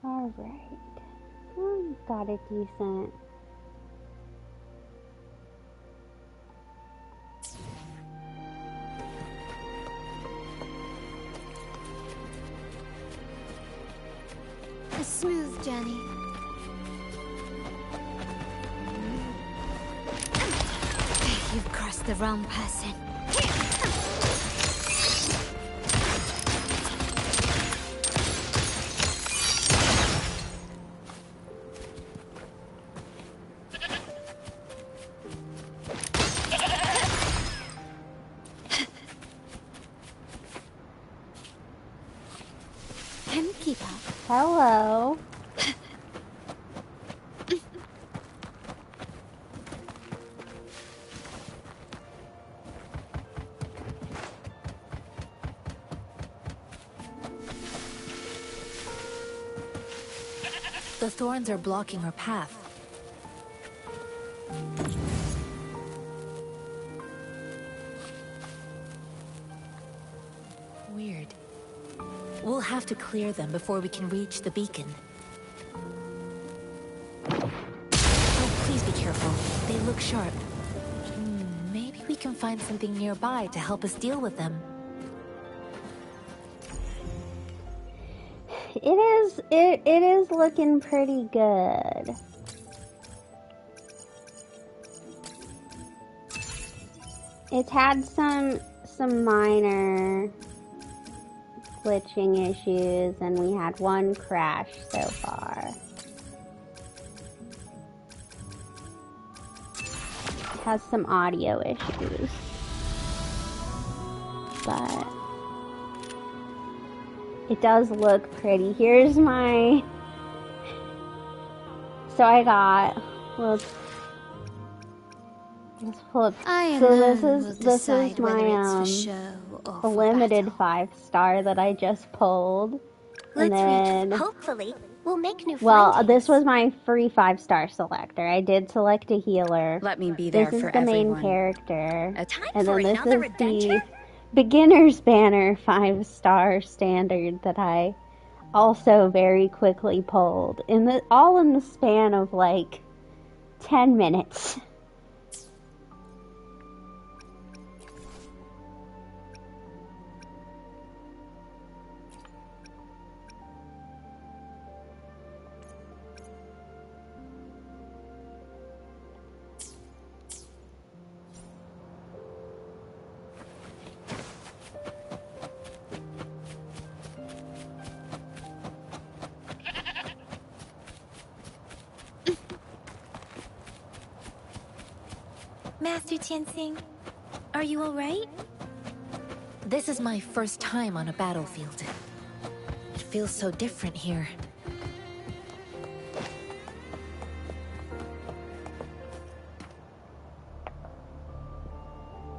Alright. Got it decent. smooth journey. You've crossed the wrong person. Keeper. Hello. The thorns are blocking our path. Weird. We'll have to clear them before we can reach the beacon. Oh, please be careful. They look sharp. Maybe we can find something nearby to help us deal with them. It is looking pretty good. It's had some minor glitching issues, and we had one crash so far. It has some audio issues, but it does look pretty. Here's my... So I got... Let's pull up. So this is my the limited 5-star that I just pulled. And then Hopefully, we'll make new well, friends. this was my free 5-star selector. I did select a healer. Let me be there This for is the main everyone. character. Time And for then this another is adventure? the beginner's banner 5-star standard that I also very quickly pulled. All in the span of like 10 minutes. Master Tianxing, are you alright? This is my first time on a battlefield. It feels so different here.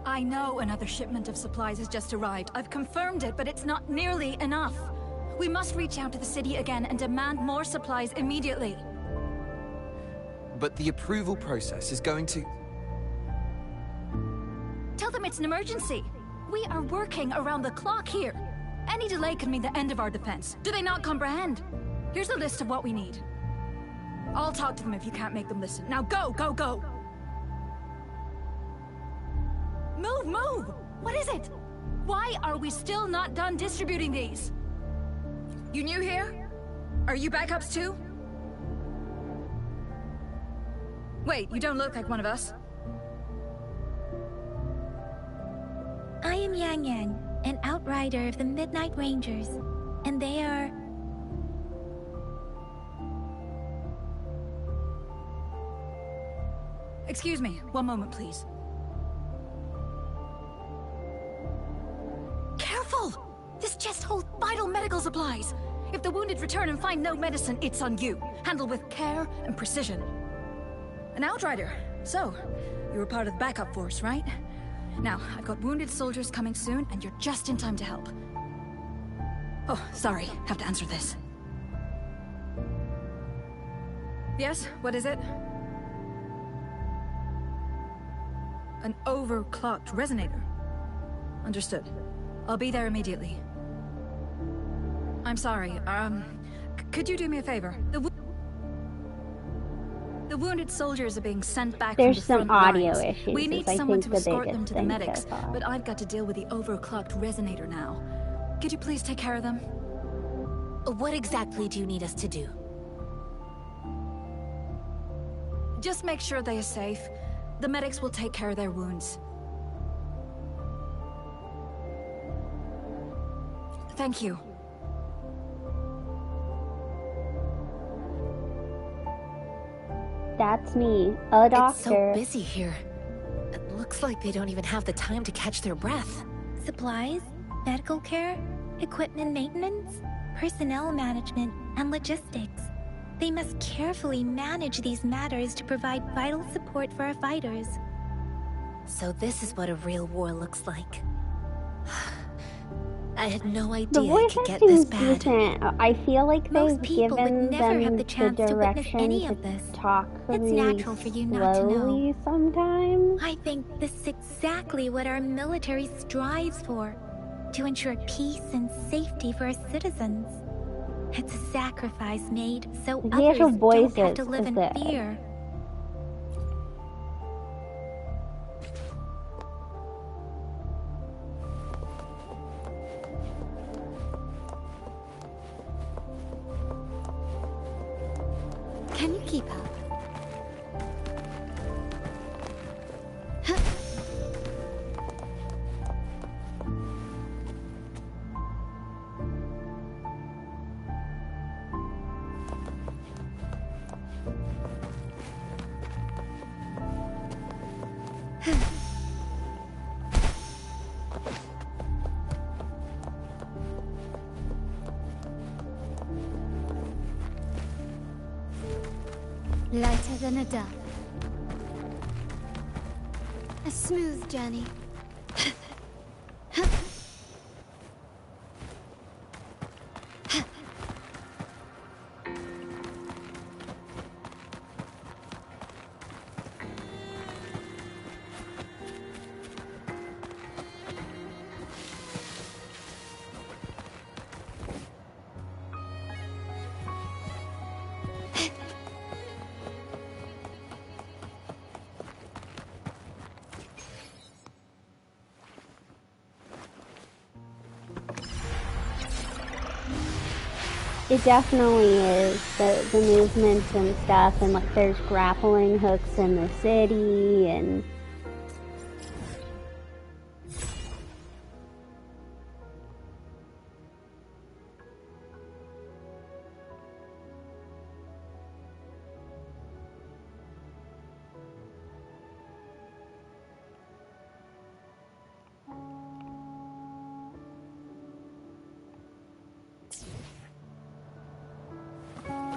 I know another shipment of supplies has just arrived. I've confirmed it, but it's not nearly enough. We must reach out to the city again and demand more supplies immediately. But the approval process is going to... Tell them it's an emergency. We are working around the clock here. Any delay could mean the end of our defense. Do they not comprehend? Here's a list of what we need. I'll talk to them if you can't make them listen. Now go, go, go! Move, move! What is it? Why are we still not done distributing these? You new here? Are you backups too? Wait, you don't look like one of us. I am Yang Yang, an outrider of the Midnight Rangers, and they are... Excuse me, one moment please. Careful! This chest holds vital medical supplies. If the wounded return and find no medicine, it's on you. Handle with care and precision. An outrider. So, you were part of the backup force, right? Now, I've got wounded soldiers coming soon, and you're just in time to help. Oh, sorry. Have to answer this. Yes? What is it? An overclocked resonator. Understood. I'll be there immediately. I'm sorry, could you do me a favor? The wounded soldiers are being sent back from the front lines. There's some audio issues. We need someone to escort them to the medics, but I've got to deal with the overclocked resonator now. Could you please take care of them? What exactly do you need us to do? Just make sure they are safe. The medics will take care of their wounds. Thank you. That's me, a doctor. It's so busy here. It looks like they don't even have the time to catch their breath. Supplies, medical care, equipment maintenance, personnel management, and logistics. They must carefully manage these matters to provide vital support for our fighters. So this is what a real war looks like. I had no The idea voice it could get this acting's bad. decent. I feel like Most they've people would given never them have the chance to witness direction any to of this. talk It's really natural for you not to know. slowly sometimes. I think this is exactly what our military strives for, to ensure peace and safety for our citizens. It's a sacrifice made so The actual others voice don't have to is live in good. fear. Can you keep up? Lighter than a dove. A smooth journey. It definitely is. The movements and stuff, and like there's grappling hooks in the city, and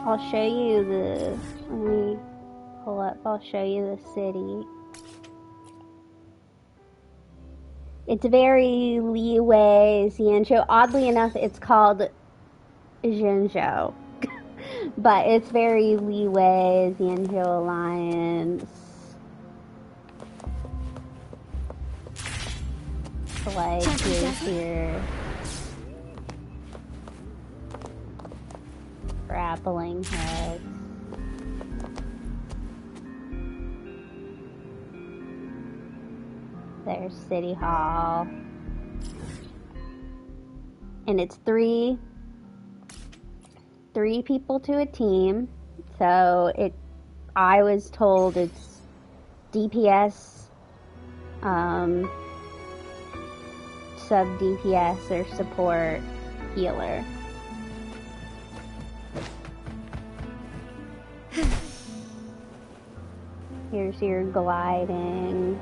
I'll show you the, let me pull up, I'll show you the city. It's very Leeway, Xianzhou. Oddly enough, it's called Zhenzhou. But it's very Leeway, Xianzhou Alliance. Like, here's your grappling hooks. There's City Hall. And it's three people to a team. So I was told it's DPS, sub DPS or support healer. Here's your gliding.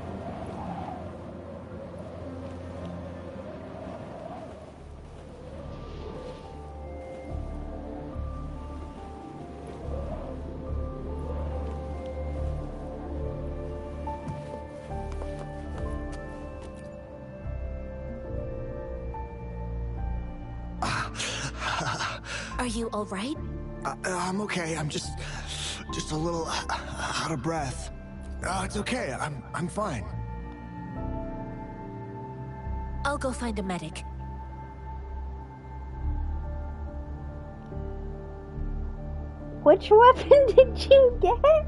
Are you all right? I'm okay. I'm just a little out of breath. It's okay. I'm fine. I'll go find a medic. Which weapon did you get?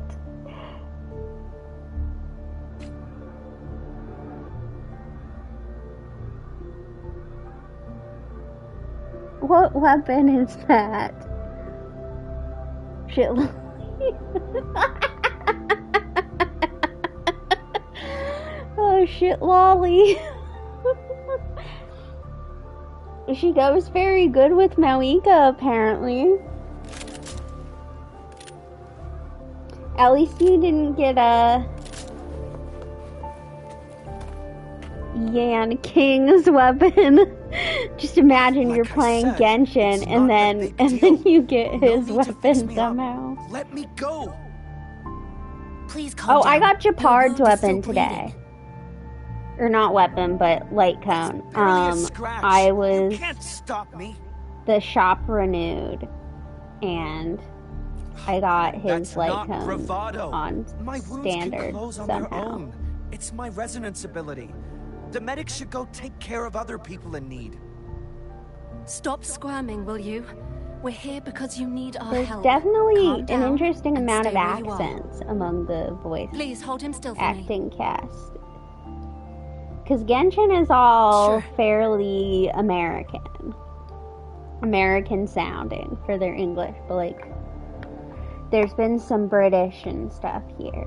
What weapon is that? Shit. Oh shit, lolly. She goes very good with Malika, apparently. At least you didn't get a Yan King's weapon. Just imagine you're playing Genshin and then you get his weapon somehow. Let me go. Please calm Oh, down. I got Japard's Your wound is weapon still today. Or not weapon, but light cone. I was Can't stop me. the shop renewed, and I got his That's light not cone bravado. on My wounds standard can close on their somehow. own. It's my resonance ability. The medics should go take care of other people in need. Stop squirming, will you? We're here because you need our There's help. definitely Calm an down interesting and amount of stay where you are. accents among the voice Please hold him still for me. acting cast. Because Genshin is all fairly American sounding for their English, but like, there's been some British and stuff here.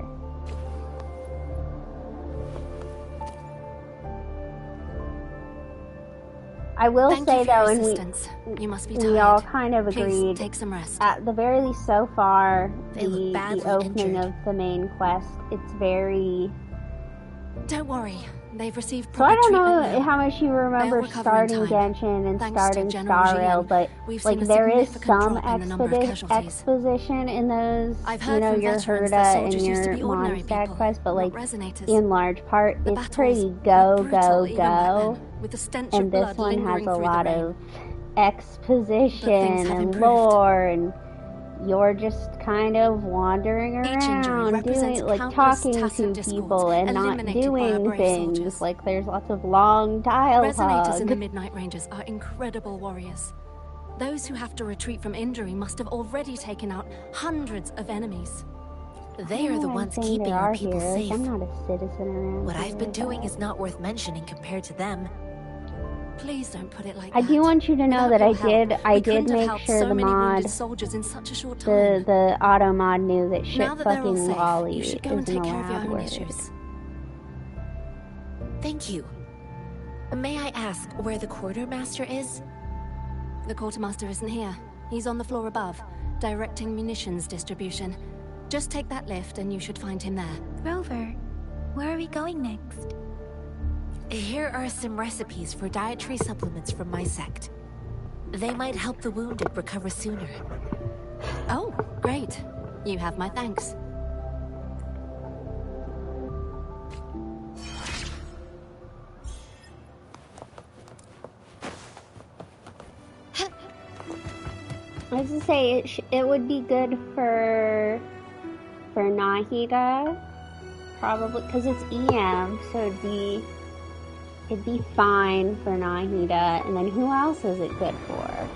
I will Thank say you for though, your and assistance. You must be we all tired. kind of Please agreed, take some rest. at the very least so far, They look the badly opening injured. of the main quest, it's very... Don't worry. They've received So I proper don't know treatment now. how much you remember They'll recover in starting time. Genshin and Thanks to starting General Star Rail, Jian, but we've like seen a there is significant some drop in the number of casualties. exposition in those, I've you heard know, from your veterans Herda that and soldiers used to your be ordinary Mondstadt people, quest, but not like resonators. in large part, The it's battles pretty were go, brutal go, even back go. then, with the stench And of this blood one has lingering a through lot the rain. of exposition have and improved. lore, and you're just kind of wandering Each injury around, represents doing like countless talking tacit to discords people and not eliminated by our doing brave things. soldiers. Like there's lots of long Resonators in the dialogue. Midnight Rangers are incredible warriors. Those who have to retreat from injury must have already taken out hundreds of enemies. They are the ones keeping our people safe. I'm not a citizen around What I've here, been doing but- is not worth mentioning compared to them. Please don't put it like I that. do want you to know Without that I your help, did we couldn't have make helped sure so the many wounded mod, soldiers in such a short time. the auto mod knew that shit Now that they're all fucking safe, lolly you should go and isn't take care of your allowed own word. issues. Thank you. May I ask where the quartermaster is? The quartermaster isn't here. He's on the floor above, directing munitions distribution. Just take that lift and you should find him there. Rover, where are we going next? Here are some recipes for dietary supplements from my sect. They might help the wounded recover sooner. Oh, great. You have my thanks. I was to say it would be good for Nahida, probably because it's EM, so it'd be fine for Nahida. And then who else is it good for?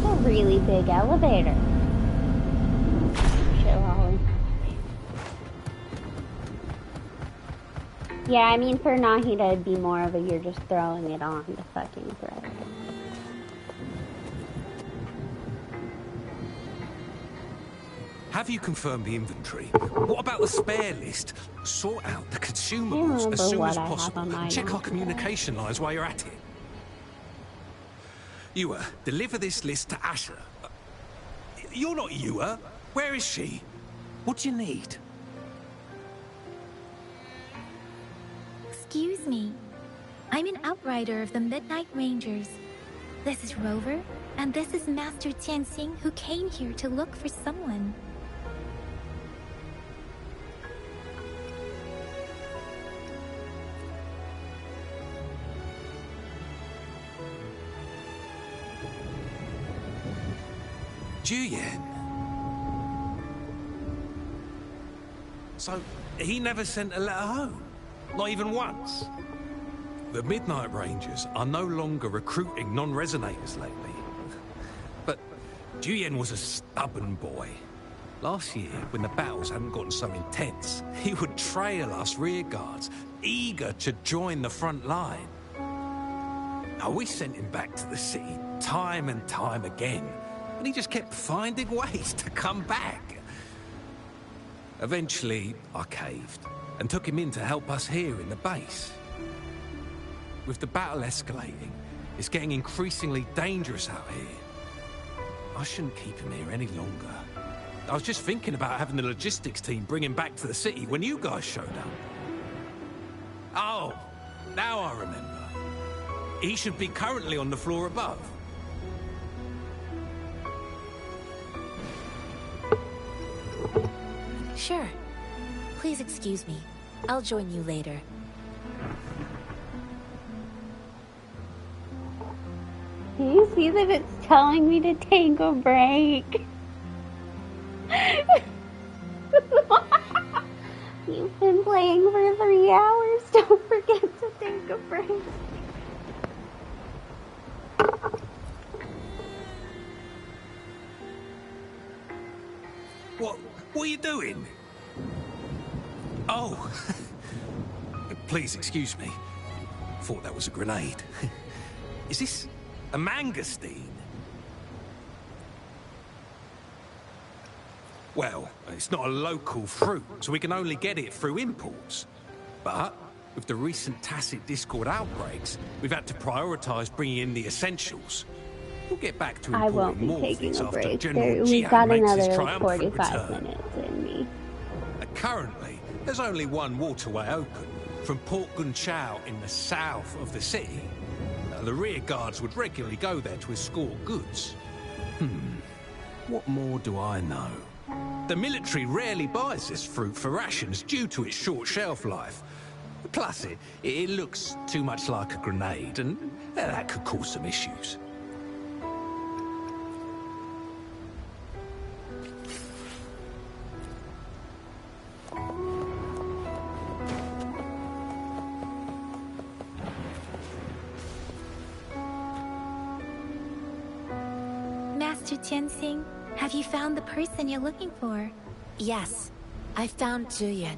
A really big elevator. Yeah, I mean, for Nahida, it'd be more of a you're just throwing it on the fucking thread. Have you confirmed the inventory? What about the spare list? Sort out the consumables as soon as possible. Check our communication lines while you're at it. Ewa, deliver this list to Asher. You're not Ewa. Where is she? What do you need? Excuse me. I'm an outrider of the Midnight Rangers. This is Rover, and this is Master Tianxing, who came here to look for someone. Juyen. So, he never sent a letter home? Not even once? The Midnight Rangers are no longer recruiting non-resonators lately. But Juyen was a stubborn boy. Last year, when the battles hadn't gotten so intense, he would trail us rearguards, eager to join the front line. Now, we sent him back to the city time and time again, and he just kept finding ways to come back. Eventually, I caved and took him in to help us here in the base. With the battle escalating, it's getting increasingly dangerous out here. I shouldn't keep him here any longer. I was just thinking about having the logistics team bring him back to the city when you guys showed up. Oh, now I remember. He should be currently on the floor above. Sure. Please excuse me. I'll join you later. Do you see that it's telling me to take a break? You've been playing for 3 hours. Don't forget to take a break. What are you doing? Oh. Please excuse me. Thought that was a grenade. Is this a mangosteen? Well, it's not a local fruit, so we can only get it through imports. But with the recent Tacit Discord outbreaks, we've had to prioritize bringing in the essentials. We'll get back to I won't importing be more taking things a after break. General We've Jian got makes his another like triumphant 45 return. minutes in me. Currently, there's only one waterway open, from Port Gunchao in the south of the city. The rear guards would regularly go there to escort goods. What more do I know? The military rarely buys this fruit for rations due to its short shelf life. Plus, it looks too much like a grenade, and that could cause some issues. Master Tianxing, have you found the person you're looking for? Yes, I found Juyen.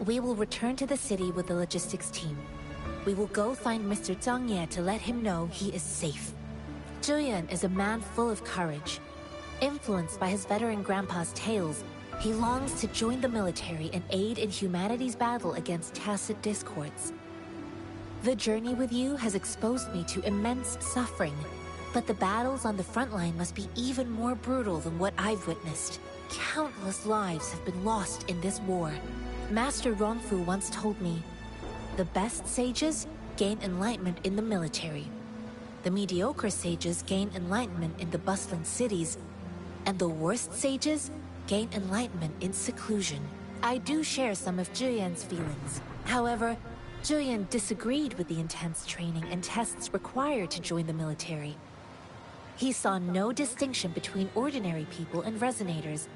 We will return to the city with the logistics team. We will go find Mr. Zhang Ye to let him know he is safe. Juyen is a man full of courage. Influenced by his veteran grandpa's tales, he longs to join the military and aid in humanity's battle against Tacit Discords. The journey with you has exposed me to immense suffering, but the battles on the front line must be even more brutal than what I've witnessed. Countless lives have been lost in this war. Master Rongfu once told me, the best sages gain enlightenment in the military. The mediocre sages gain enlightenment in the bustling cities, and the worst sages gain enlightenment in seclusion. I do share some of Juyen's feelings. However, Juyen disagreed with the intense training and tests required to join the military. He saw no distinction between ordinary people and resonators,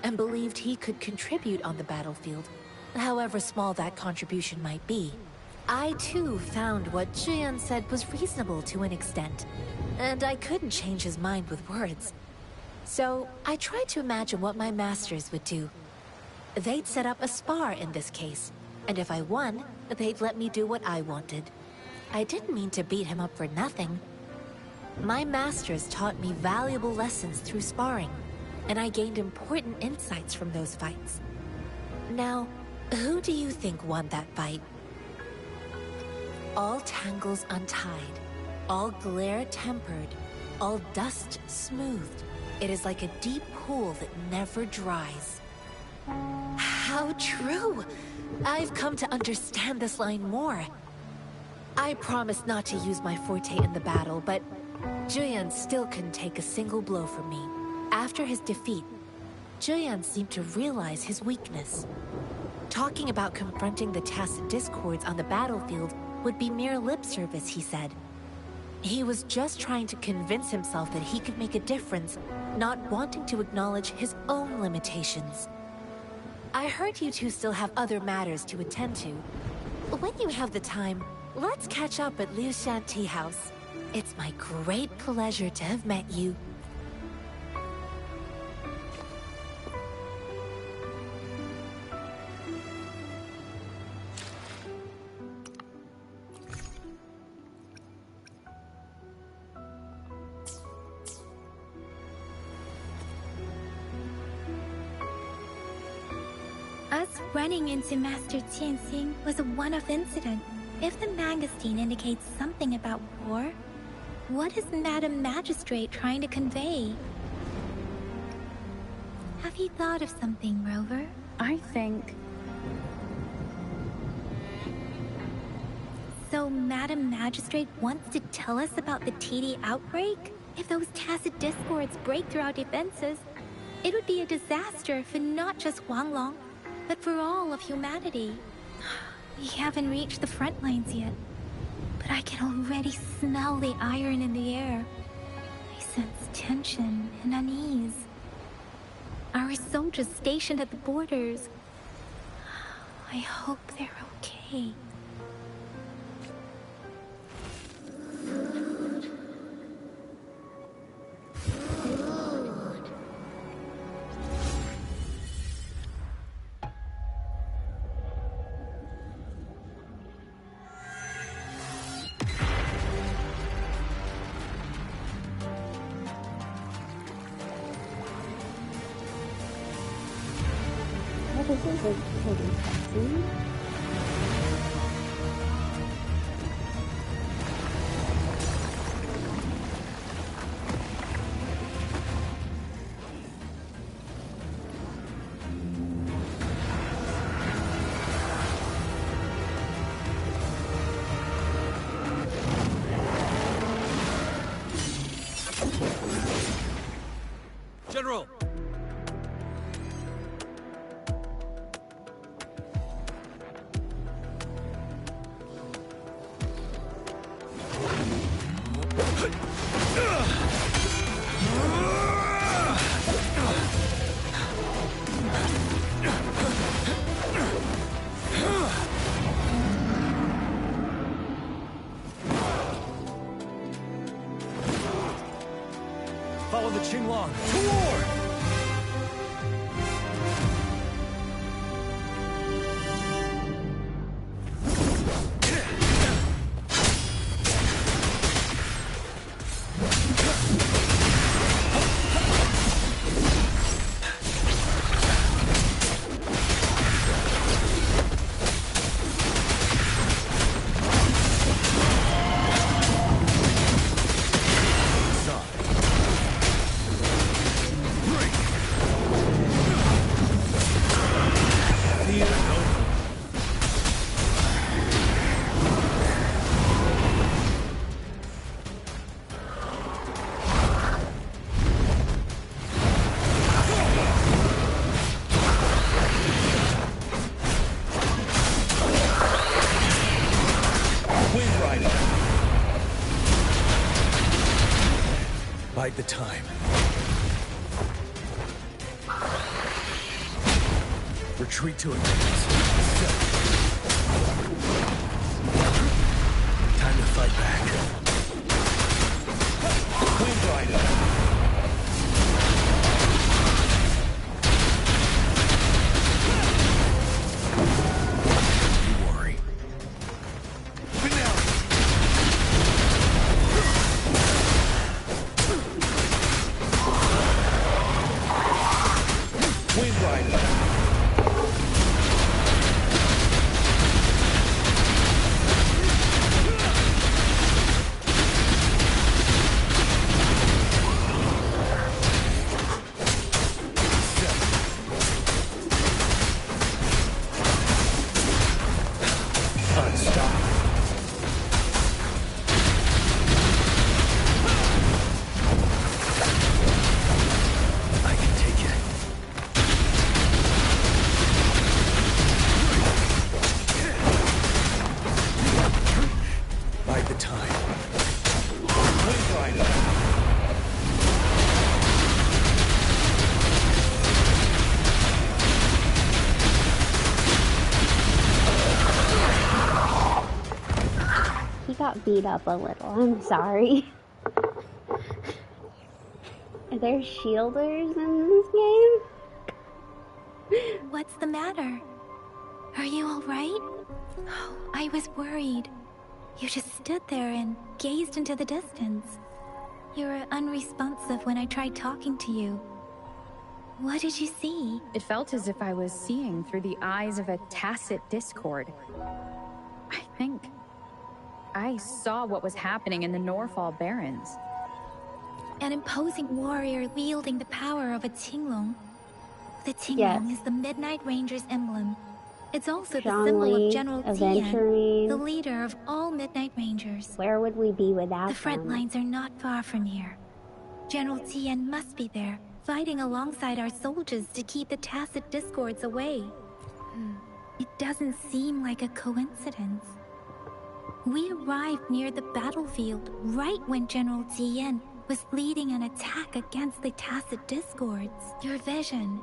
and believed he could contribute on the battlefield, however small that contribution might be. I too found what Juyen said was reasonable to an extent, and I couldn't change his mind with words. So I tried to imagine what my masters would do. They'd set up a spar in this case, and if I won, they'd let me do what I wanted. I didn't mean to beat him up for nothing. My masters taught me valuable lessons through sparring, and I gained important insights from those fights. Now, who do you think won that fight? All tangles untied, all glare tempered, all dust smoothed. It is like a deep pool that never dries. How true! I've come to understand this line more. I promised not to use my forte in the battle, but Juyen still couldn't take a single blow from me. After his defeat, Juyen seemed to realize his weakness. Talking about confronting the Tacit Discords on the battlefield would be mere lip service, he said. He was just trying to convince himself that he could make a difference, not wanting to acknowledge his own limitations. I heard you two still have other matters to attend to. When you have the time, let's catch up at Liu Shan Tea House. It's my great pleasure to have met you. Perhaps running into Master Tianxing was a one-off incident. If the magazine indicates something about war, what is Madam Magistrate trying to convey? Have you thought of something, Rover? I think... So Madam Magistrate wants to tell us about the TD outbreak? If those tacit discords break through our defenses, it would be a disaster for not just Huanglong, but for all of humanity. We haven't reached the front lines yet, but I can already smell the iron in the air. I sense tension and unease. Our soldiers stationed at the borders, I hope they're okay. This is a pretty cutscene. General! Follow the Qinglong to war! Bide the time. Retreat to advance. Time to fight back. Wind Rider. You worry. Finale. Wind Rider. Beat up a little. I'm sorry. Are there shielders in this game? What's the matter? Are you alright? Oh, I was worried. You just stood there and gazed into the distance. You were unresponsive when I tried talking to you. What did you see? It felt as if I was seeing through the eyes of a tacit discord. I think I saw what was happening in the Norfall Barrens. An imposing warrior wielding the power of a Tinglong. The Tinglong is the Midnight Ranger's emblem. It's also the symbol of General Tian, the leader of all Midnight Rangers. Where would we be without The front lines are not far from here. General Tian must be there, fighting alongside our soldiers to keep the tacit discords away. It doesn't seem like a coincidence. We arrived near the battlefield right when General Tian was leading an attack against the tacit discords. Your vision.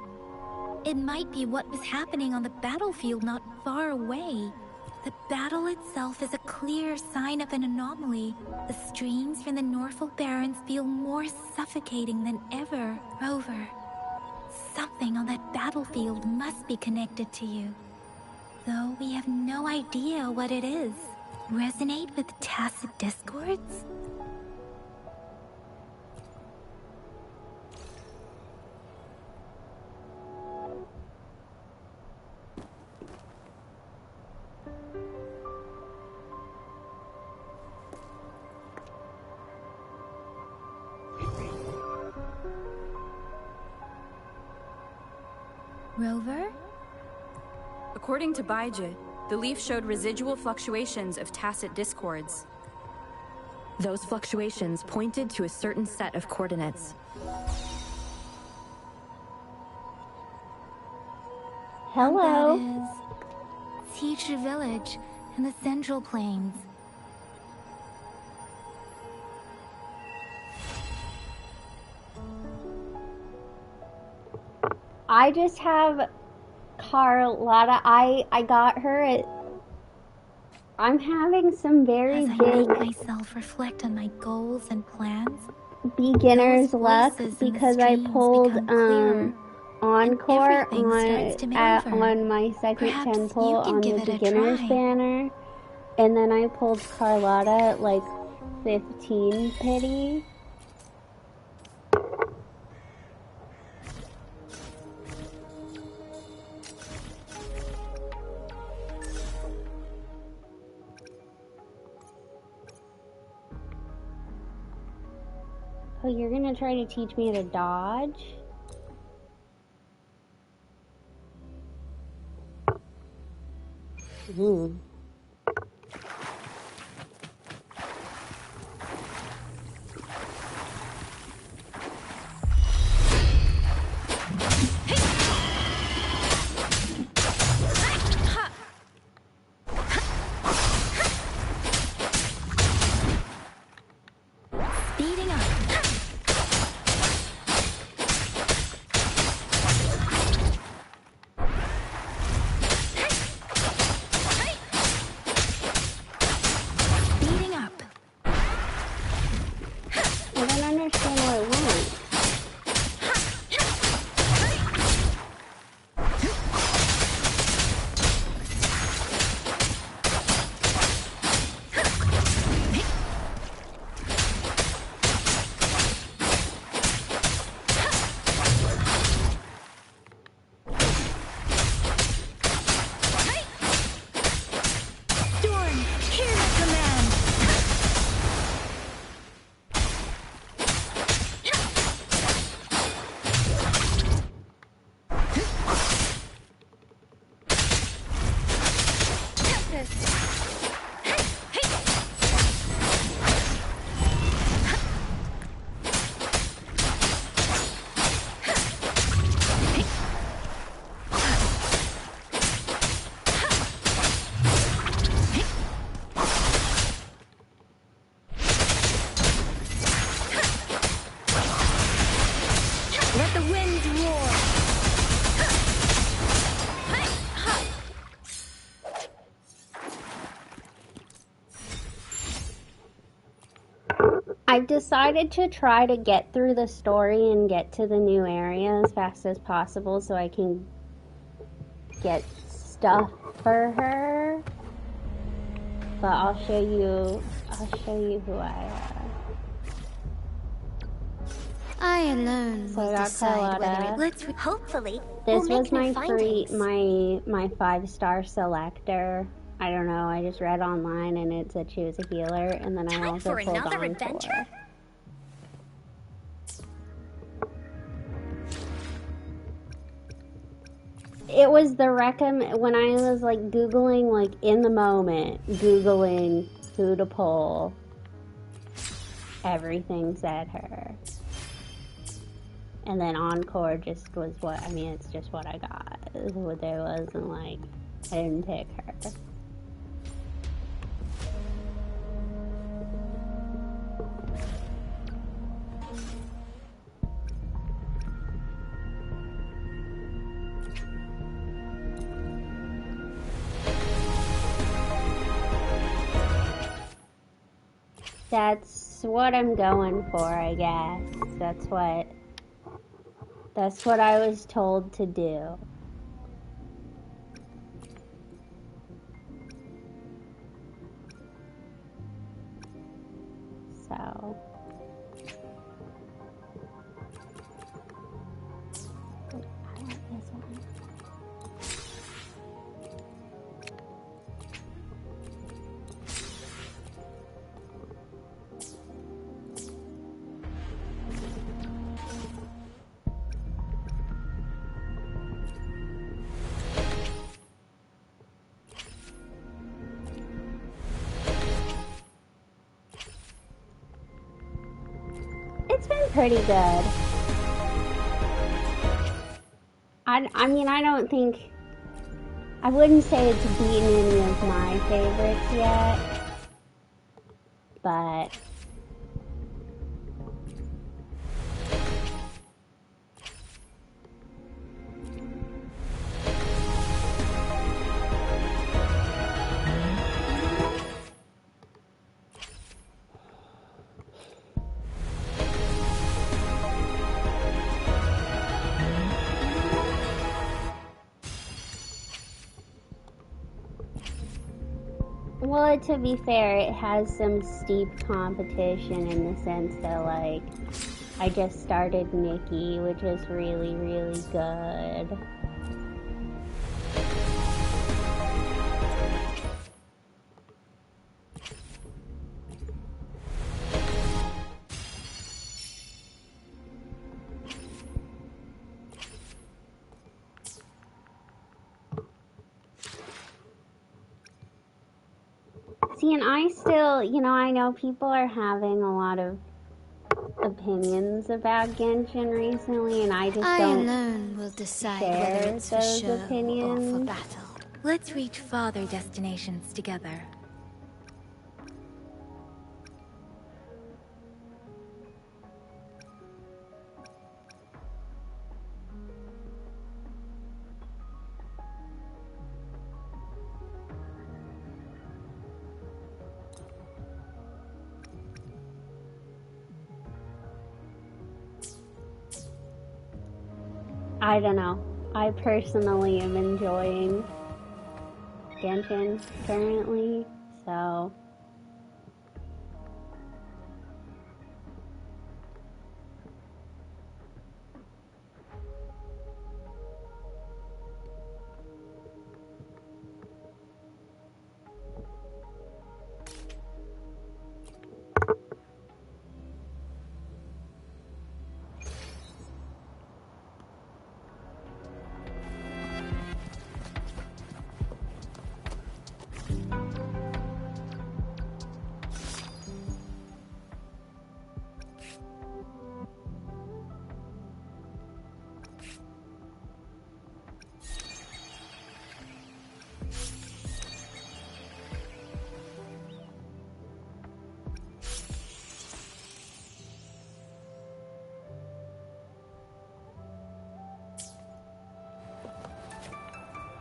It might be what was happening on the battlefield not far away. The battle itself is a clear sign of an anomaly. The streams from the Norfall Barrens feel more suffocating than ever. Rover, something on that battlefield must be connected to you. Though we have no idea what it is. Resonate with tacit discords? Rover? According to Baiji, the leaf showed residual fluctuations of tacit discords. Those fluctuations pointed to a certain set of coordinates. Hello. And that is Teacher Village in the Central Plains. I just have Carlotta. I got her at... I'm having some very As I big make myself reflect on my goals and plans, beginner's luck voices in the because I streams pulled become clearer, Encore everything starts to maneuver. on my second Perhaps 10 pull you can on give the it a beginner's try. banner, and then I pulled Carlotta at like 15 pity. Oh, you're gonna try to teach me to dodge? Speeding up. Speeding up. I don't understand what it wants. Storm, hear my command. Let the winds roar. I've decided to try to get through the story and get to the new area as fast as possible so I can get stuff for her. But I'll show you who I I alone So I will got decide whether Carlotta. it... Hopefully, This we'll was make new my free, findings. my 5-star selector. I don't know, I just read online and it said she was a healer, and then I also For pulled another on adventure? It was the when I was like Googling, like in the moment, Googling who to pull, everything said her. And then Encore just was what, I mean, it's just what I got. It was what there was, and like, I didn't pick her. That's what I'm going for, I guess. That's what I was told to do. So. I want this one. It's been pretty good. I mean, I don't think... I wouldn't say it's beaten any of my favorites yet. But... Well, to be fair, it has some steep competition in the sense that, like, I just started Nikki, which is really, really good. See, and I still, you know, I know people are having a lot of opinions about Genshin recently, and I just don't alone will decide share whether it's for those show opinions. or for battle. Let's reach farther destinations together. I don't know. I personally am enjoying Genshin currently, so...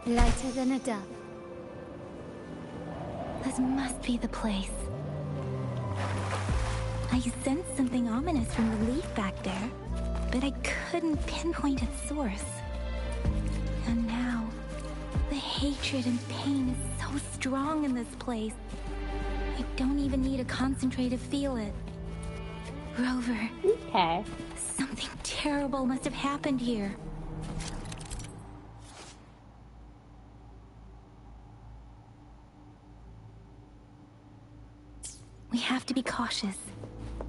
Lighter than a dove. This must be the place. I sensed something ominous from the leaf back there, but I couldn't pinpoint its source. And now, the hatred and pain is so strong in this place. I don't even need to concentrate to feel it. Grover. Okay. Something terrible must have happened here. We have to be cautious.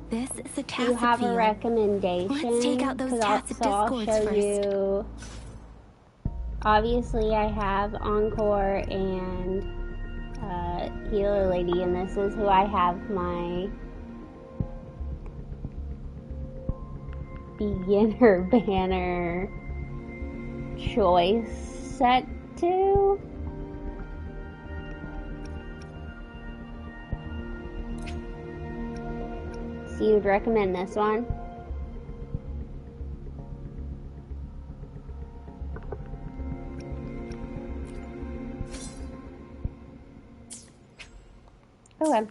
This is a tacit You have field. a recommendation? Let's take out those tacit discords I'll show first. you. Obviously, I have Encore and Healer Lady, and this is who I have my beginner banner choice set to. So you'd recommend this one? Okay.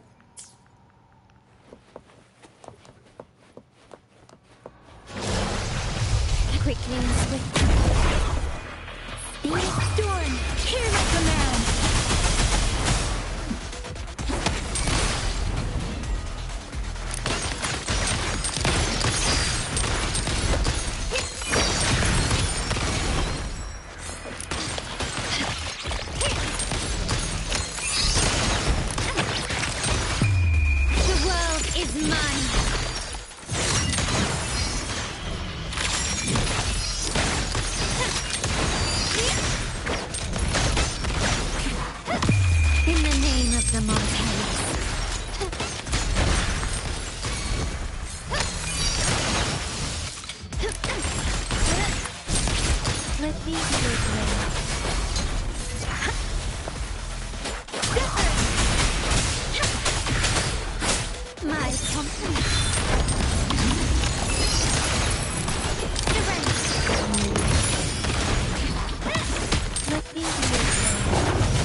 Quickly and swiftly. Speed storm, hear my command. The world is mine. In the name of the Montellus. Let me be your blade. My company. Let me be your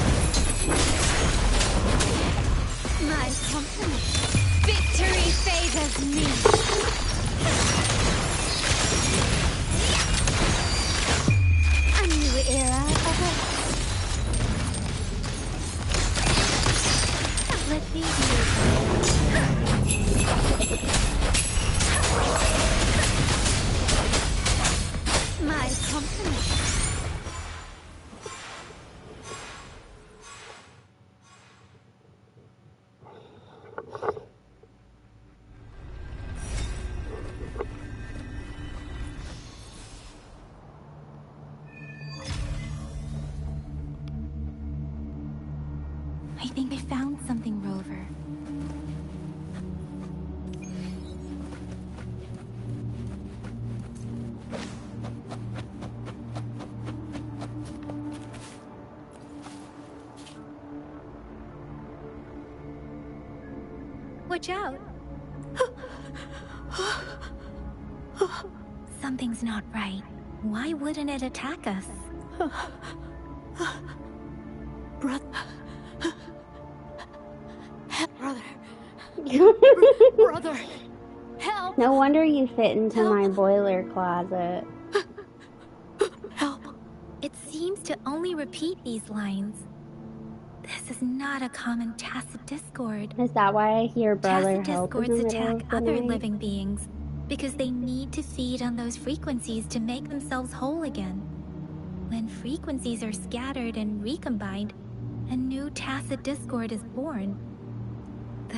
My company. Victory favors me. A new era awaits. Let me be your My company. I think I found something, Rover. Watch out. Something's not right. Why wouldn't it attack us? Brother. Brother. Help. No wonder you fit into my boiler closet. It seems to only repeat these lines. This is not a common tacit discord. Is that why I hear brother Tacit help in the discords middle attack of the other night? living beings because they need to feed on those frequencies to make themselves whole again. When frequencies are scattered and recombined, a new tacit discord is born.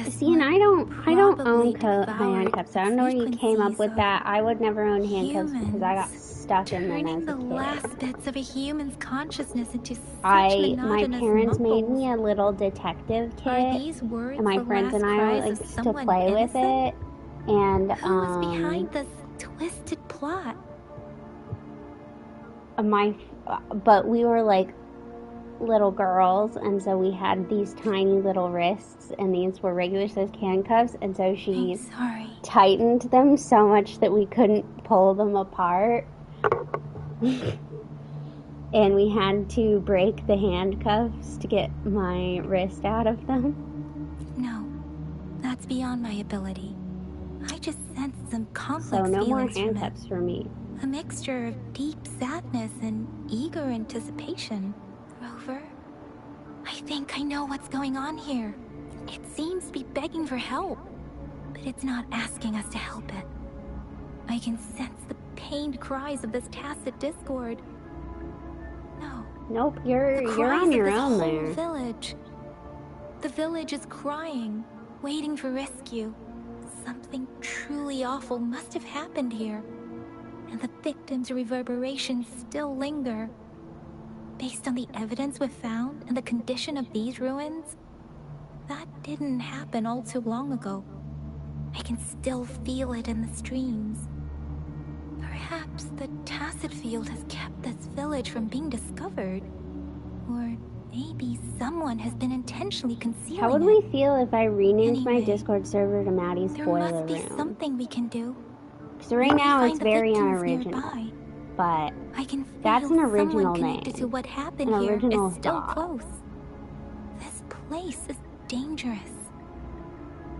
See, and I don't own devoured handcuffs. I don't know where you came up with that. I would never own handcuffs because I got stuck in them Turning as the a kid. last bits of a human's consciousness into such My monotonous parents made mumbles. me a little detective Are kit, these words and my the friends last and I cries of liked to someone play with innocent? it. And Who was behind this twisted plot? but we were like little girls, and so we had these tiny little wrists, and these were regular sized handcuffs, and so she tightened them so much that we couldn't pull them apart. And we had to break the handcuffs to get my wrist out of them. No, that's beyond my ability. I just sensed some complex So no more feelings from it. handcuffs for me. A mixture of deep sadness and eager anticipation. Rover, I think I know what's going on here. It seems to be begging for help. but it's not asking us to help it. I can sense the pained cries of this tacit discord. No. Nope, you're on your own there. Village. The village is crying, waiting for rescue. Something truly awful must have happened here, and the victims' reverberations still linger. Based on the evidence we've found and the condition of these ruins, that didn't happen all too long ago. I can still feel it in the streams. Perhaps the tacit field has kept this village from being discovered. Or maybe someone has been intentionally concealing it. How would we feel if I renamed my Discord server to Maddie's Boiler Room? There must be something we can do. Because right now it's very unoriginal. Nearby. But I can feel that's an original name. To what happened an here original is still thought. Close. This place is dangerous.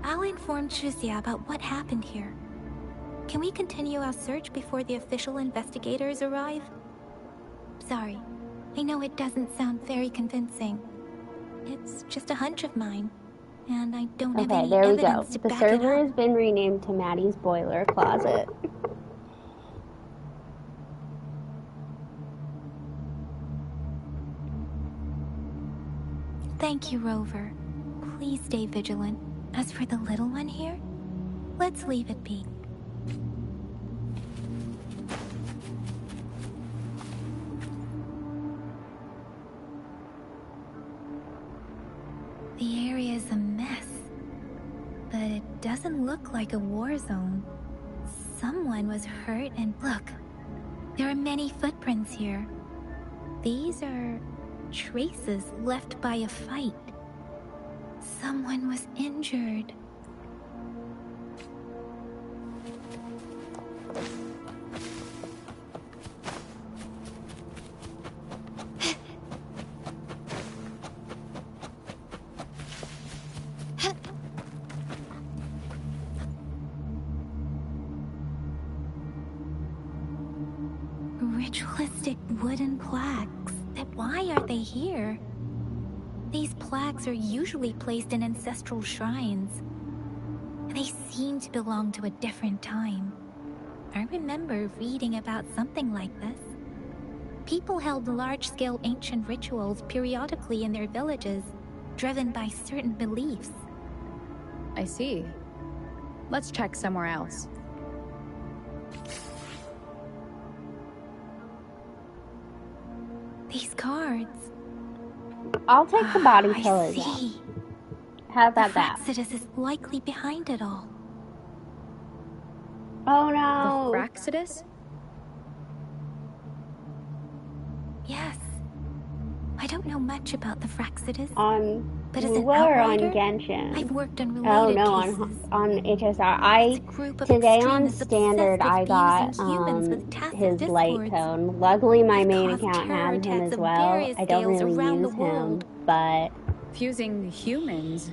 I'll inform Chuzia about what happened here. Can we continue our search before the official investigators arrive? Sorry, I know it doesn't sound very convincing. It's just a hunch of mine, and I don't have any there we go. evidence to The back it server up. has been renamed to Maddie's Boiler Closet. Thank you, Rover. Please stay vigilant. As for the little one here, let's leave it be. The area is a mess, but it doesn't look like a war zone. Someone was hurt, and look, there are many footprints here. These are traces left by a fight. Someone was injured. Ritualistic wooden plaques. Why are they here? These plaques are usually placed in ancestral shrines. They seem to belong to a different time. I remember reading about something like this. People held large-scale ancient rituals periodically in their villages, driven by certain beliefs. I see. Let's check somewhere else. These cards. I'll take the body pillars out. How about that? The Fraxidus is likely behind it all. Oh no! The Fraxidus? Yes. I don't know much about the Fraxidus. But as We an were on outrider, Genshin. I've worked on Oh related no, cases. on HSR. Today on Standard I got his light tone. Luckily my main account has him as well. I don't really use him, but fusing humans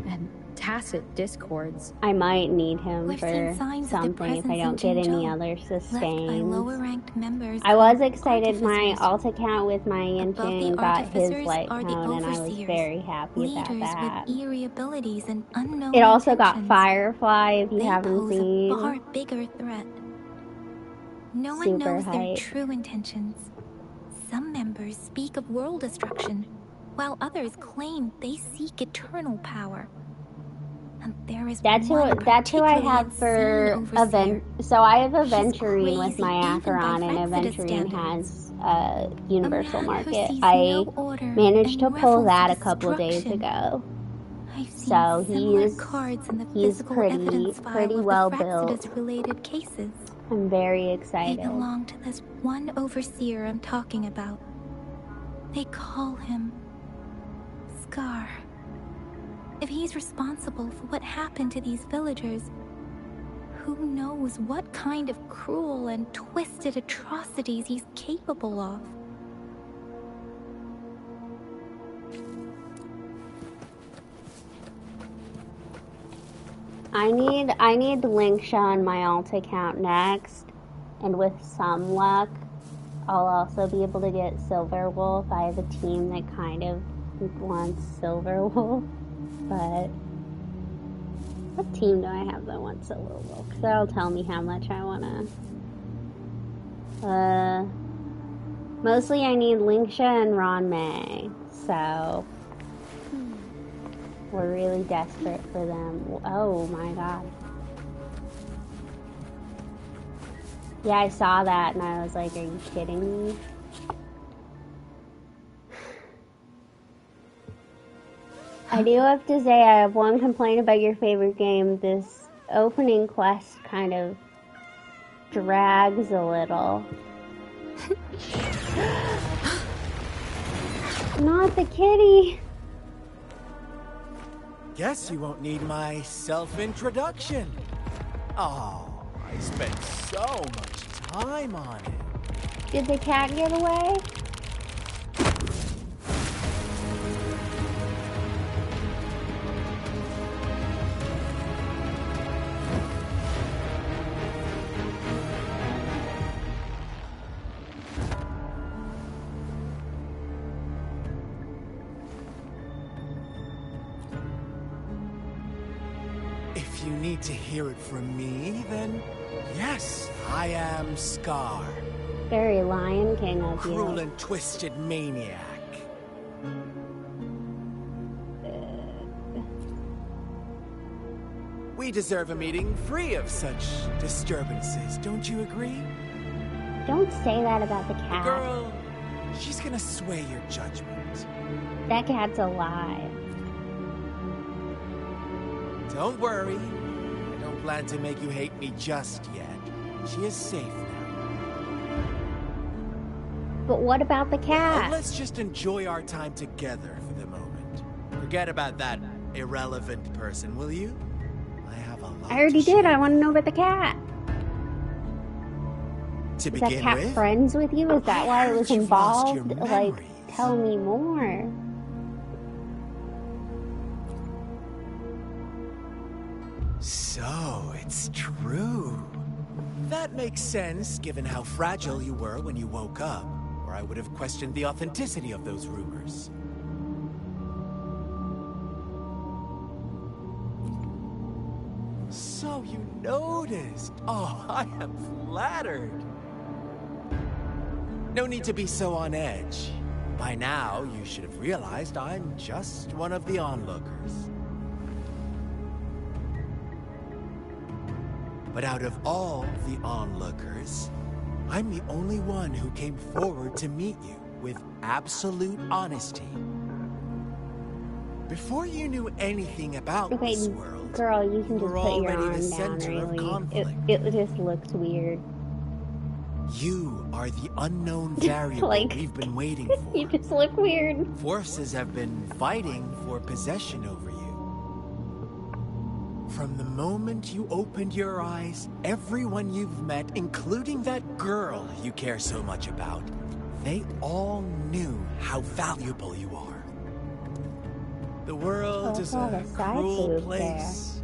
and tacit discords. I might need him We've for seen signs of the something if I presence don't get in any Jinzhou, other left by sustains. lower-ranked members I was and excited my artificers. alt account with my Above engine the got his artificers light are the tone and I was overseers, very happy about leaders that. with eerie abilities and unknown It also got intentions. Firefly if you They haven't pose seen. a far bigger threat. No one Super knows their hype. true intentions. Some members speak of world destruction, while others claim they seek eternal power. And there is That's who I particularly have for insane overseer. So I have She's Aventurine with crazy, my even by Acheron, and Fraxidus Aventurine standards. has Universal A man who Market. sees I no order managed to and pull revels that in a couple days destruction. ago. I've seen So similar cards in the he's physical pretty evidence file pretty of well the built. Fraxidus-related cases. I'm very They excited. belong to this one overseer I'm talking about. They call him Scar. If he's responsible for what happened to these villagers, who knows what kind of cruel and twisted atrocities he's capable of. I need Linksha on my alt account next, and with some luck, I'll also be able to get Silver Wolf. I have a team that kind of wants Silver Wolf, but What team do I have that wants a little wolf? Because that'll tell me how much I want to... Mostly I need Linksha and Ron May, so... We're really desperate for them. Oh my god. Yeah, I saw that and I was like, are you kidding me? I do have to say, I have one complaint about your favorite game. This opening quest kind of drags a little. Not the kitty! Guess you won't need my self-introduction. Oh, I spent so much time on it. Did the cat get away? If you need to hear it from me, then yes, I am Scar. Very Lion King of you. Cruel and twisted maniac. We deserve a meeting free of such disturbances, don't you agree? Don't say that about the cat. The girl, she's gonna sway your judgment. That cat's alive. Don't worry. I don't plan to make you hate me just yet. She is safe now. But what about the cat? Let's just enjoy our time together for the moment. Forget about that irrelevant person, will you? I have a lot I already to did. I want to know about the cat. To Is that begin cat with, friends with you? Is that why it was you've lost your involved? Like, memories. tell me more. So, it's true. That makes sense, given how fragile you were when you woke up, or I would have questioned the authenticity of those rumors. So you noticed. Oh, I am flattered. No need to be so on edge. By now, you should have realized I'm just one of the onlookers. But out of all the onlookers, I'm the only one who came forward to meet you with absolute honesty. Before you knew anything about this world, girl, you can just were put your already arm the down, center of really. conflict. It just looks weird. You are the unknown variable Like, we've been waiting for. You just look weird. Forces have been fighting for possession over you. From the moment you opened your eyes, everyone you've met, including that girl you care so much about, they all knew how valuable you are. The world is a cruel place.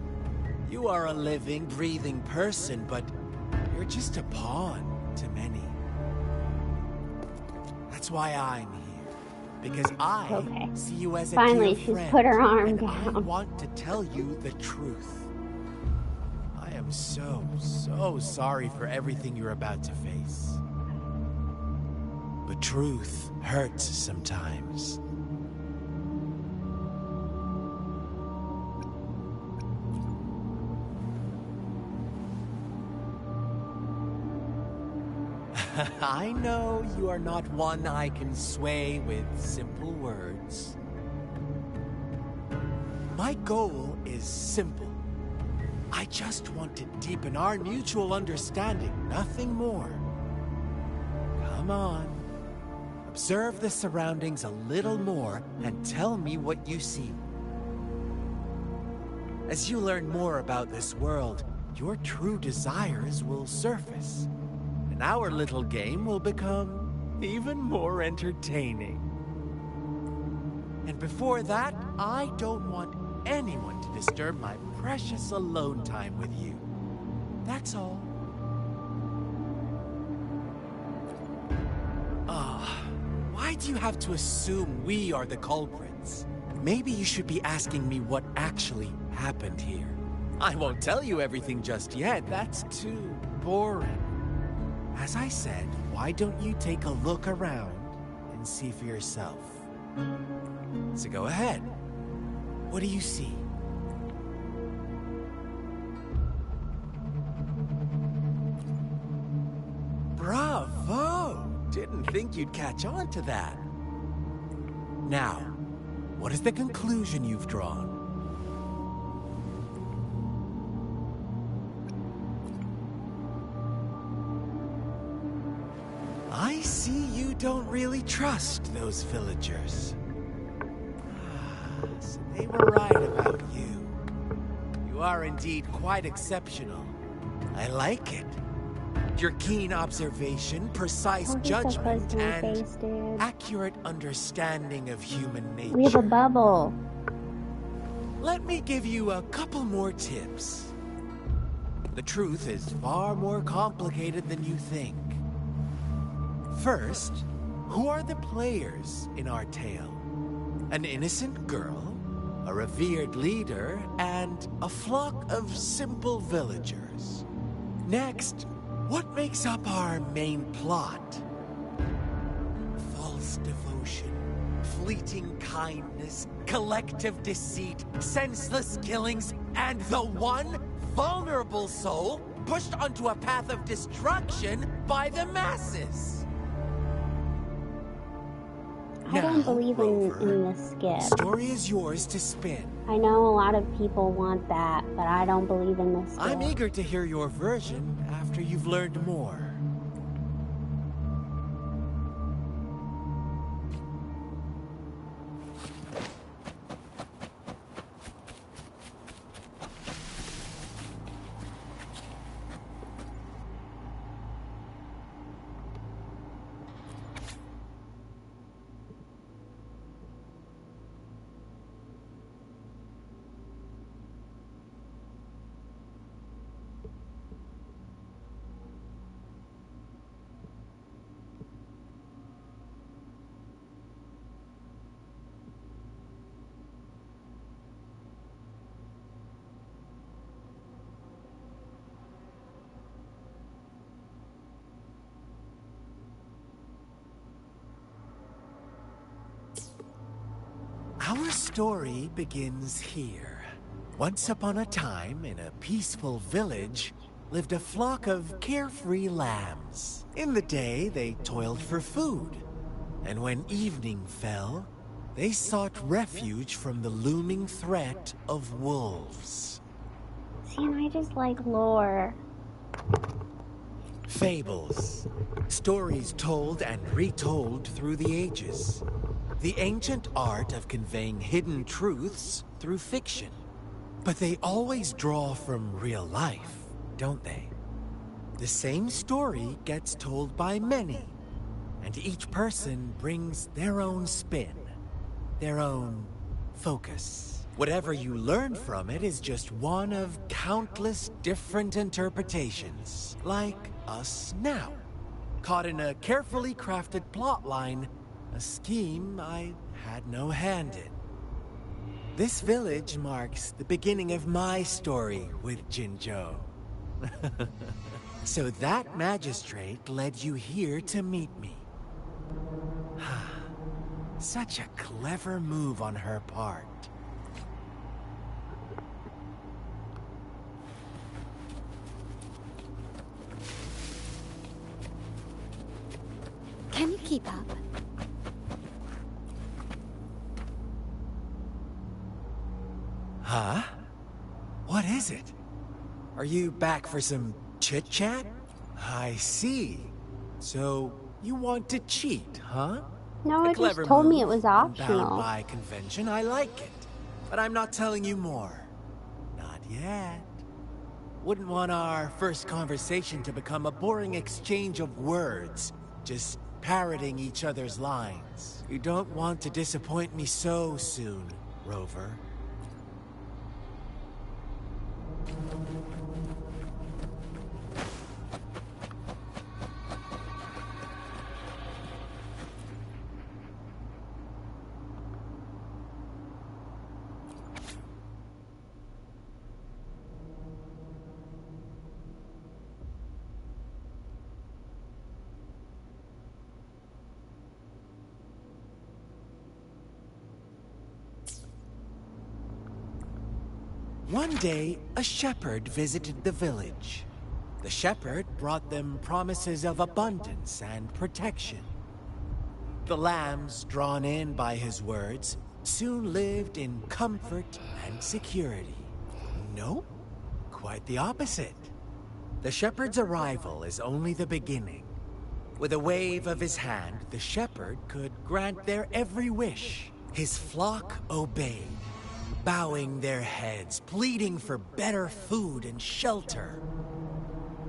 You are a living, breathing person, but you're just a pawn to many. That's why I'm here. Because I see you as a Finally, dear she's friend, put her arm and down. I want to tell you the truth. I am so sorry for everything you're about to face. But truth hurts sometimes. I know you are not one I can sway with simple words. My goal is simple. I just want to deepen our mutual understanding, nothing more. Come on. Observe the surroundings a little more and tell me what you see. As you learn more about this world, your true desires will surface. And our little game will become even more entertaining. And before that, I don't want anyone to disturb my precious alone time with you. That's all. Why do you have to assume we are the culprits? Maybe you should be asking me what actually happened here. I won't tell you everything just yet. That's too boring. As I said, why don't you take a look around and see for yourself? So go ahead. What do you see? Bravo! Didn't think you'd catch on to that. Now, what is the conclusion you've drawn? I see you don't really trust those villagers. So they were right about you. You are indeed quite exceptional. I like it. Your keen observation, precise judgment, and accurate understanding of human nature. We have a bubble. Let me give you a couple more tips. The truth is far more complicated than you think. First, who are the players in our tale? An innocent girl, a revered leader, and a flock of simple villagers. Next, what makes up our main plot? False devotion, fleeting kindness, collective deceit, senseless killings, and the one vulnerable soul pushed onto a path of destruction by the masses. I don't believe in the skip. The story is yours to spin. I know a lot of people want that, but I don't believe in the skip. I'm eager to hear your version after you've learned more. Our story begins here. Once upon a time, in a peaceful village, lived a flock of carefree lambs. In the day, they toiled for food. And when evening fell, they sought refuge from the looming threat of wolves. See, and I just like lore. Fables. Stories told and retold through the ages. The ancient art of conveying hidden truths through fiction. But they always draw from real life, don't they? The same story gets told by many, and each person brings their own spin, their own focus. Whatever you learn from it is just one of countless different interpretations, like us now. Caught in a carefully crafted plotline, a scheme I had no hand in. This village marks the beginning of my story with Jinzhou. So that magistrate led you here to meet me. Such a clever move on her part. Can you keep up? Huh? What is it? Are you back for some chit-chat? I see. So, you want to cheat, huh? No, A it just clever told me move, it was bound optional. by convention, I like it. But I'm not telling you more. Not yet. Wouldn't want our first conversation to become a boring exchange of words, just parroting each other's lines. You don't want to disappoint me so soon, Rover. One day, a shepherd visited the village. The shepherd brought them promises of abundance and protection. The lambs, drawn in by his words, soon lived in comfort and security. No, quite the opposite. The shepherd's arrival is only the beginning. With a wave of his hand, the shepherd could grant their every wish. His flock obeyed, bowing their heads, pleading for better food and shelter.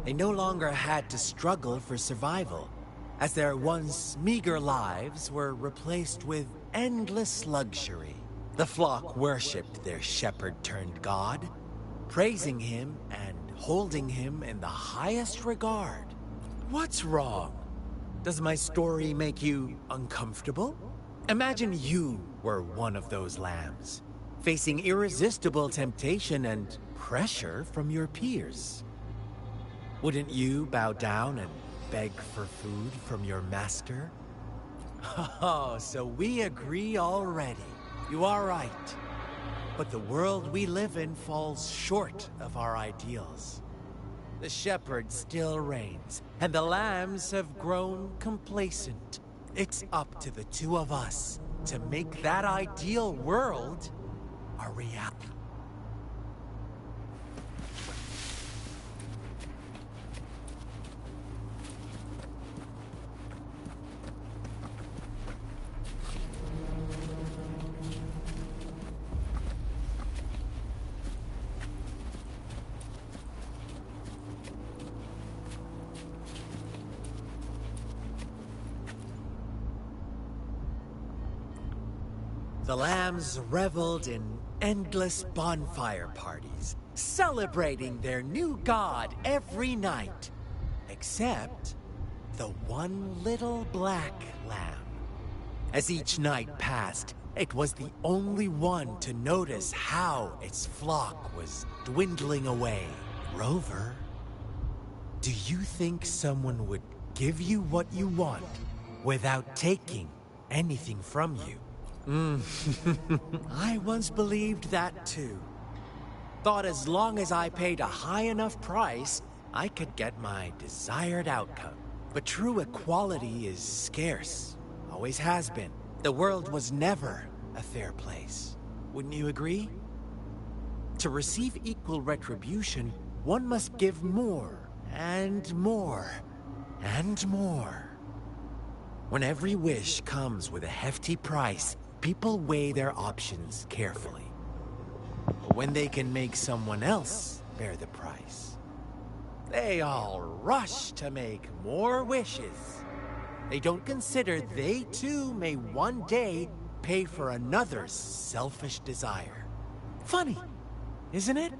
They no longer had to struggle for survival, as their once meager lives were replaced with endless luxury. The flock worshipped their shepherd-turned-god, praising him and holding him in the highest regard. What's wrong? Does my story make you uncomfortable? Imagine you were one of those lambs, facing irresistible temptation and pressure from your peers. Wouldn't you bow down and beg for food from your master? Oh, so we agree already. You are right. But the world we live in falls short of our ideals. The shepherd still reigns, and the lambs have grown complacent. It's up to the two of us to make that ideal world a reality. The lambs reveled in endless bonfire parties, celebrating their new god every night. Except the one little black lamb. As each night passed, it was the only one to notice how its flock was dwindling away. Rover, do you think someone would give you what you want without taking anything from you? I once believed that too. Thought as long as I paid a high enough price, I could get my desired outcome. But true equality is scarce. Always has been. The world was never a fair place. Wouldn't you agree? To receive equal retribution, one must give more, and more, and more. When every wish comes with a hefty price, people weigh their options carefully. But when they can make someone else bear the price, they all rush to make more wishes. They don't consider they too may one day pay for another's selfish desire. Funny, isn't it?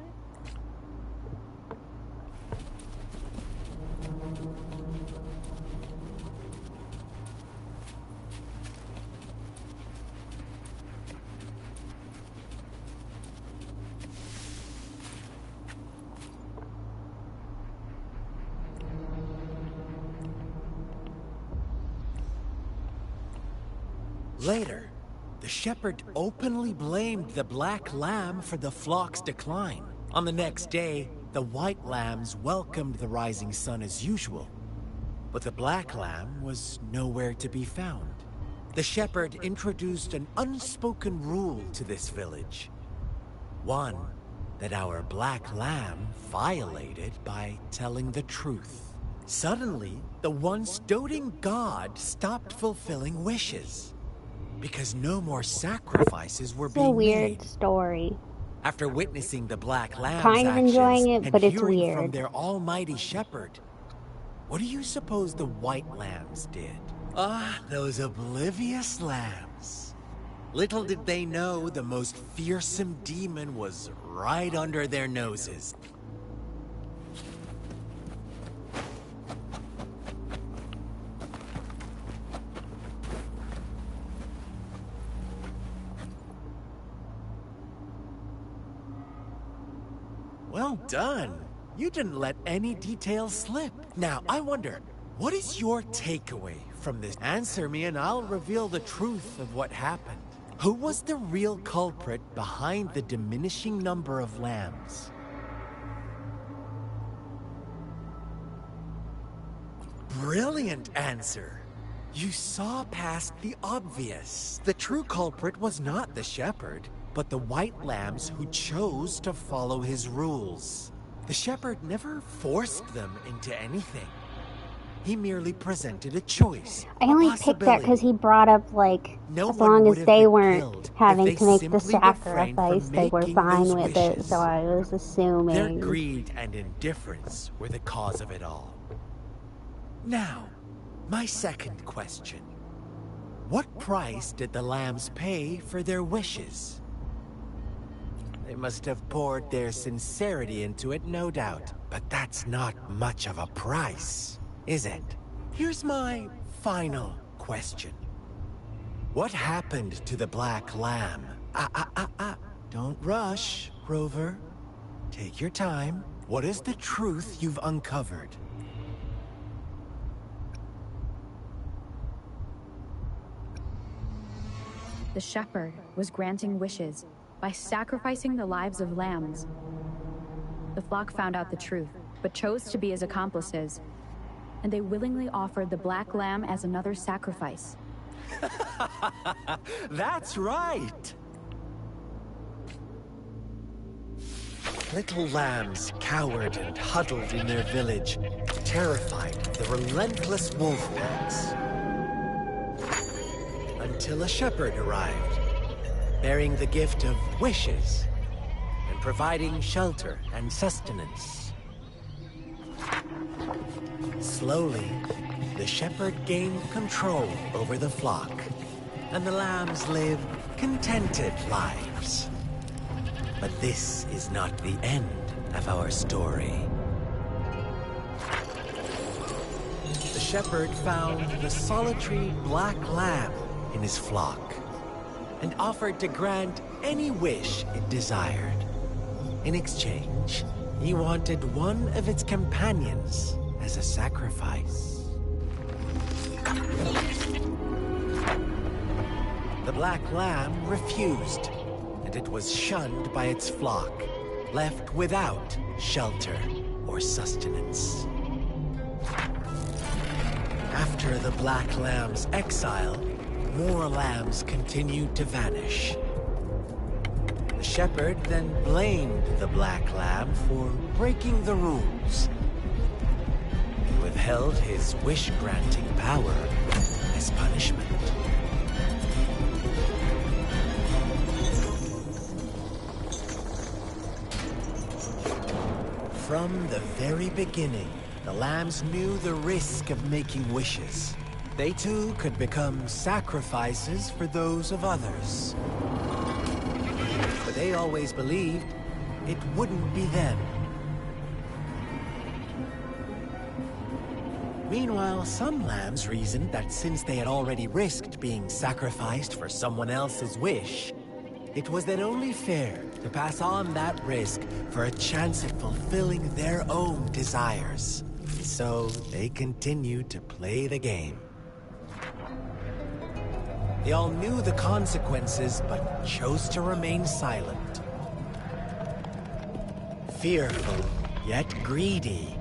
Later, the shepherd openly blamed the black lamb for the flock's decline. On the next day, the white lambs welcomed the rising sun as usual. But the black lamb was nowhere to be found. The shepherd introduced an unspoken rule to this village. One that our black lamb violated by telling the truth. Suddenly, the once doting god stopped fulfilling wishes. Because no more sacrifices were being made. It's a weird story. After witnessing the black lamb's Kind of actions enjoying it, and but it's hearing weird. from their almighty shepherd, what do you suppose the white lambs did? Those oblivious lambs. Little did they know the most fearsome demon was right under their noses. Well done. You didn't let any details slip. Now, I wonder, what is your takeaway from this? Answer me and I'll reveal the truth of what happened. Who was the real culprit behind the diminishing number of lambs? Brilliant answer! You saw past the obvious. The true culprit was not the shepherd, but the white lambs who chose to follow his rules. The shepherd never forced them into anything. He merely presented a choice. I only picked that because he brought up, like, as long as they weren't having to make the sacrifice, they were fine with it, so I was assuming. Their greed and indifference were the cause of it all. Now, my second question. What price did the lambs pay for their wishes? They must have poured their sincerity into it, no doubt. But that's not much of a price, is it? Here's my final question. What happened to the black lamb? Don't rush, Rover. Take your time. What is the truth you've uncovered? The shepherd was granting wishes by sacrificing the lives of lambs. The flock found out the truth, but chose to be his accomplices, and they willingly offered the black lamb as another sacrifice. That's right! Little lambs cowered and huddled in their village, terrified of the relentless wolf packs. Until a shepherd arrived, bearing the gift of wishes and providing shelter and sustenance. Slowly, the shepherd gained control over the flock, and the lambs lived contented lives. But this is not the end of our story. The shepherd found the solitary black lamb in his flock, and offered to grant any wish it desired. In exchange, he wanted one of its companions as a sacrifice. The black lamb refused, and it was shunned by its flock, left without shelter or sustenance. After the black lamb's exile, more lambs continued to vanish. The shepherd then blamed the black lamb for breaking the rules, and withheld his wish-granting power as punishment. From the very beginning, the lambs knew the risk of making wishes. They too could become sacrifices for those of others. But they always believed it wouldn't be them. Meanwhile, some lambs reasoned that since they had already risked being sacrificed for someone else's wish, it was then only fair to pass on that risk for a chance at fulfilling their own desires. So they continued to play the game. They all knew the consequences, but chose to remain silent. Fearful, yet greedy,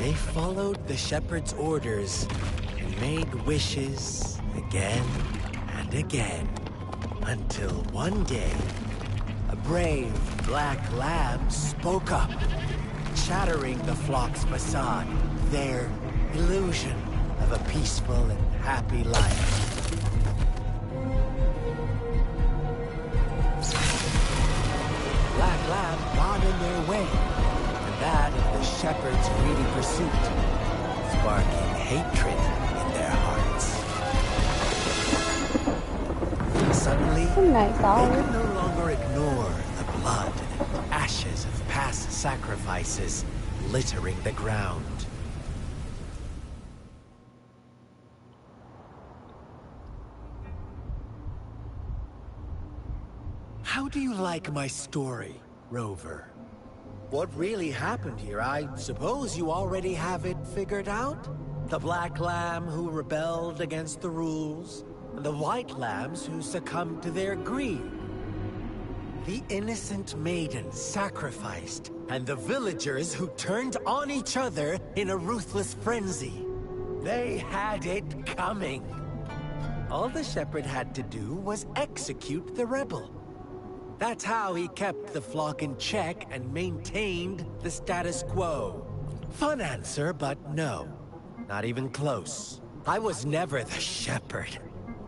they followed the shepherd's orders and made wishes again and again, until one day, a brave black lamb spoke up, shattering the flock's facade, their illusion of a peaceful and happy life. Black lamb got in their way, and that of the shepherd's greedy pursuit, sparking hatred in their hearts. Suddenly, they could no longer ignore the blood and ashes of past sacrifices littering the ground. How do you like my story, Rover? What really happened here? I suppose you already have it figured out? The black lamb who rebelled against the rules, the white lambs who succumbed to their greed. The innocent maidens sacrificed, and the villagers who turned on each other in a ruthless frenzy. They had it coming. All the shepherd had to do was execute the rebel. That's how he kept the flock in check and maintained the status quo. Fun answer, but no. Not even close. I was never the shepherd.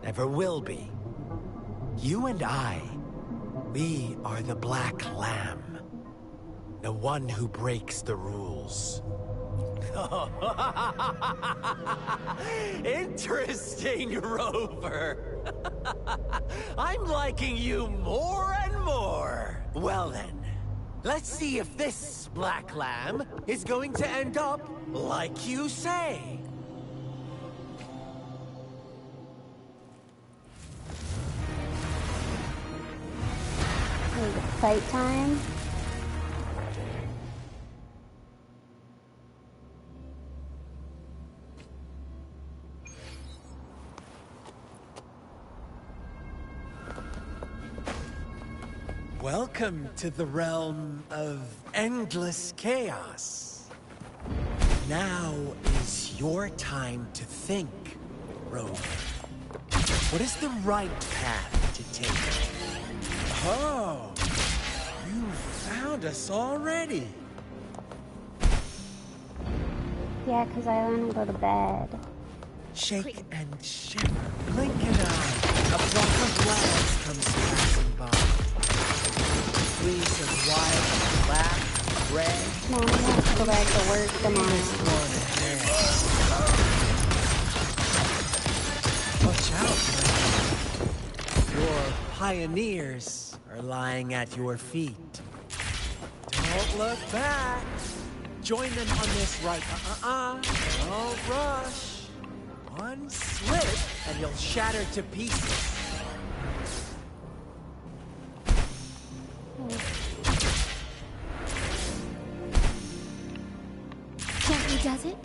Never will be. You and I, we are the Black Lamb. The one who breaks the rules. Interesting, Rover. I'm liking you more and more. Well then, let's see if this Black Lamb is going to end up like you say. Fight time. Welcome to the realm of endless chaos. Now is your time to think, Rover. What is the right path to take? Oh, you found us already. Yeah, 'cause I want to go to bed. Shake and shiver, blink an eye. A flock of lambs comes passing by. Fleas of white, black, red. Mom, I have to go back to work tomorrow. Watch out, man. Your pioneers are lying at your feet. Don't look back. Join them on this right. Don't rush. One slip, and you'll shatter to pieces. Gently does it?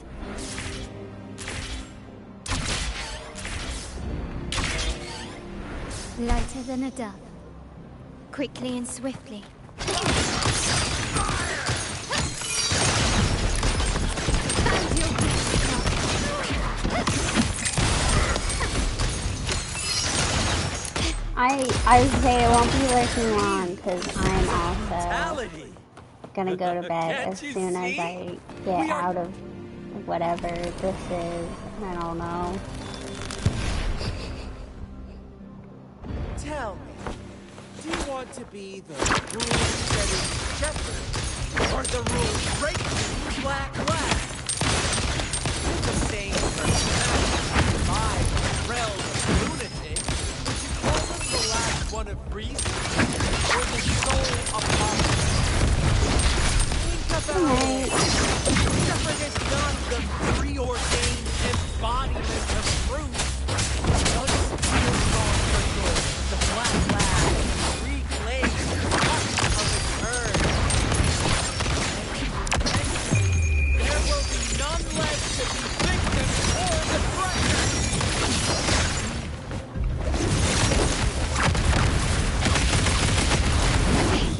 Lighter than a dove. Quickly and swiftly. I would say it won't be working long because I'm also gonna go to bed as soon as I get out of whatever this is. I don't know. Tell me, do you want to be the rule-setting shepherd or the rule-breaking Black Lamb? The same personality, my realm of lunatic. Would you call them the last one of reason or the soul of poverty? Think about it. Shepherd is not the preordained embodiment of truth. The Black Lab reclaims the touch of its earth. There will be none left to be victims or oppressors.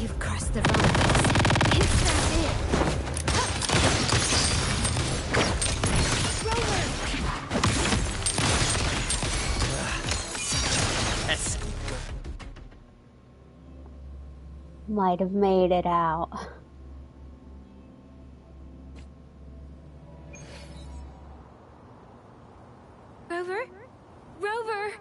You've crossed the wrong place. Is that it? Might have made it out. Rover? Rover!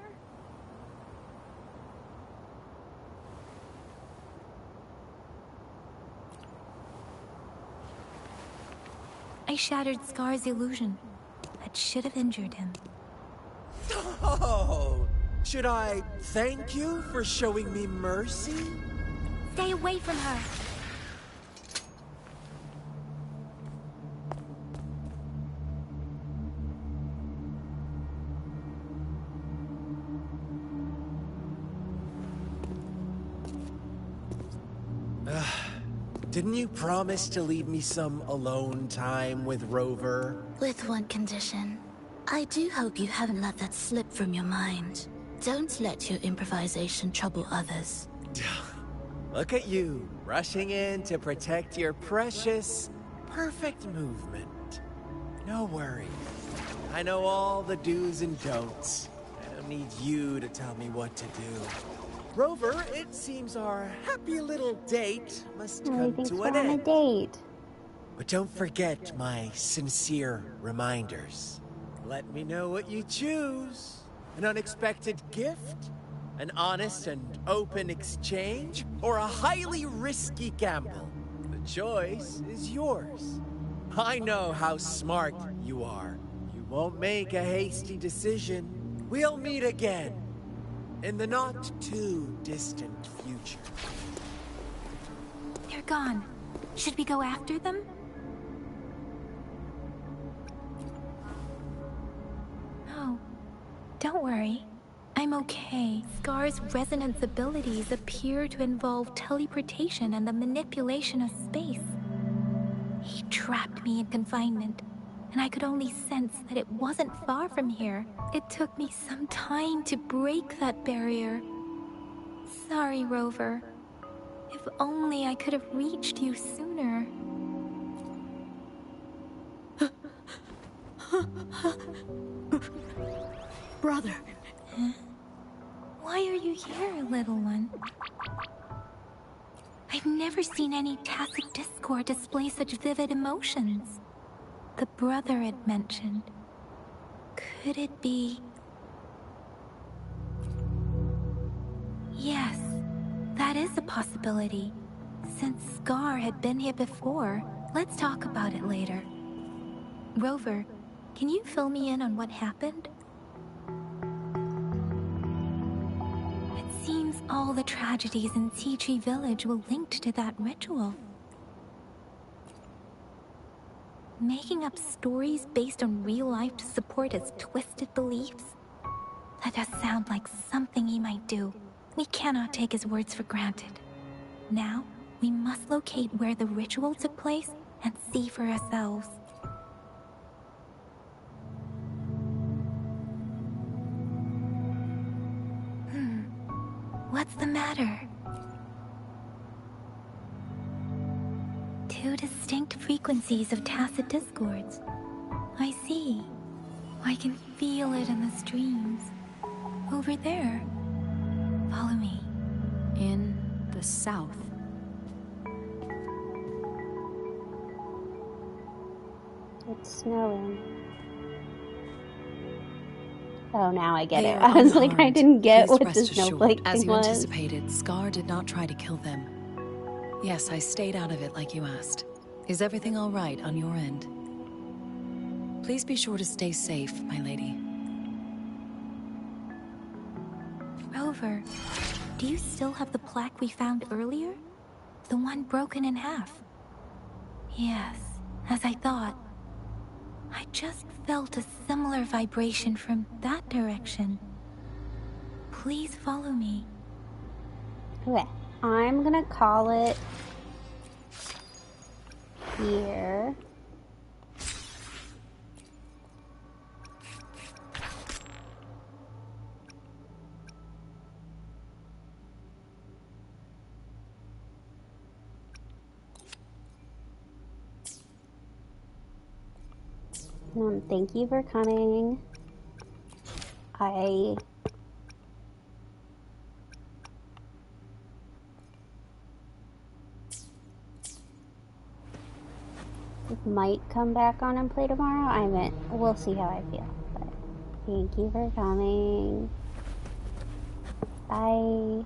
I shattered Scar's illusion. That should have injured him. Oh, should I thank you for showing me mercy? Stay away from her! Didn't you promise to leave me some alone time with Rover? With one condition. I do hope you haven't let that slip from your mind. Don't let your improvisation trouble others. Look at you, rushing in to protect your precious, perfect movement. No worries. I know all the do's and don'ts. I don't need you to tell me what to do. Rover, it seems our happy little date must come to an end. On a date. But don't forget my sincere reminders. Let me know what you choose. An unexpected gift? An honest and open exchange? Or a highly risky gamble? The choice is yours. I know how smart you are. You won't make a hasty decision. We'll meet again in the not-too-distant future. They're gone. Should we go after them? No. Don't worry. I'm okay. Scar's resonance abilities appear to involve teleportation and the manipulation of space. He trapped me in confinement, and I could only sense that it wasn't far from here. It took me some time to break that barrier. Sorry, Rover. If only I could have reached you sooner. Brother. Huh? Why are you here, little one? I've never seen any tacit discord display such vivid emotions. The brother it mentioned. Could it be... Yes, that is a possibility. Since Scar had been here before, let's talk about it later. Rover, can you fill me in on what happened? It seems all the tragedies in Tea Tree Village were linked to that ritual. Making up stories based on real life to support his twisted beliefs? That does sound like something he might do. We cannot take his words for granted. Now, we must locate where the ritual took place and see for ourselves. What's the matter? Two distinct frequencies of tacit discords. I see. I can feel it in the streams. Over there. Follow me. In the south. It's snowing. Oh, now I get it. I was like, I didn't get what the snowflake As thing you was. anticipated, Scar did not try to kill them. Yes, I stayed out of it like you asked. Is everything all right on your end? Please be sure to stay safe, my lady. Rover, do you still have the plaque we found earlier? The one broken in half? Yes, as I thought. I just felt a similar vibration from that direction. Please follow me. Okay, I'm gonna call it here. Thank you for coming. I might come back on and play tomorrow. We'll see how I feel. But thank you for coming. Bye.